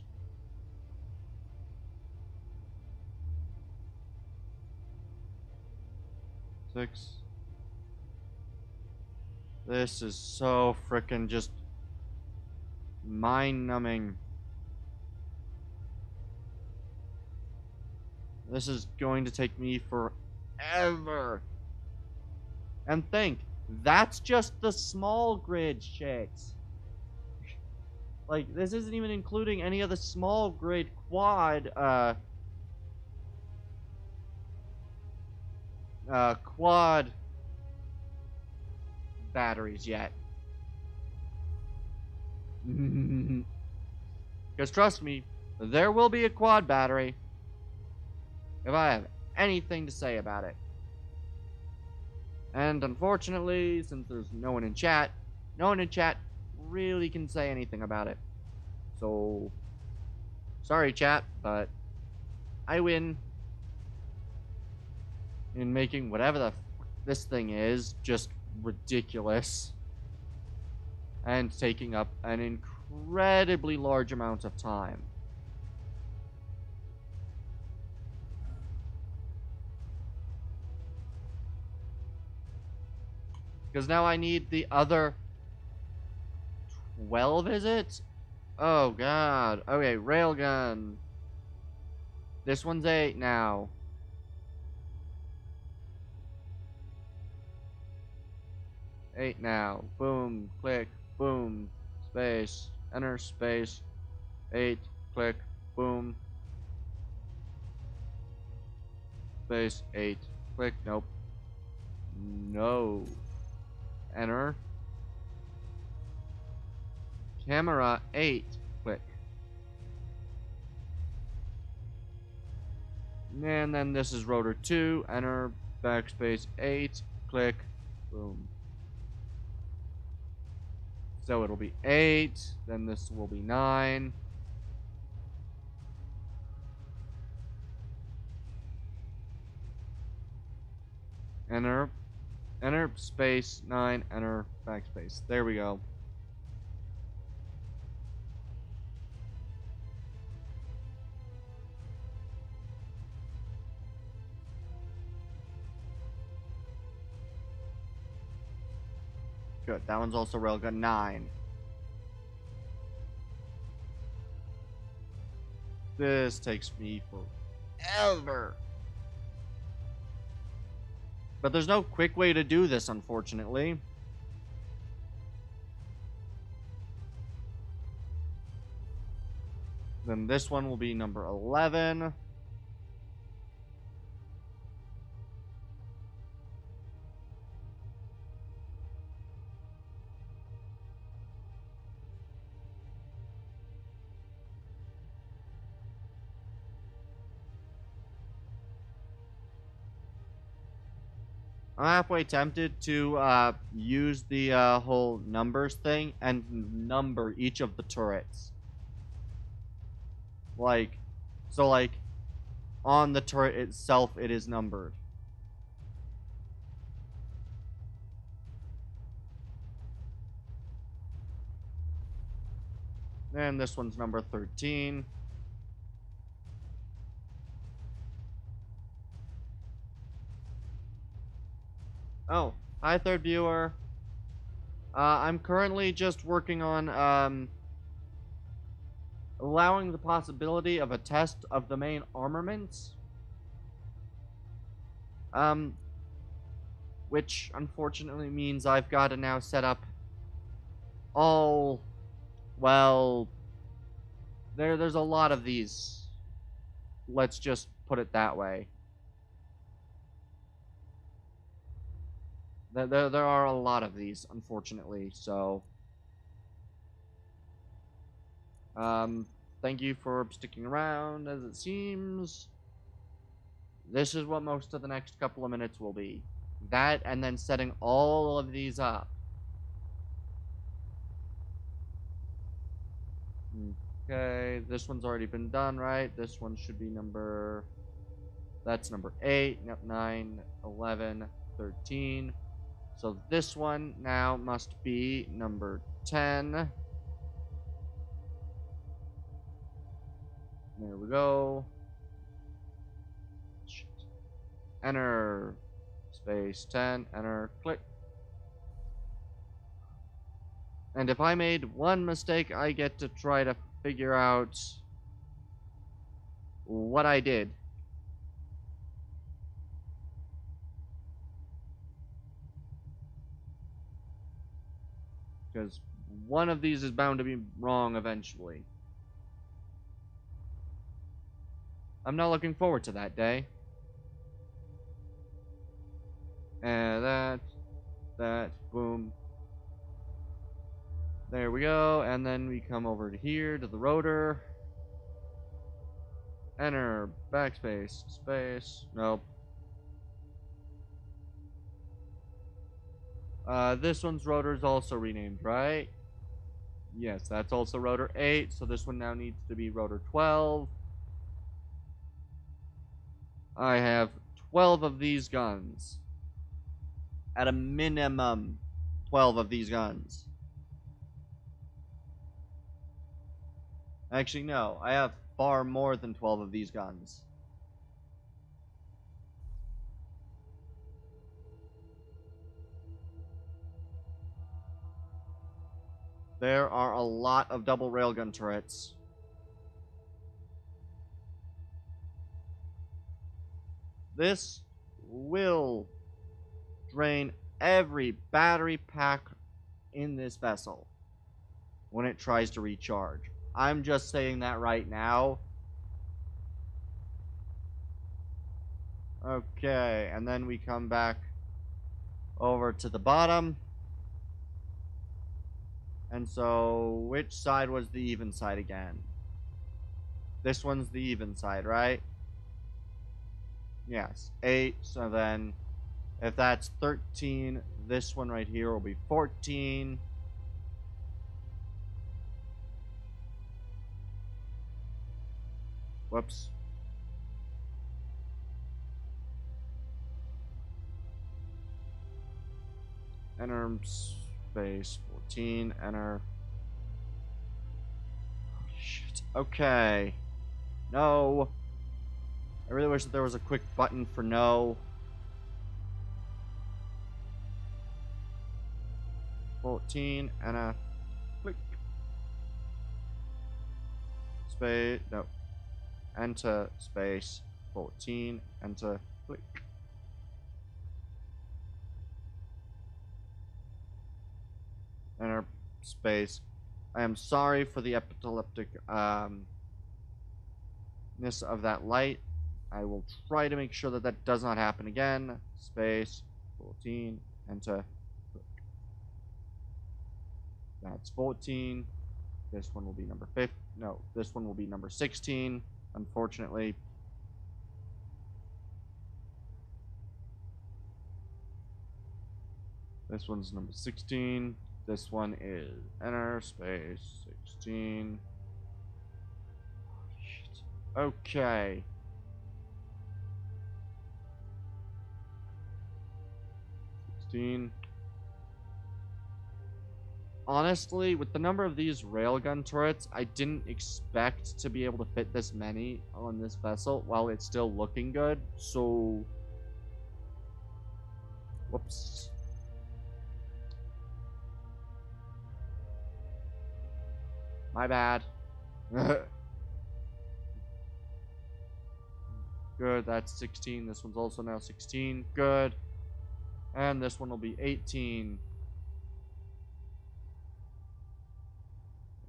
This is so frickin' just mind-numbing. This is going to take me forever. And think, that's just the small grid shit. Like, this isn't even including any of the small grid quad, quad batteries yet. Because trust me, there will be a quad battery if I have anything to say about it. And unfortunately, since there's no one in chat really can say anything about it. So, sorry chat, but I win in making whatever the this thing is just ridiculous and taking up an incredibly large amount of time. Because now I need the other 12, is it? Oh, God. Okay, railgun. This one's 8 now. 8 now. Boom, click, boom, space, enter, space, 8, click, boom, space, 8, click, nope. No. Enter. Camera 8, click. And then this is rotor 2, enter, backspace 8, click, boom. So it'll be 8, then this will be 9. Enter, enter, space, 9, enter, backspace. There we go. Good, that one's also railgun 9. This takes me forever. But there's no quick way to do this, unfortunately. Then this one will be number 11. I'm halfway tempted to use the whole numbers thing and number each of the turrets. Like, so like, on the turret itself, it is numbered. And this one's number 13. Oh, hi third viewer. I'm currently just working on allowing the possibility of a test of the main armaments. Which unfortunately means I've got to now set up all, well, there's a lot of these. Let's just put it that way. There are a lot of these, unfortunately, so thank you for sticking around. As it seems, this is what most of the next couple of minutes will be. That, and then setting all of these up. Okay, this one's already been done, right? This one should be number... That's number 8, 9, 11, 13. So this one now must be number 10. There we go. Enter. Space 10. Enter. Click. And if I made one mistake, I get to try to figure out what I did. Because one of these is bound to be wrong eventually. I'm not looking forward to that day. And that, boom. There we go. And then we come over to here to the rotor. Enter, backspace, space, nope. This one's rotor is also renamed, right? Yes, that's also rotor 8, so this one now needs to be rotor 12. I have 12 of these guns. At a minimum, 12 of these guns. Actually, no, I have far more than 12 of these guns. There are a lot of double railgun turrets. This will drain every battery pack in this vessel when it tries to recharge. I'm just saying that right now. Okay, and then we come back over to the bottom. And so, which side was the even side again? This one's the even side, right? Yes, 8. So then, if that's 13, this one right here will be 14. Whoops. Enter space 14. Enter. Oh, shit. Okay. No. I really wish that there was a quick button for no. 14 and a click. Space. No. Enter space 14. Enter click. Enter space. I am sorry for the epileptic ness of that light. I will try to make sure that that does not happen again. Space 14. Enter. That's 14. This one will be number 5. No, this one will be number 16. Unfortunately. This one's number 16. This one is enter space 16. Shit. Okay. Honestly, with the number of these railgun turrets, I didn't expect to be able to fit this many on this vessel while it's still looking good. So, whoops. My bad. Good, that's 16. This one's also now 16. Good. And this one will be 18.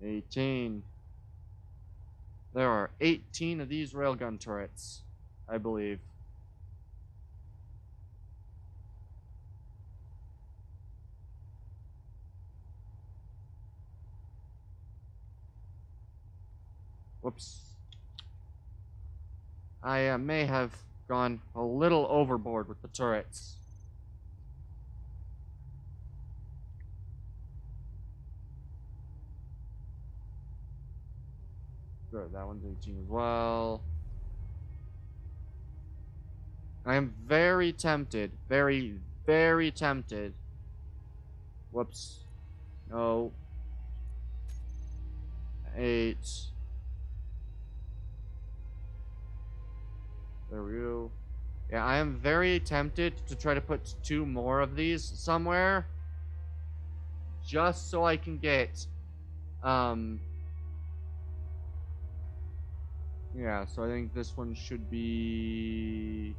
18. There are 18 of these railgun turrets, I believe. Whoops. I may have gone a little overboard with the turrets. Good, that one's 18 as well. I am very tempted, very, very tempted. Whoops. No. 8. There we go. Yeah, I am very tempted to try to put 2 more of these somewhere. Just so I can get, yeah, so I think this one should be...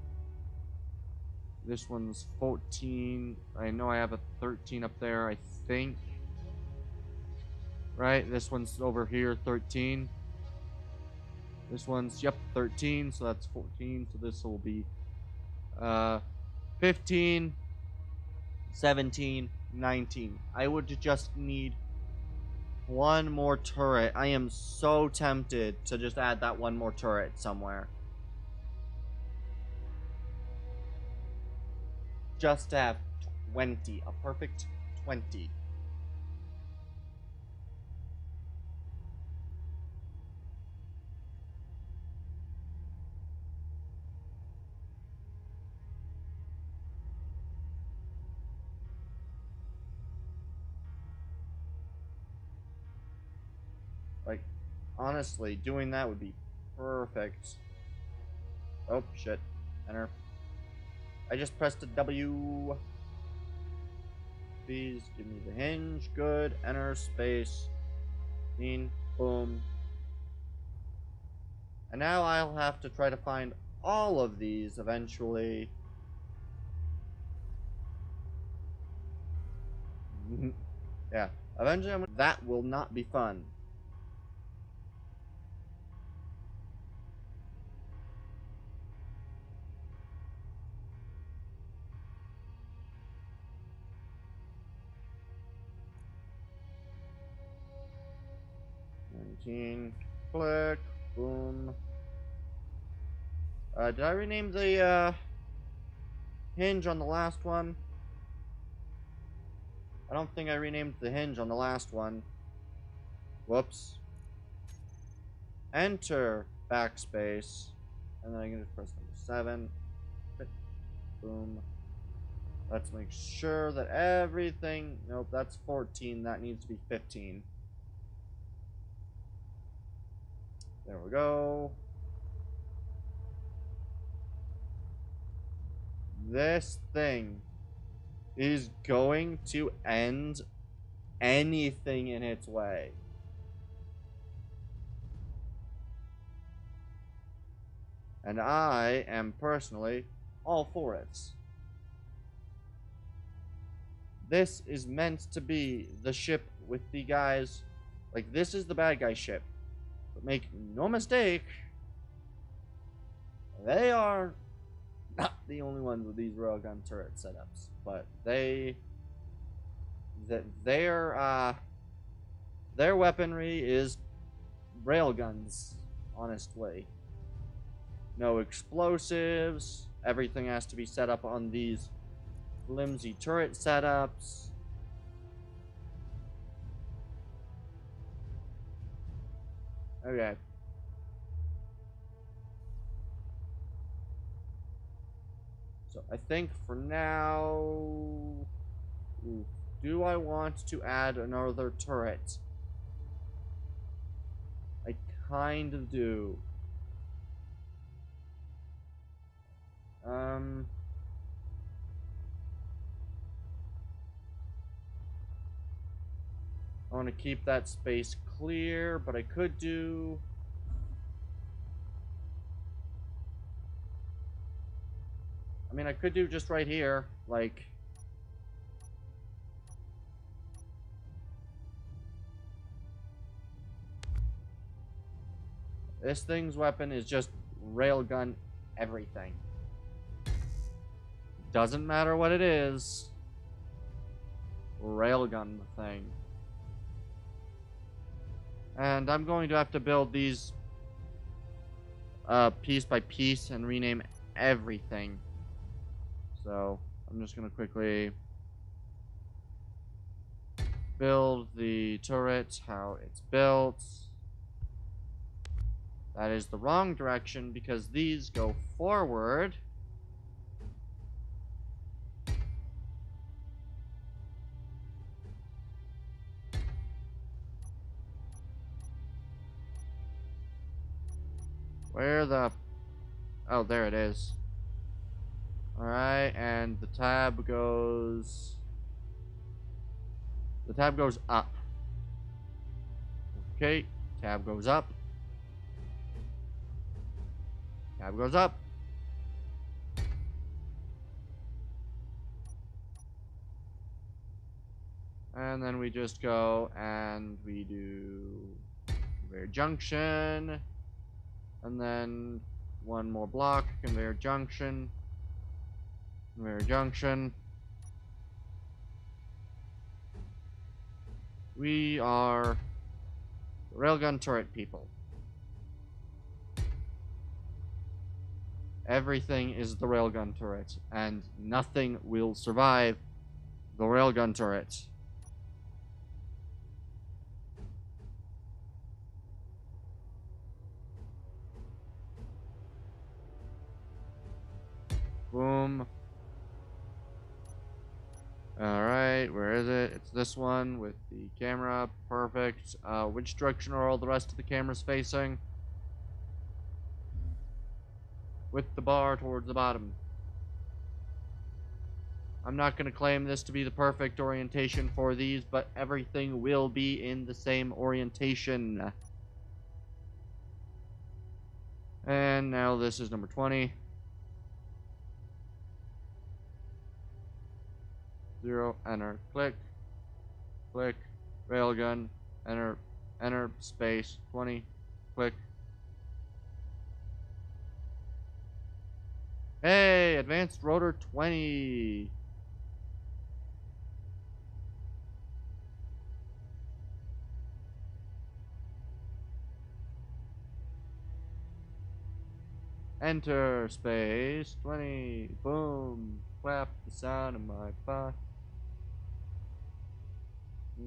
This one's 14. I know I have a 13 up there, I think. Right? This one's over here, 13. This one's, yep, 13, so that's 14. So this will be 15, 17, 19. I would just need 1 more turret. I am so tempted to just add that 1 more turret somewhere. Just to have 20. A perfect 20. Like, honestly, doing that would be perfect. Oh, shit. Enter. I just pressed a W. Please give me the hinge. Good. Enter. Space. Boom. And now I'll have to try to find all of these eventually. Yeah. Eventually, that will not be fun. Click. Boom. Did I rename the hinge on the last one? I don't think I renamed the hinge on the last one. Whoops. Enter. Backspace. And then I can just press number 7. Boom. Let's make sure that everything... Nope, that's 14. That needs to be 15. There we go. This thing is going to end anything in its way. And I am personally all for it. This is meant to be the ship with the guys. Like, this is the bad guy ship. But make no mistake, they are not the only ones with these railgun turret setups. But their weaponry is railguns, honestly. No explosives. Everything has to be set up on these flimsy turret setups. Okay. So I think for now... do I want to add another turret? I kind of do. I want to keep that space clear, but I could do... I mean, I could do just right here, like... This thing's weapon is just railgun everything. Doesn't matter what it is. Railgun the thing. And I'm going to have to build these piece by piece and rename everything. So I'm just going to quickly build the turret, how it's built. That is the wrong direction because these go forward. Where the... Oh, there it is. Alright, and the tab goes... The tab goes up. Okay, tab goes up. Tab goes up. And then we just go and we do conveyor junction. And then one more block, conveyor junction. Conveyor junction. We are railgun turret people. Everything is the railgun turret, and nothing will survive the railgun turret. Boom. Alright, where is it? It's this one with the camera. Perfect. Which direction are all the rest of the cameras facing? With the bar towards the bottom. I'm not going to claim this to be the perfect orientation for these, but everything will be in the same orientation. And now this is number 20. 0, enter, click, click, railgun, enter, enter, space, 20, click. Hey, advanced rotor 20. Enter, space, 20, boom, clap the sound of my butt.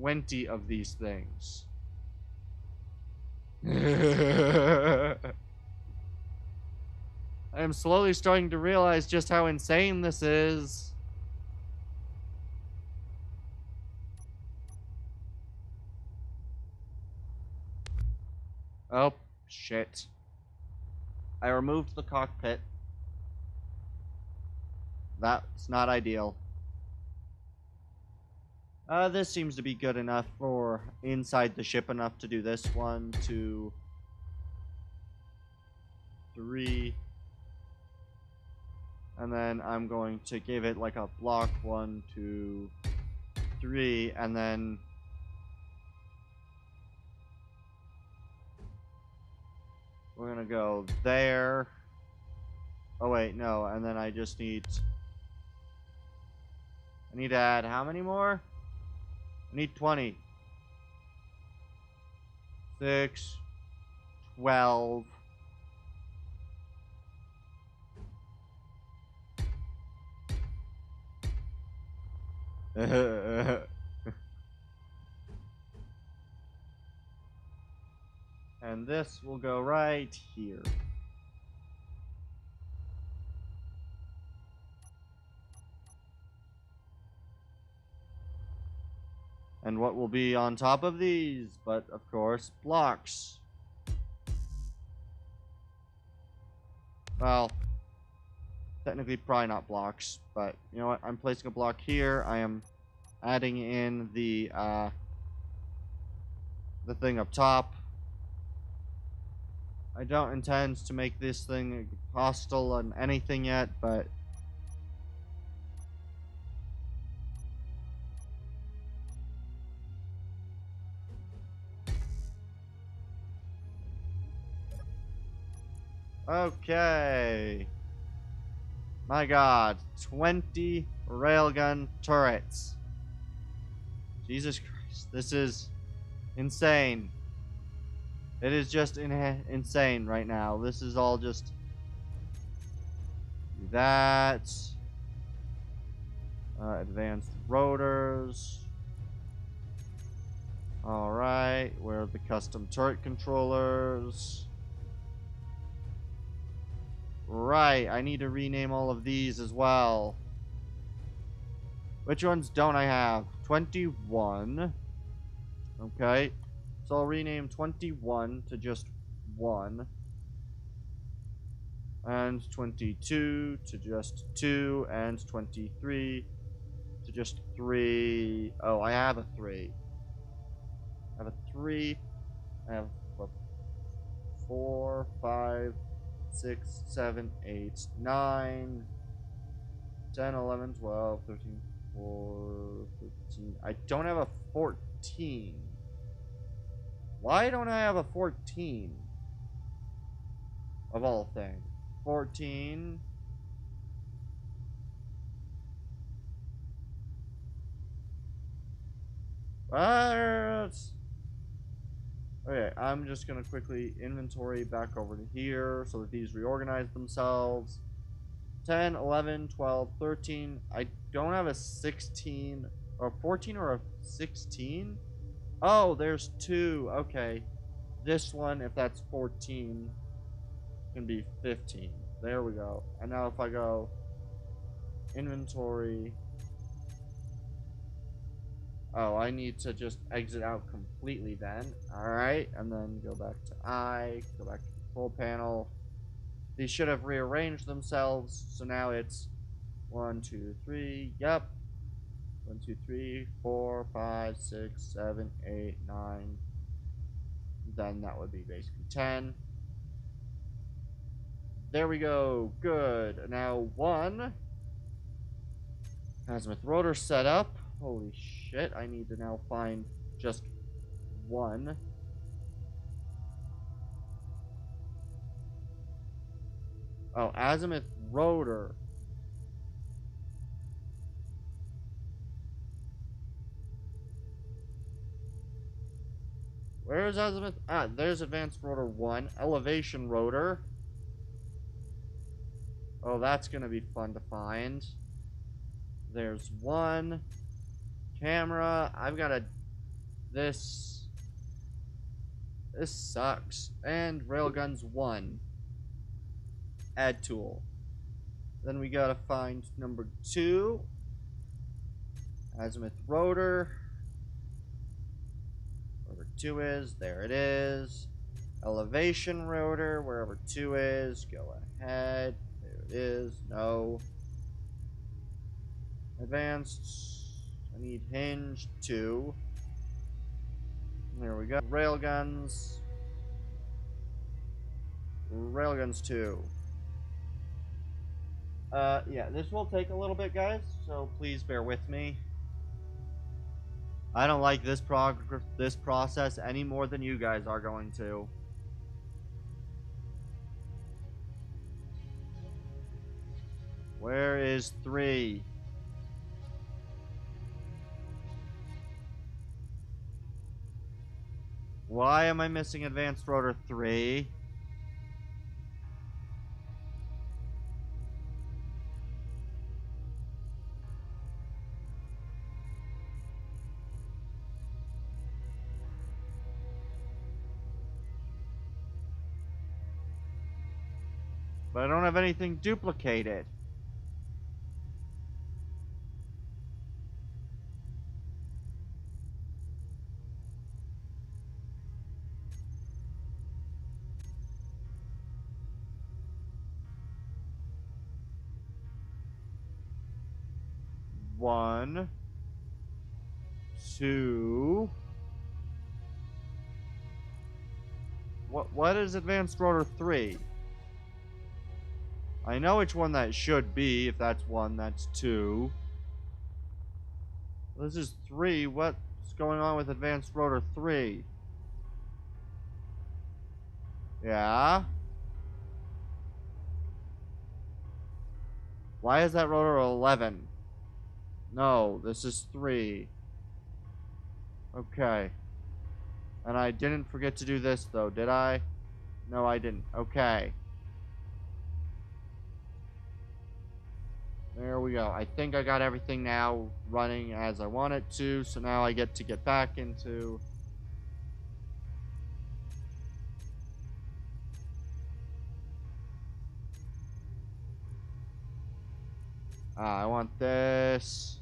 20 of these things. I am slowly starting to realize just how insane this is. Oh, shit. I removed the cockpit. That's not ideal. This seems to be good enough for inside the ship enough to do this. 1, 2, 3. And then I'm going to give it like a block 1, 2, 3, and then we're gonna go there. Oh wait, no, and then I just need to add how many more? I need 20. 6, 12. And this will go right here. And what will be on top of these? But, of course, blocks. Well, technically probably not blocks, but you know what? I'm placing a block here. I am adding in the thing up top. I don't intend to make this thing hostile on anything yet, but okay. My god, 20 railgun turrets. Jesus Christ, this is insane. It is just insane right now. This is all just that. Advanced rotors. Alright, where are the custom turret controllers? Right, I need to rename all of these as well. Which ones don't I have? 21. Okay. So I'll rename 21 to just 1. and 22 to just 2, and 23 to just 3. Oh, I have a 3. I have a 3. I have what, 4, 5, 6, 7, 8, 9, 10, 11, 12, 13, 13. I don't have a 14. Why don't I have a 14? Of all things. 14. What? Okay, I'm just gonna quickly inventory back over to here so that these reorganize themselves. 10, 11, 12, 13. I don't have a 16 or 14 or a 16. Oh, there's 2. Okay. This one, if that's 14, can be 15. There we go. And now if I go inventory. Oh, I need to just exit out completely then. Alright, and then go back to go back to control panel. These should have rearranged themselves, so now it's 1, 2, 3, yep. 1, 2, 3, 4, 5, 6, 7, 8, 9. Then that would be basically 10. There we go, good. Now 1. Azimuth rotor set up. Holy shit, I need to now find just 1. Oh, azimuth rotor. Where is azimuth? Ah, there's advanced rotor 1. Elevation rotor. Oh, that's gonna be fun to find. There's 1. Camera. I've got a... This sucks. And railguns 1. Add tool. Then we gotta find number 2. Azimuth rotor. Wherever 2 is, there it is. Elevation rotor, wherever 2 is, go ahead. There it is. No. Advanced. I need hinge 2. There we go. Railguns. Railguns 2. Yeah, this will take a little bit, guys, so please bear with me. I don't like this process any more than you guys are going to. Where is 3? Why am I missing advanced rotor 3? But I don't have anything duplicated. One, 2. What is advanced rotor 3? I know which one that should be. If that's 1, that's 2. This is 3. What's going on with advanced rotor 3? Yeah. Why is that rotor 11? No, this is 3. Okay. And I didn't forget to do this, though, did I? No, I didn't. Okay. There we go. I think I got everything now running as I want it to, so now I get to get back into... I want this.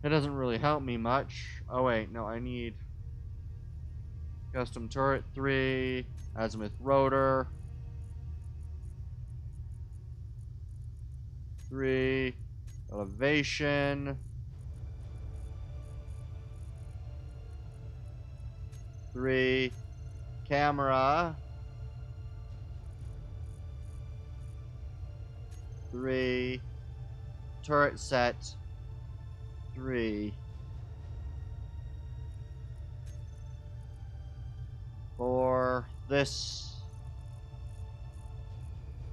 It doesn't really help me much. Oh wait, no, I need custom turret 3, azimuth rotor. 3. Elevation. 3. Camera. 3. Turret set. 3. 4. This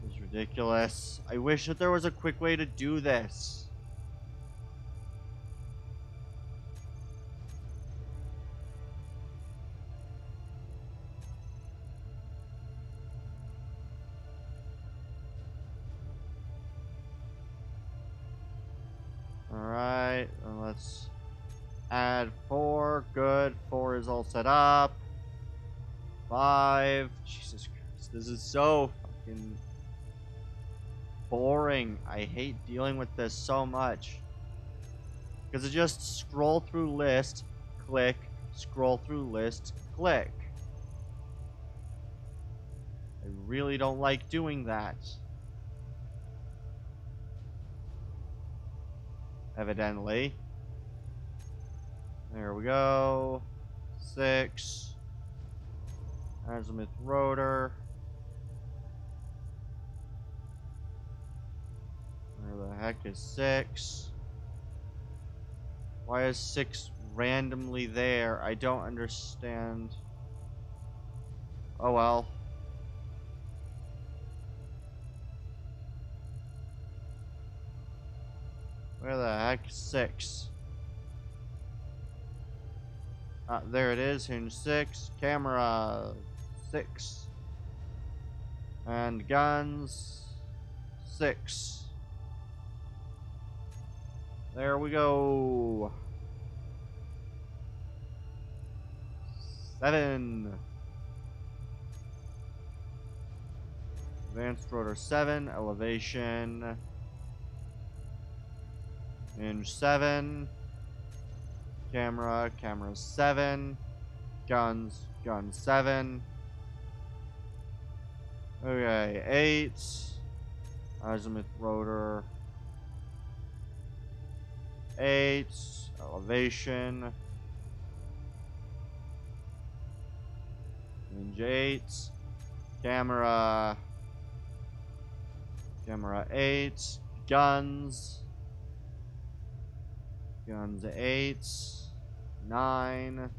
is ridiculous. I wish that there was a quick way to do this. Alright, let's add 4. Good. 4 is all set up. 5. Jesus Christ, this is so fucking boring. I hate dealing with this so much. Because it just scroll through list, click, scroll through list, click. I really don't like doing that. Evidently. There we go. 6. Azimuth rotor. Where the heck is 6? Why is 6 randomly there? I don't understand. Oh well. Where the heck is 6? There it is. Hinge 6. Camera 6. And guns 6. There we go. 7. Advanced rotor 7. Elevation. Hinge 7. Camera 7. Guns 7. Okay, 8. Azimuth rotor 8. Elevation. Hinge 8. Camera 8. Guns 8. 9.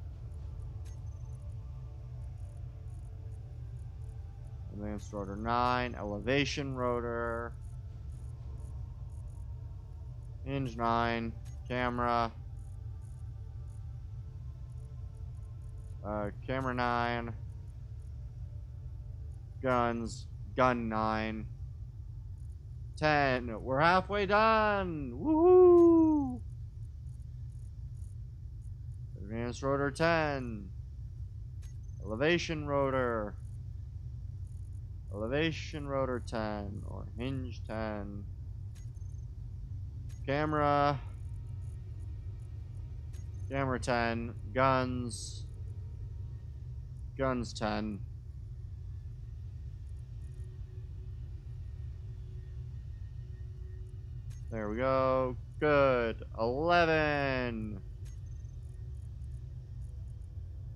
Advanced rotor 9. Elevation rotor. Hinge 9. Camera. Camera 9. Guns. Gun 9. 10. We're halfway done. Woohoo! Advanced rotor 10. Elevation rotor. Elevation rotor 10 or hinge 10. Camera 10. Guns 10. There we go. Good. 11.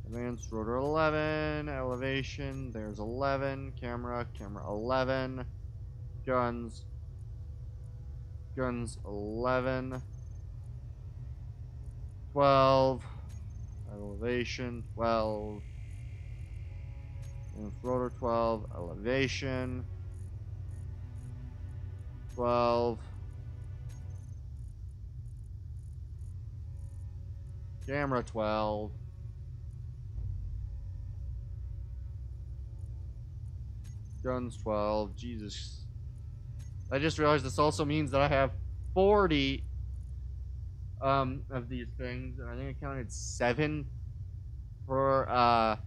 Advanced rotor 11. Elevation. There's 11. Camera 11. Guns 11. 12. Elevation 12. Advanced rotor 12. Elevation 12. Camera 12. Guns 12. Jesus. I just realized this also means that I have 40 of these things, and I think I counted 7 per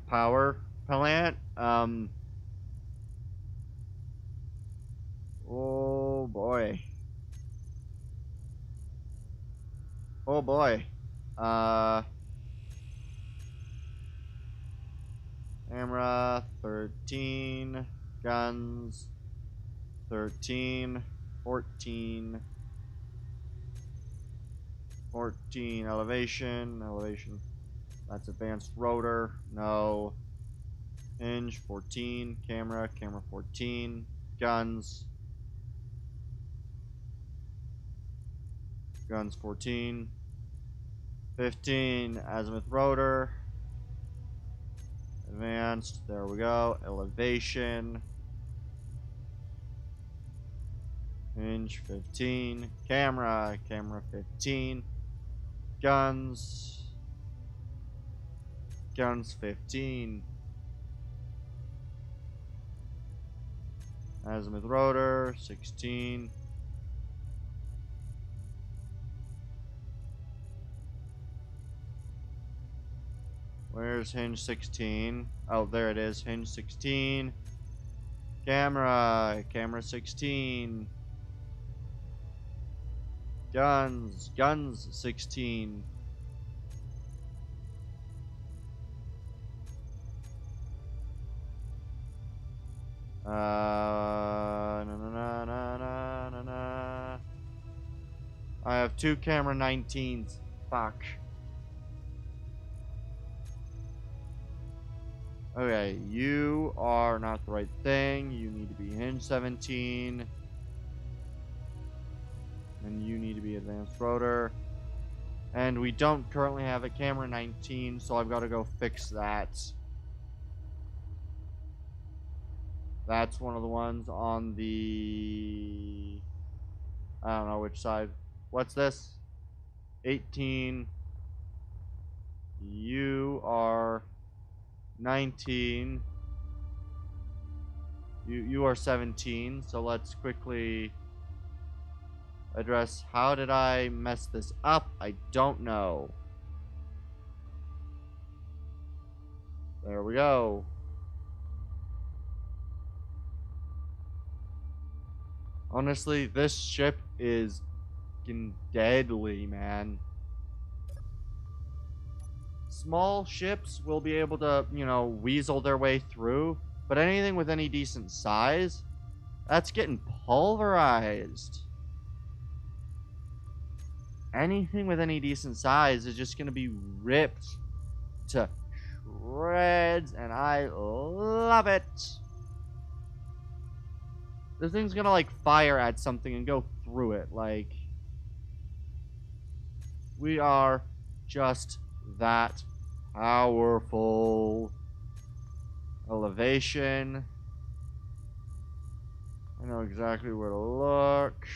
power plant. Oh boy. Oh boy. Camera 13. Guns 13. 14. 14. Elevation. Elevation. That's advanced rotor. No. Hinge 14. Camera. Camera 14. Guns. Guns 14. 15. Azimuth rotor. Advanced. There we go. Elevation. Hinge 15. Camera. Camera 15. Guns. Guns 15. Azimuth rotor 16. Where's hinge 16? Oh, there it is. Hinge 16. Camera. Camera 16. Guns. Guns 16. I have 2 camera 19s. Fuck. Okay, you are not the right thing. You need to be hinge 17. And you need to be advanced rotor. And we don't currently have a camera 19, so I've got to go fix that. That's one of the ones on the... I don't know which side. What's this? 18. You are 19. You are 17. So let's quickly address how did I mess this up? I don't know. There we go. Honestly, this ship is fucking deadly, man. Small ships will be able to, you know, weasel their way through, but anything with any decent size, that's getting pulverized. Anything with any decent size is just going to be ripped to shreds, and I love it. This thing's going to, like, fire at something and go through it. Like, we are just that powerful. Elevation. I know exactly where to look.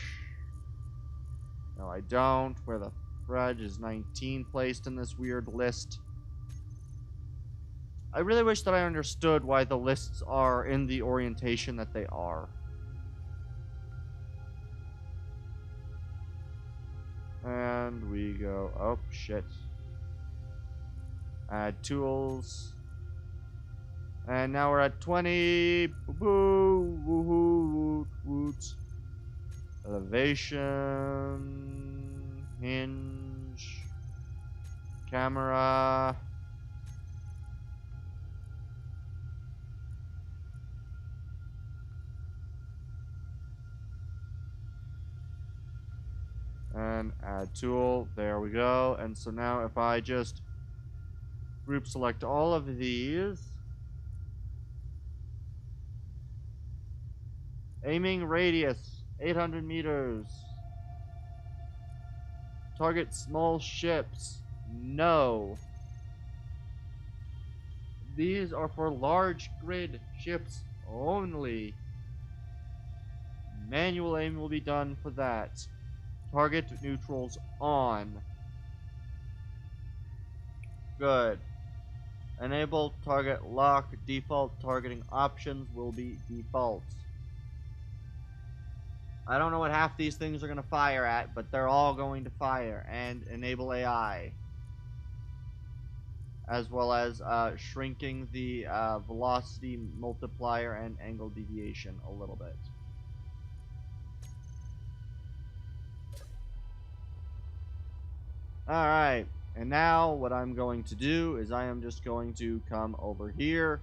No, I don't. Where the fudge is 19 placed in this weird list? I really wish that I understood why the lists are in the orientation that they are. And we go, oh shit. Add tools. And now we're at 20. Boo-boo, woohoo, woot. Elevation. Hinge. Camera. And add tool. There we go. And so now if I just group select all of these. Aiming radius 800 meters. Target small ships. No. These are for large grid ships only. Manual aim will be done for that. Target neutrals on. Good. Enable target lock. Default targeting options will be default. I don't know what half these things are going to fire at, but they're all going to fire. And enable AI. As well as shrinking the velocity multiplier and angle deviation a little bit. Alright, and now what I'm going to do is I am just going to come over here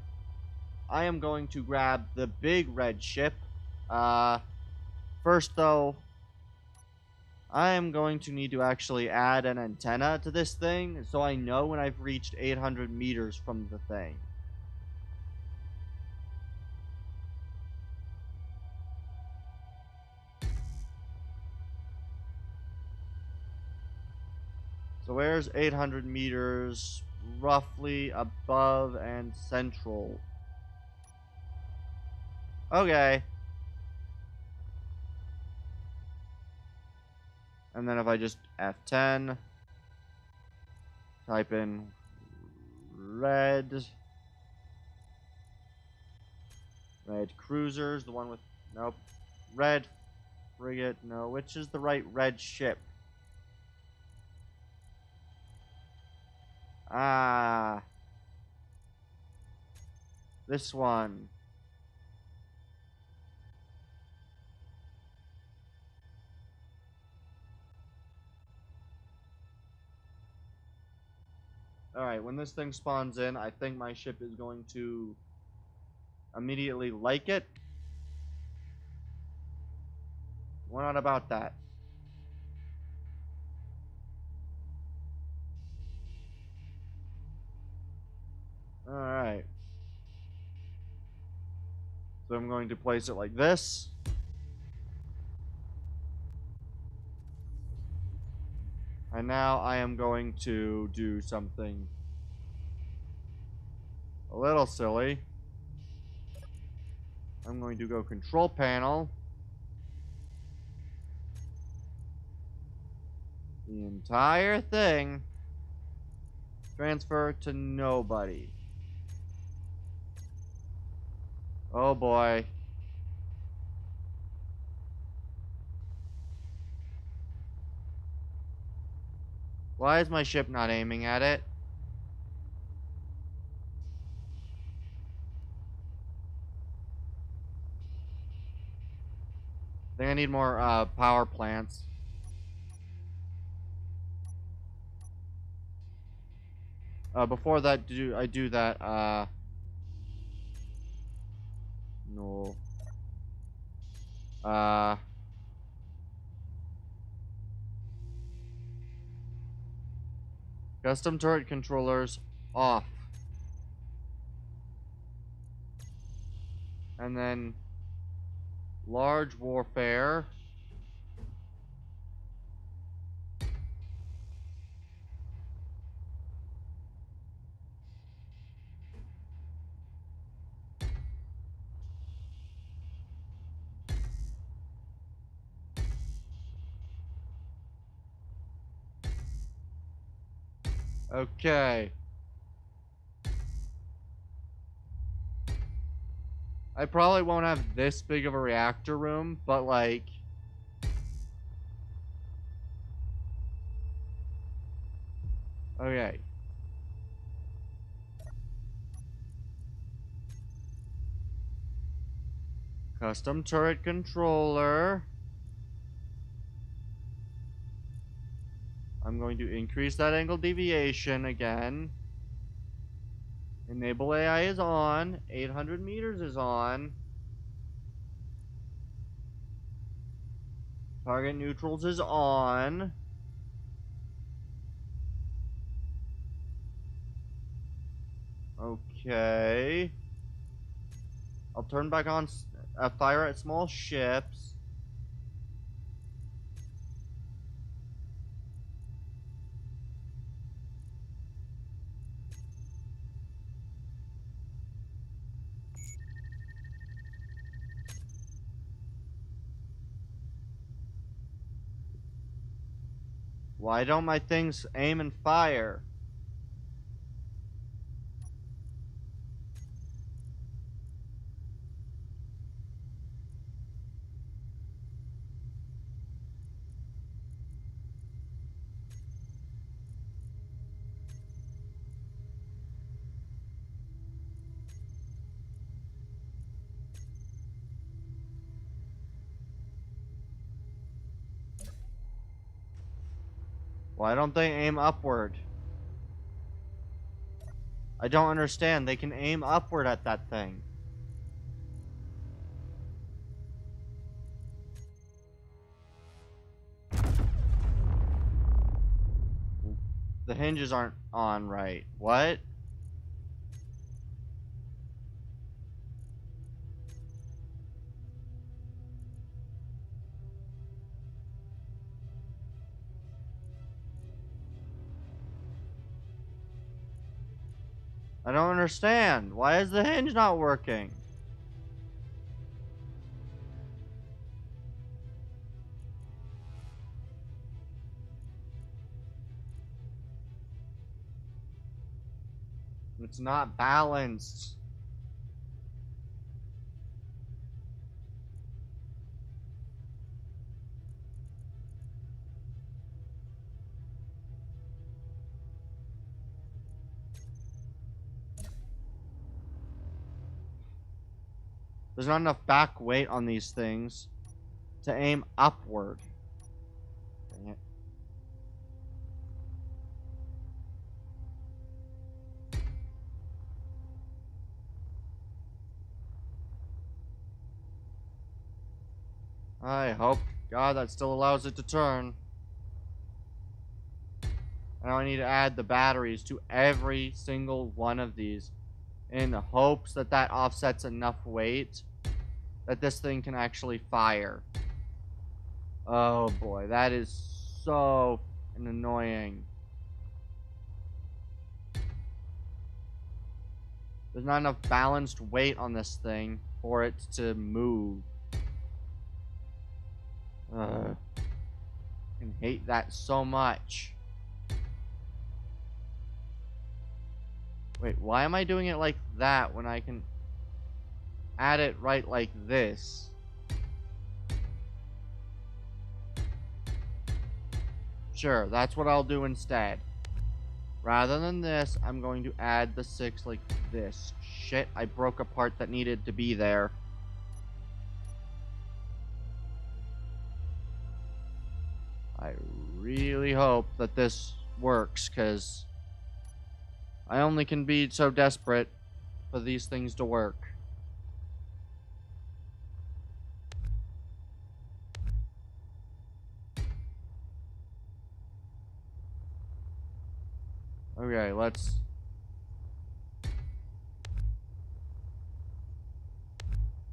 I am going to grab the big red ship. First, though, I am going to need to actually add an antenna to this thing so I know when I've reached 800 meters from the thing. So where's 800 meters? Roughly above and central. Okay. And then if I just F10, type in red cruisers, the one with, nope, red frigate, no, which is the right red ship? Ah, this one. Alright, when this thing spawns in, I think my ship is going to immediately like it. We're not about that. Alright. So I'm going to place it like this. And now I am going to do something a little silly. I'm going to go control panel. The entire thing. Transfer to nobody. Oh boy. Why is my ship not aiming at it? I think I need more power plants. Before that, I do that? No. Custom turret controllers off. And then large warfare. Okay. I probably won't have this big of a reactor room, but like... Okay. Custom turret controller. I'm going to increase that angle deviation again. Enable AI is on. 800 meters is on. Target neutrals is on. Okay. I'll turn back on fire at small ships. Why don't my things aim and fire? Why don't they aim upward? I don't understand. They can aim upward at that thing. The hinges aren't on right. What? I don't understand. Why is the hinge not working? It's not balanced. There's not enough back weight on these things to aim upward. Dang it. I hope God that still allows it to turn. Now I need to add the batteries to every single one of these in the hopes that that offsets enough weight that this thing can actually fire. Oh boy, that is so annoying. There's not enough balanced weight on this thing for it to move. I can hate that so much. Wait, why am I doing it like that when I can add it right like this? Sure, that's what I'll do instead. Rather than this, I'm going to add the 6 like this. Shit, I broke a part that needed to be there. I really hope that this works, because I only can be so desperate for these things to work. Okay, let's...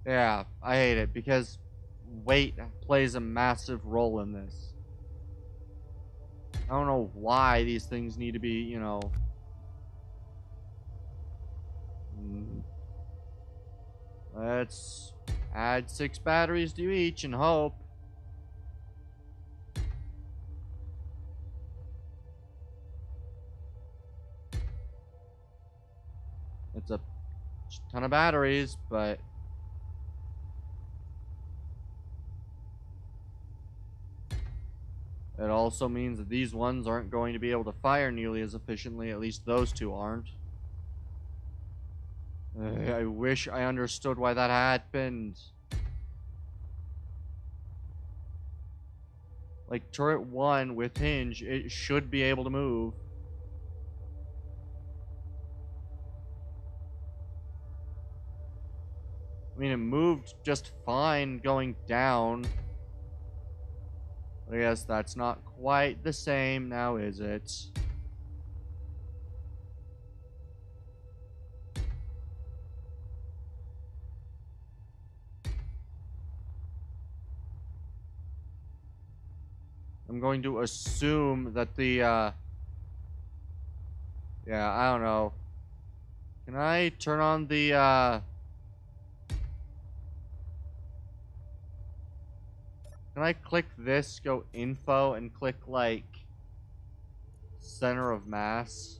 Yeah, I hate it, because weight plays a massive role in this. I don't know why these things need to be, you know... Let's add 6 batteries to each and hope. It's a ton of batteries, but... It also means that these ones aren't going to be able to fire nearly as efficiently, at least those two aren't. I wish I understood why that happened. Like, turret 1 with hinge, it should be able to move. I mean, it moved just fine going down. I guess that's not quite the same now, is it? I'm going to assume that the, yeah, I don't know. Can I turn on the, Can I click this, go info, and click, like, center of mass?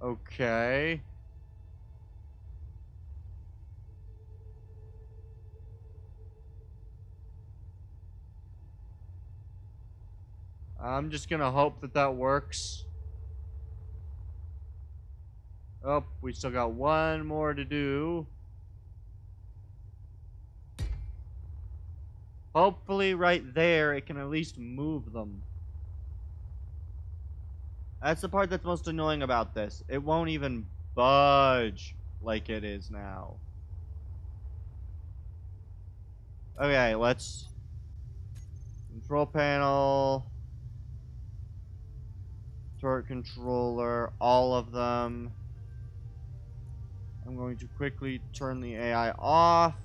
Okay. I'm just gonna hope that that works. Oh, we still got one more to do. Hopefully right there it can at least move them. That's the part that's most annoying about this. It won't even budge like it is now. Okay, let's... Control panel... Turret controller, all of them. I'm going to quickly turn the AI off.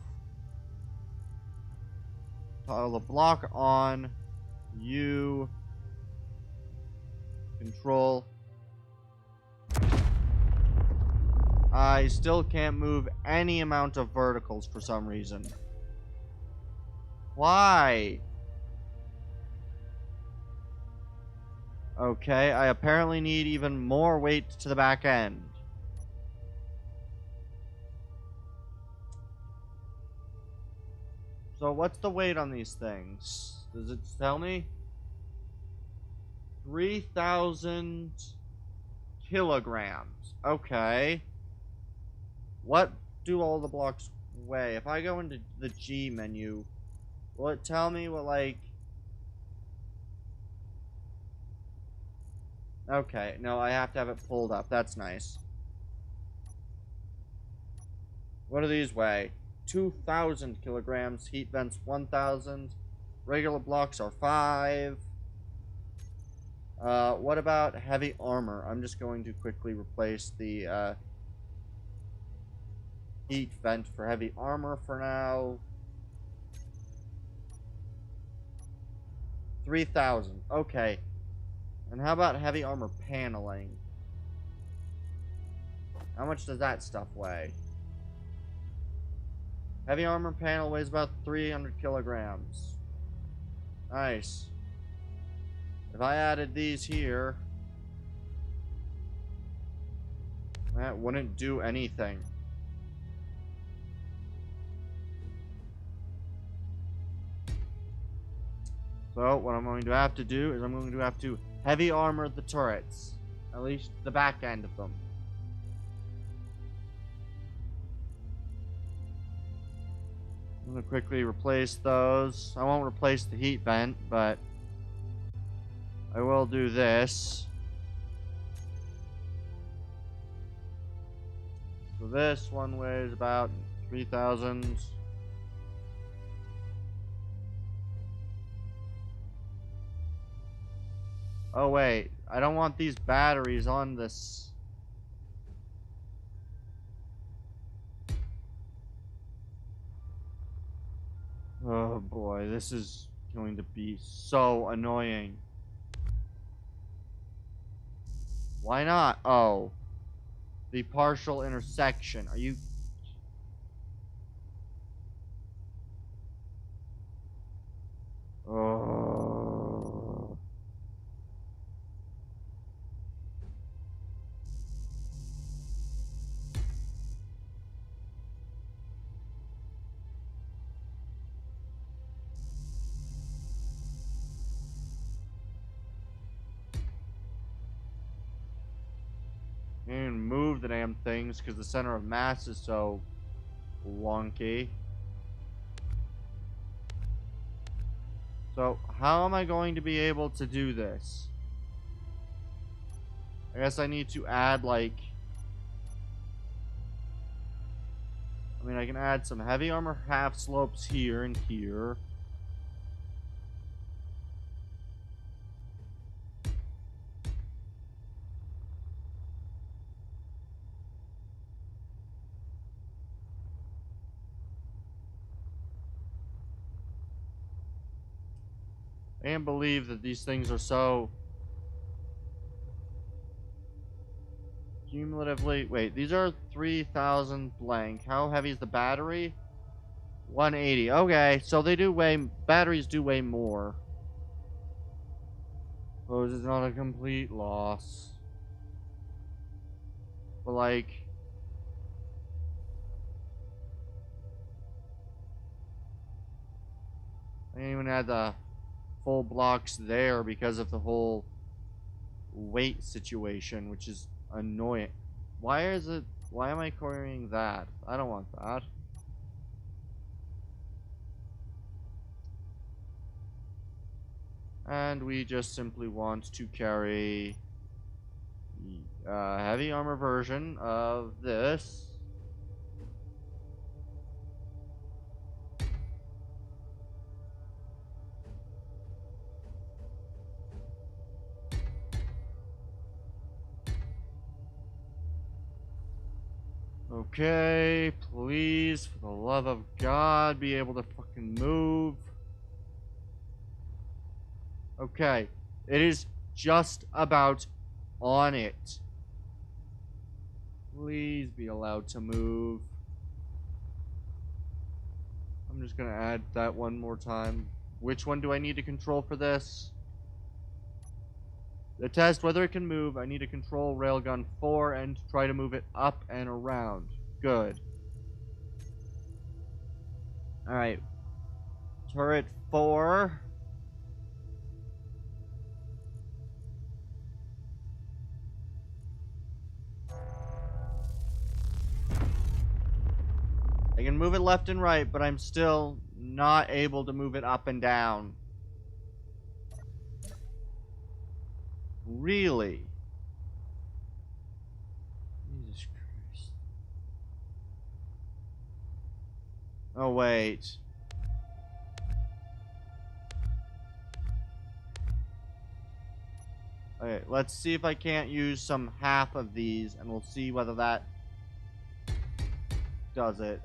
Toggle the block on. U. Control. I still can't move any amount of verticals for some reason. Why? Okay, I apparently need even more weight to the back end. So what's the weight on these things? Does it tell me? 3,000 kilograms. Okay. What do all the blocks weigh? If I go into the G menu, will it tell me what, like... Okay, no, I have to have it pulled up. That's nice. What do these weigh? 2,000 kilograms. Heat vents 1,000. Regular blocks are 5. What about heavy armor? I'm just going to quickly replace the heat vent for heavy armor for now. 3,000. Okay. And how about heavy armor paneling? How much does that stuff weigh? Heavy armor panel weighs about 300 kilograms. Nice. If I added these here, that wouldn't do anything. So what I'm going to have to do is I'm going to have to heavy armor the turrets. At least the back end of them. I'm going to quickly replace those. I won't replace the heat vent, but I will do this. So this one weighs about 3,000. Oh wait, I don't want these batteries on this. Oh boy, this is going to be so annoying. Why not? Oh. The partial intersection. Are you... Oh. And move the damn things because the center of mass is so wonky. So, how am I going to be able to do this? I guess I need to add, like... I mean, I can add some heavy armor half slopes here and here. I can't believe that these things are so... Cumulatively... Wait, these are 3,000 blank. How heavy is the battery? 180. Okay, so they do weigh... Batteries do weigh more. Suppose it's not a complete loss. But, like... I didn't even add the full blocks there because of the whole weight situation, which is annoying. Why is it... Why am I querying that? I don't want that. And we just simply want to carry the heavy armor version of this. Okay, please, for the love of God, be able to fucking move. Okay, it is just about on it. Please be allowed to move. I'm just gonna add that one more time. Which one do I need to control for this? To test whether it can move, I need to control railgun 4 and try to move it up and around. Good. Alright. Turret 4. I can move it left and right, but I'm still not able to move it up and down. Really? Jesus Christ. Oh, wait. Okay, let's see if I can't use some half of these, and we'll see whether that does it.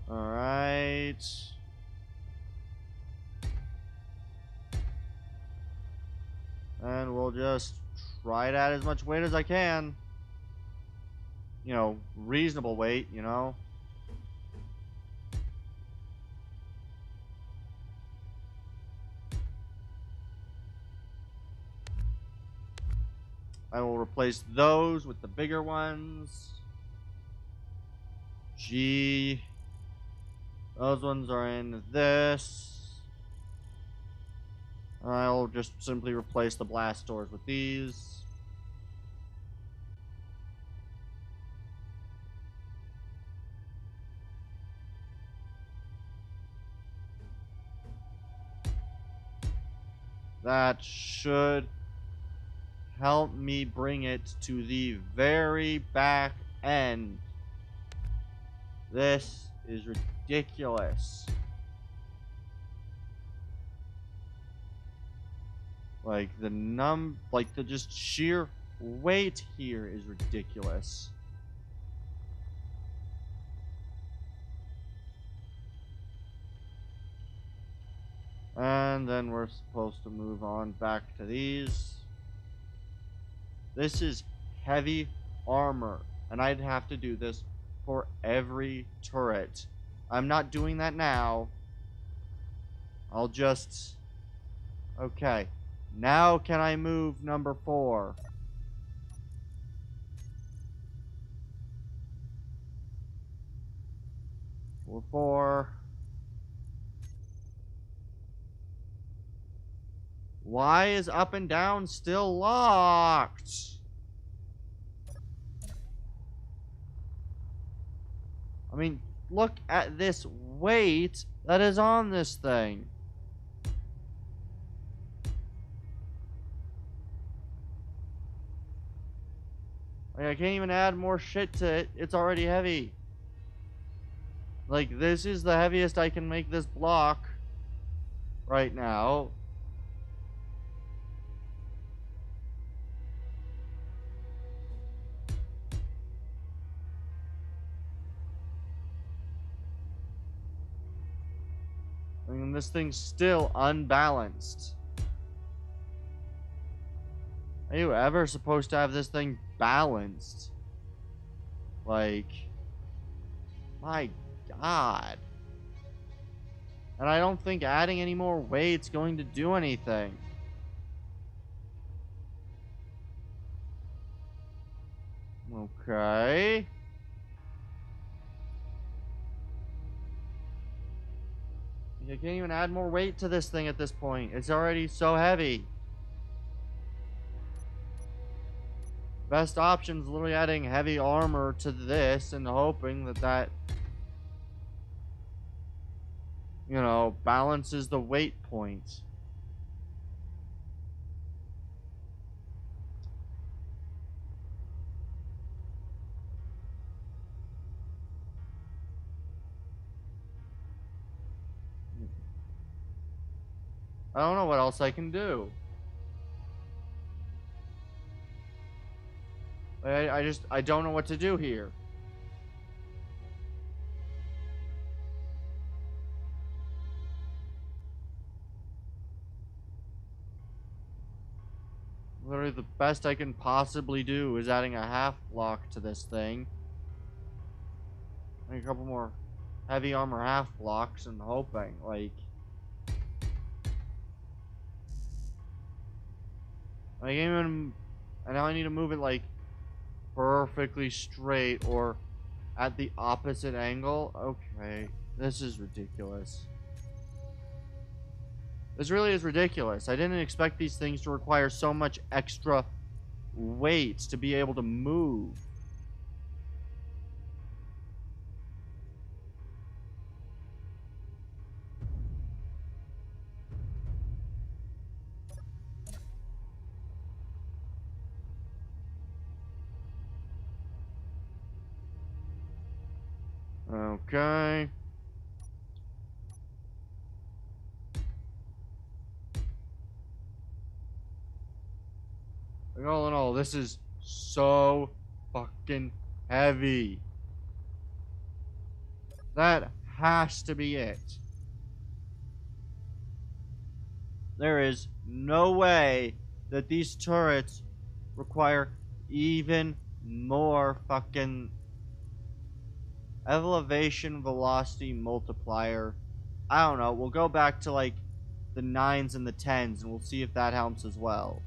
Alright. And we'll just try to add as much weight as I can. You know, reasonable weight, you know. I will replace those with the bigger ones. G. Those ones are in this. I'll just simply replace the blast doors with these. That should help me bring it to the very back end. This is ridiculous. Like the just sheer weight here is ridiculous. And then we're supposed to move on back to these. This is heavy armor, and I'd have to do this for every turret. I'm not doing that now. I'll just... Okay. Now can I move number 4? Four. Why is up and down still locked? I mean, look at this weight that is on this thing. Like, I can't even add more shit to it. It's already heavy. Like, this is the heaviest I can make this block right now. I mean, this thing's still unbalanced. Are you ever supposed to have this thing balanced? Like, my God. And I don't think adding any more weight's going to do anything. Okay. I can't even add more weight to this thing at this point. It's already so heavy. Best option is literally adding heavy armor to this and hoping that you know, balances the weight point. I don't know what else I can do. I don't know what to do here. Literally the best I can possibly do is adding a half block to this thing. And a couple more heavy armor half blocks and hoping, like... I can't even... And now I need to move it, like, perfectly straight or at the opposite angle. Okay, this is ridiculous. This really is ridiculous. I didn't expect these things to require so much extra weight to be able to move. Okay. Like, all in all, this is so fucking heavy. That has to be it. There is no way that these turrets require even more fucking elevation velocity multiplier. I don't know. We'll go back to like the 9s and the 10s and we'll see if that helps as well.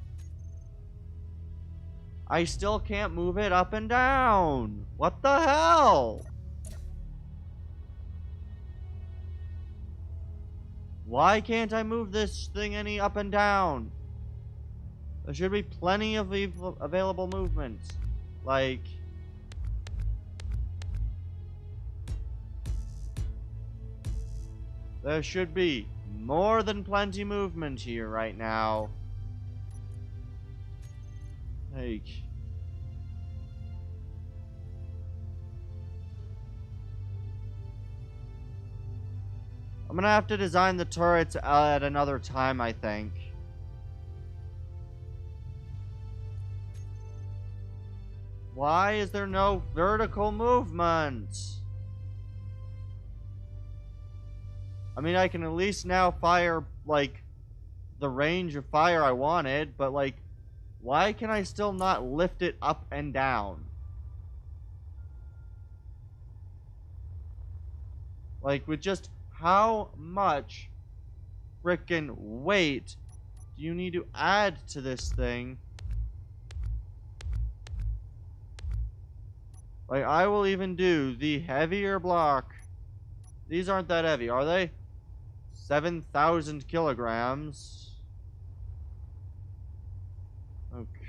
I still can't move it up and down. What the hell? Why can't I move this thing any up and down? There should be plenty of available movement. Like... There should be more than plenty movement here right now. Like... I'm gonna have to design the turrets at another time, I think. Why is there no vertical movement? I mean, I can at least now fire, like, the range of fire I wanted, but, like, why can I still not lift it up and down? Like, with just how much frickin' weight do you need to add to this thing? Like, I will even do the heavier block. These aren't that heavy, are they? 7,000 kilograms.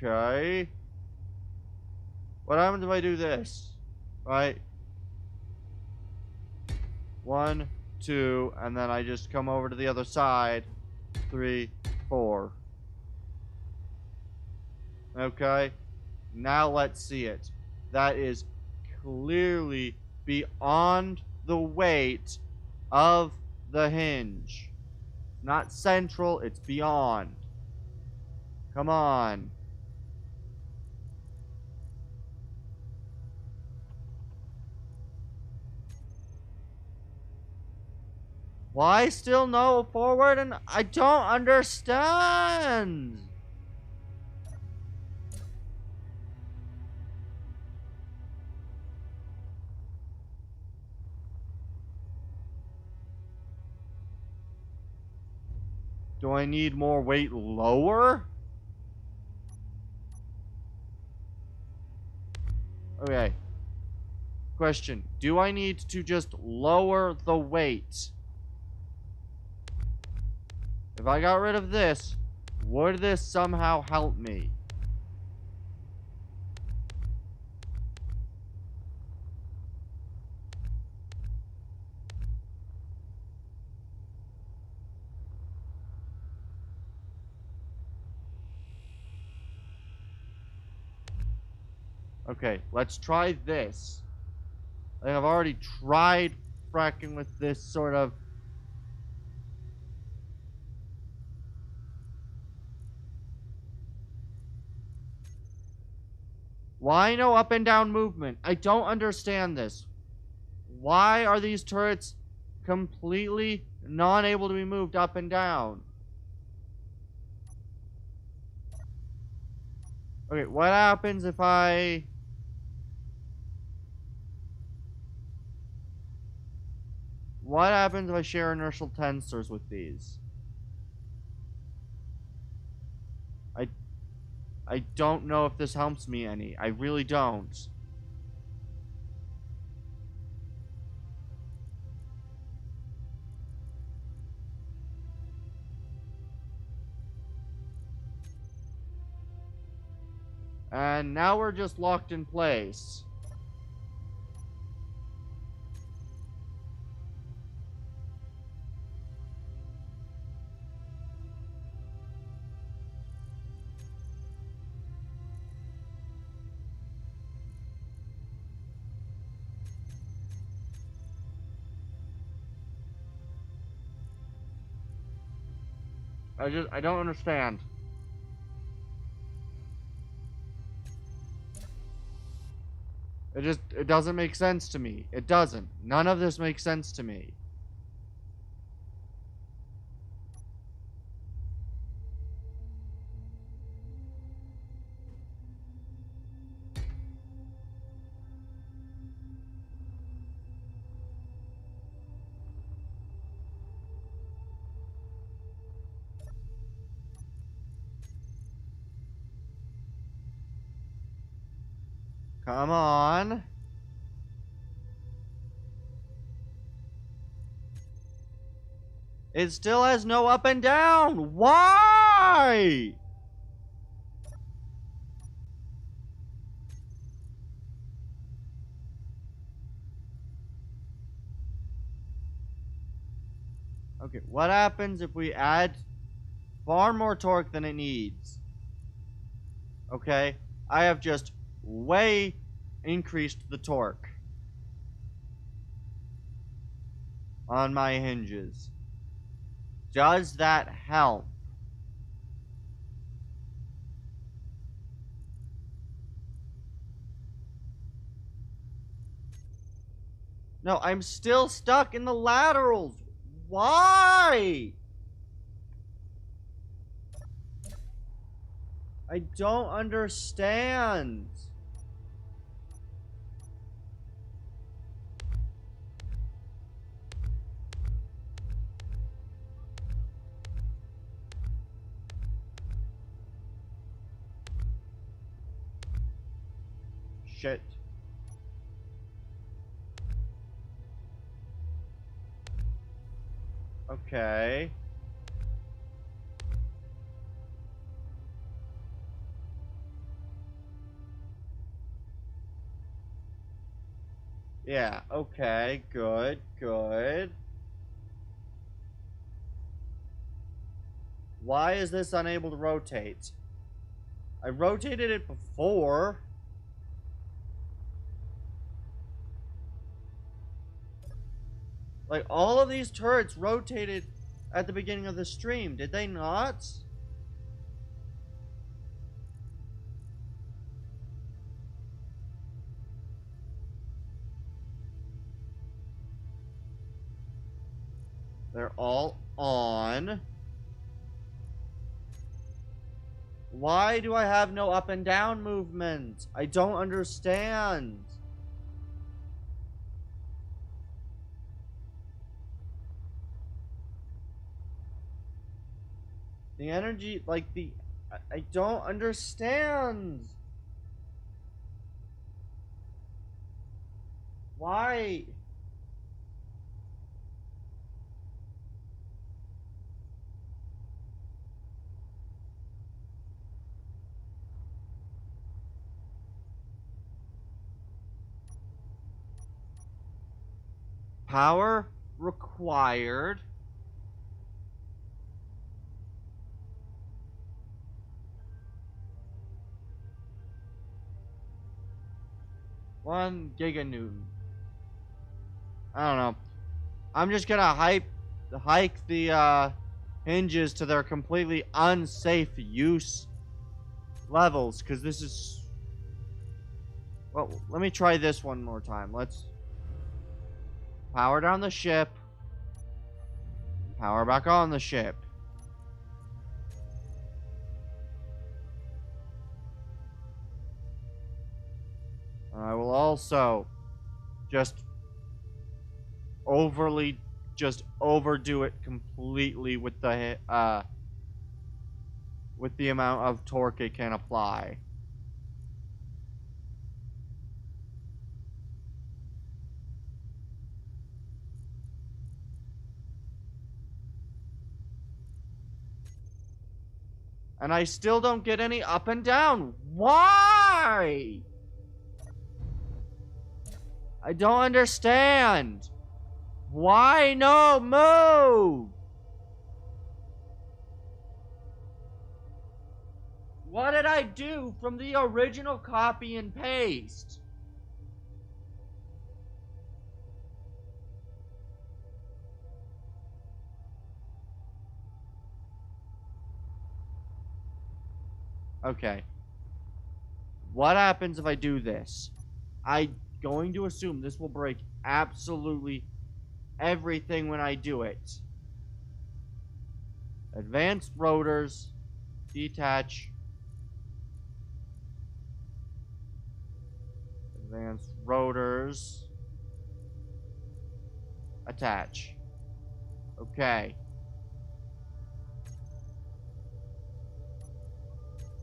Okay. What happens if I do this? Right? 1, 2, and then I just come over to the other side. 3, 4. Okay. Now let's see it. That is clearly beyond the weight of the hinge. Not central, it's beyond. Come on. Why still no forward? And I don't understand. Do I need more weight lower? Okay. Question. Do I need to just lower the weight? If I got rid of this, would this somehow help me? Okay, let's try this. Like, I've already tried fracking with this sort of... Why no up and down movement? I don't understand this. Why are these turrets completely not able to be moved up and down? Okay, what happens if I... What happens if I share inertial tensors with these? I don't know if this helps me any. I really don't. And now we're just locked in place. I don't understand. It doesn't make sense to me. It doesn't. None of this makes sense to me. Come on. It still has no up and down. Why? Okay, what happens if we add far more torque than it needs? Okay, I have just way increased the torque on my hinges. Does that help? No, I'm still stuck in the laterals. Why? I don't understand. Shit. Okay. Yeah, okay, good, good. Why is this unable to rotate? I rotated it before. Like, all of these turrets rotated at the beginning of the stream, did they not? They're all on. Why do I have no up and down movement? I don't understand. The energy, like I don't understand. Why? Power required. One giganewton. I don't know. I'm just gonna hike the hinges to their completely unsafe use levels, because this is Well, let me try this one more time. Let's power down the ship. Power back on the ship. I will also just overdo it completely with the amount of torque it can apply. And I still don't get any up and down. Why? I don't understand. Why no move? What did I do from the original copy and paste? Okay. What happens if I do this? I'm going to assume this will break absolutely everything when I do it. Advanced rotors. Detach. Advanced rotors. Attach. Okay.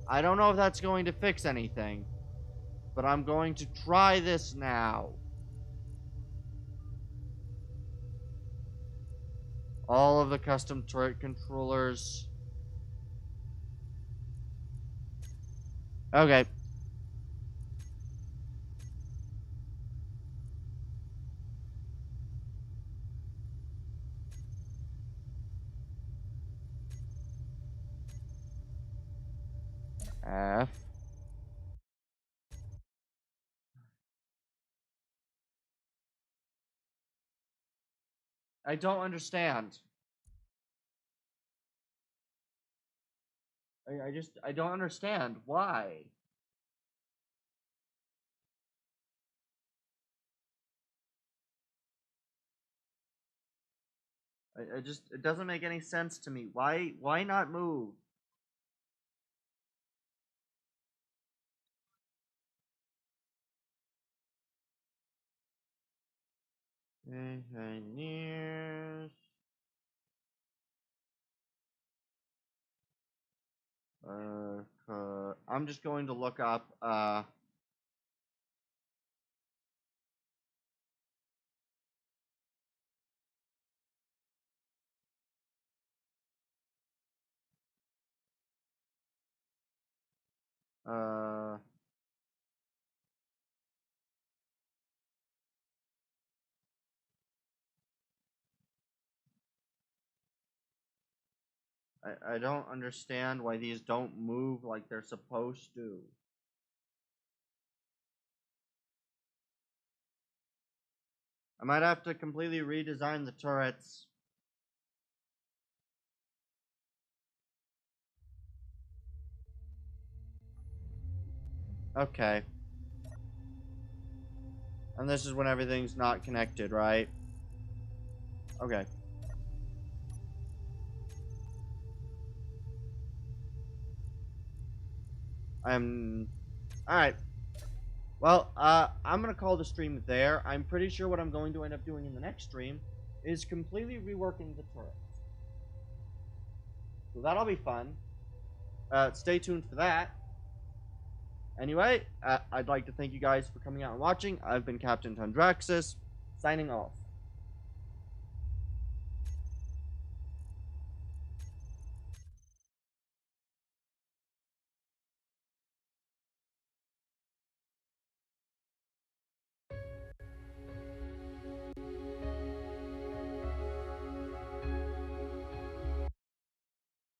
I don't know if that's going to fix anything, but I'm going to try this now. All of the custom turret controllers. Okay. F. I don't understand. I don't understand. Why? It doesn't make any sense to me. Why not move? Engineers. I'm just going to look up, uh, I don't understand why these don't move like they're supposed to. I might have to completely redesign the turrets. Okay. And this is when everything's not connected, right? Okay. Alright. Well, I'm gonna call the stream there. I'm pretty sure what I'm going to end up doing in the next stream is completely reworking the turrets. So that'll be fun. Stay tuned for that. Anyway, I'd like to thank you guys for coming out and watching. I've been Captain Tundraxis, signing off.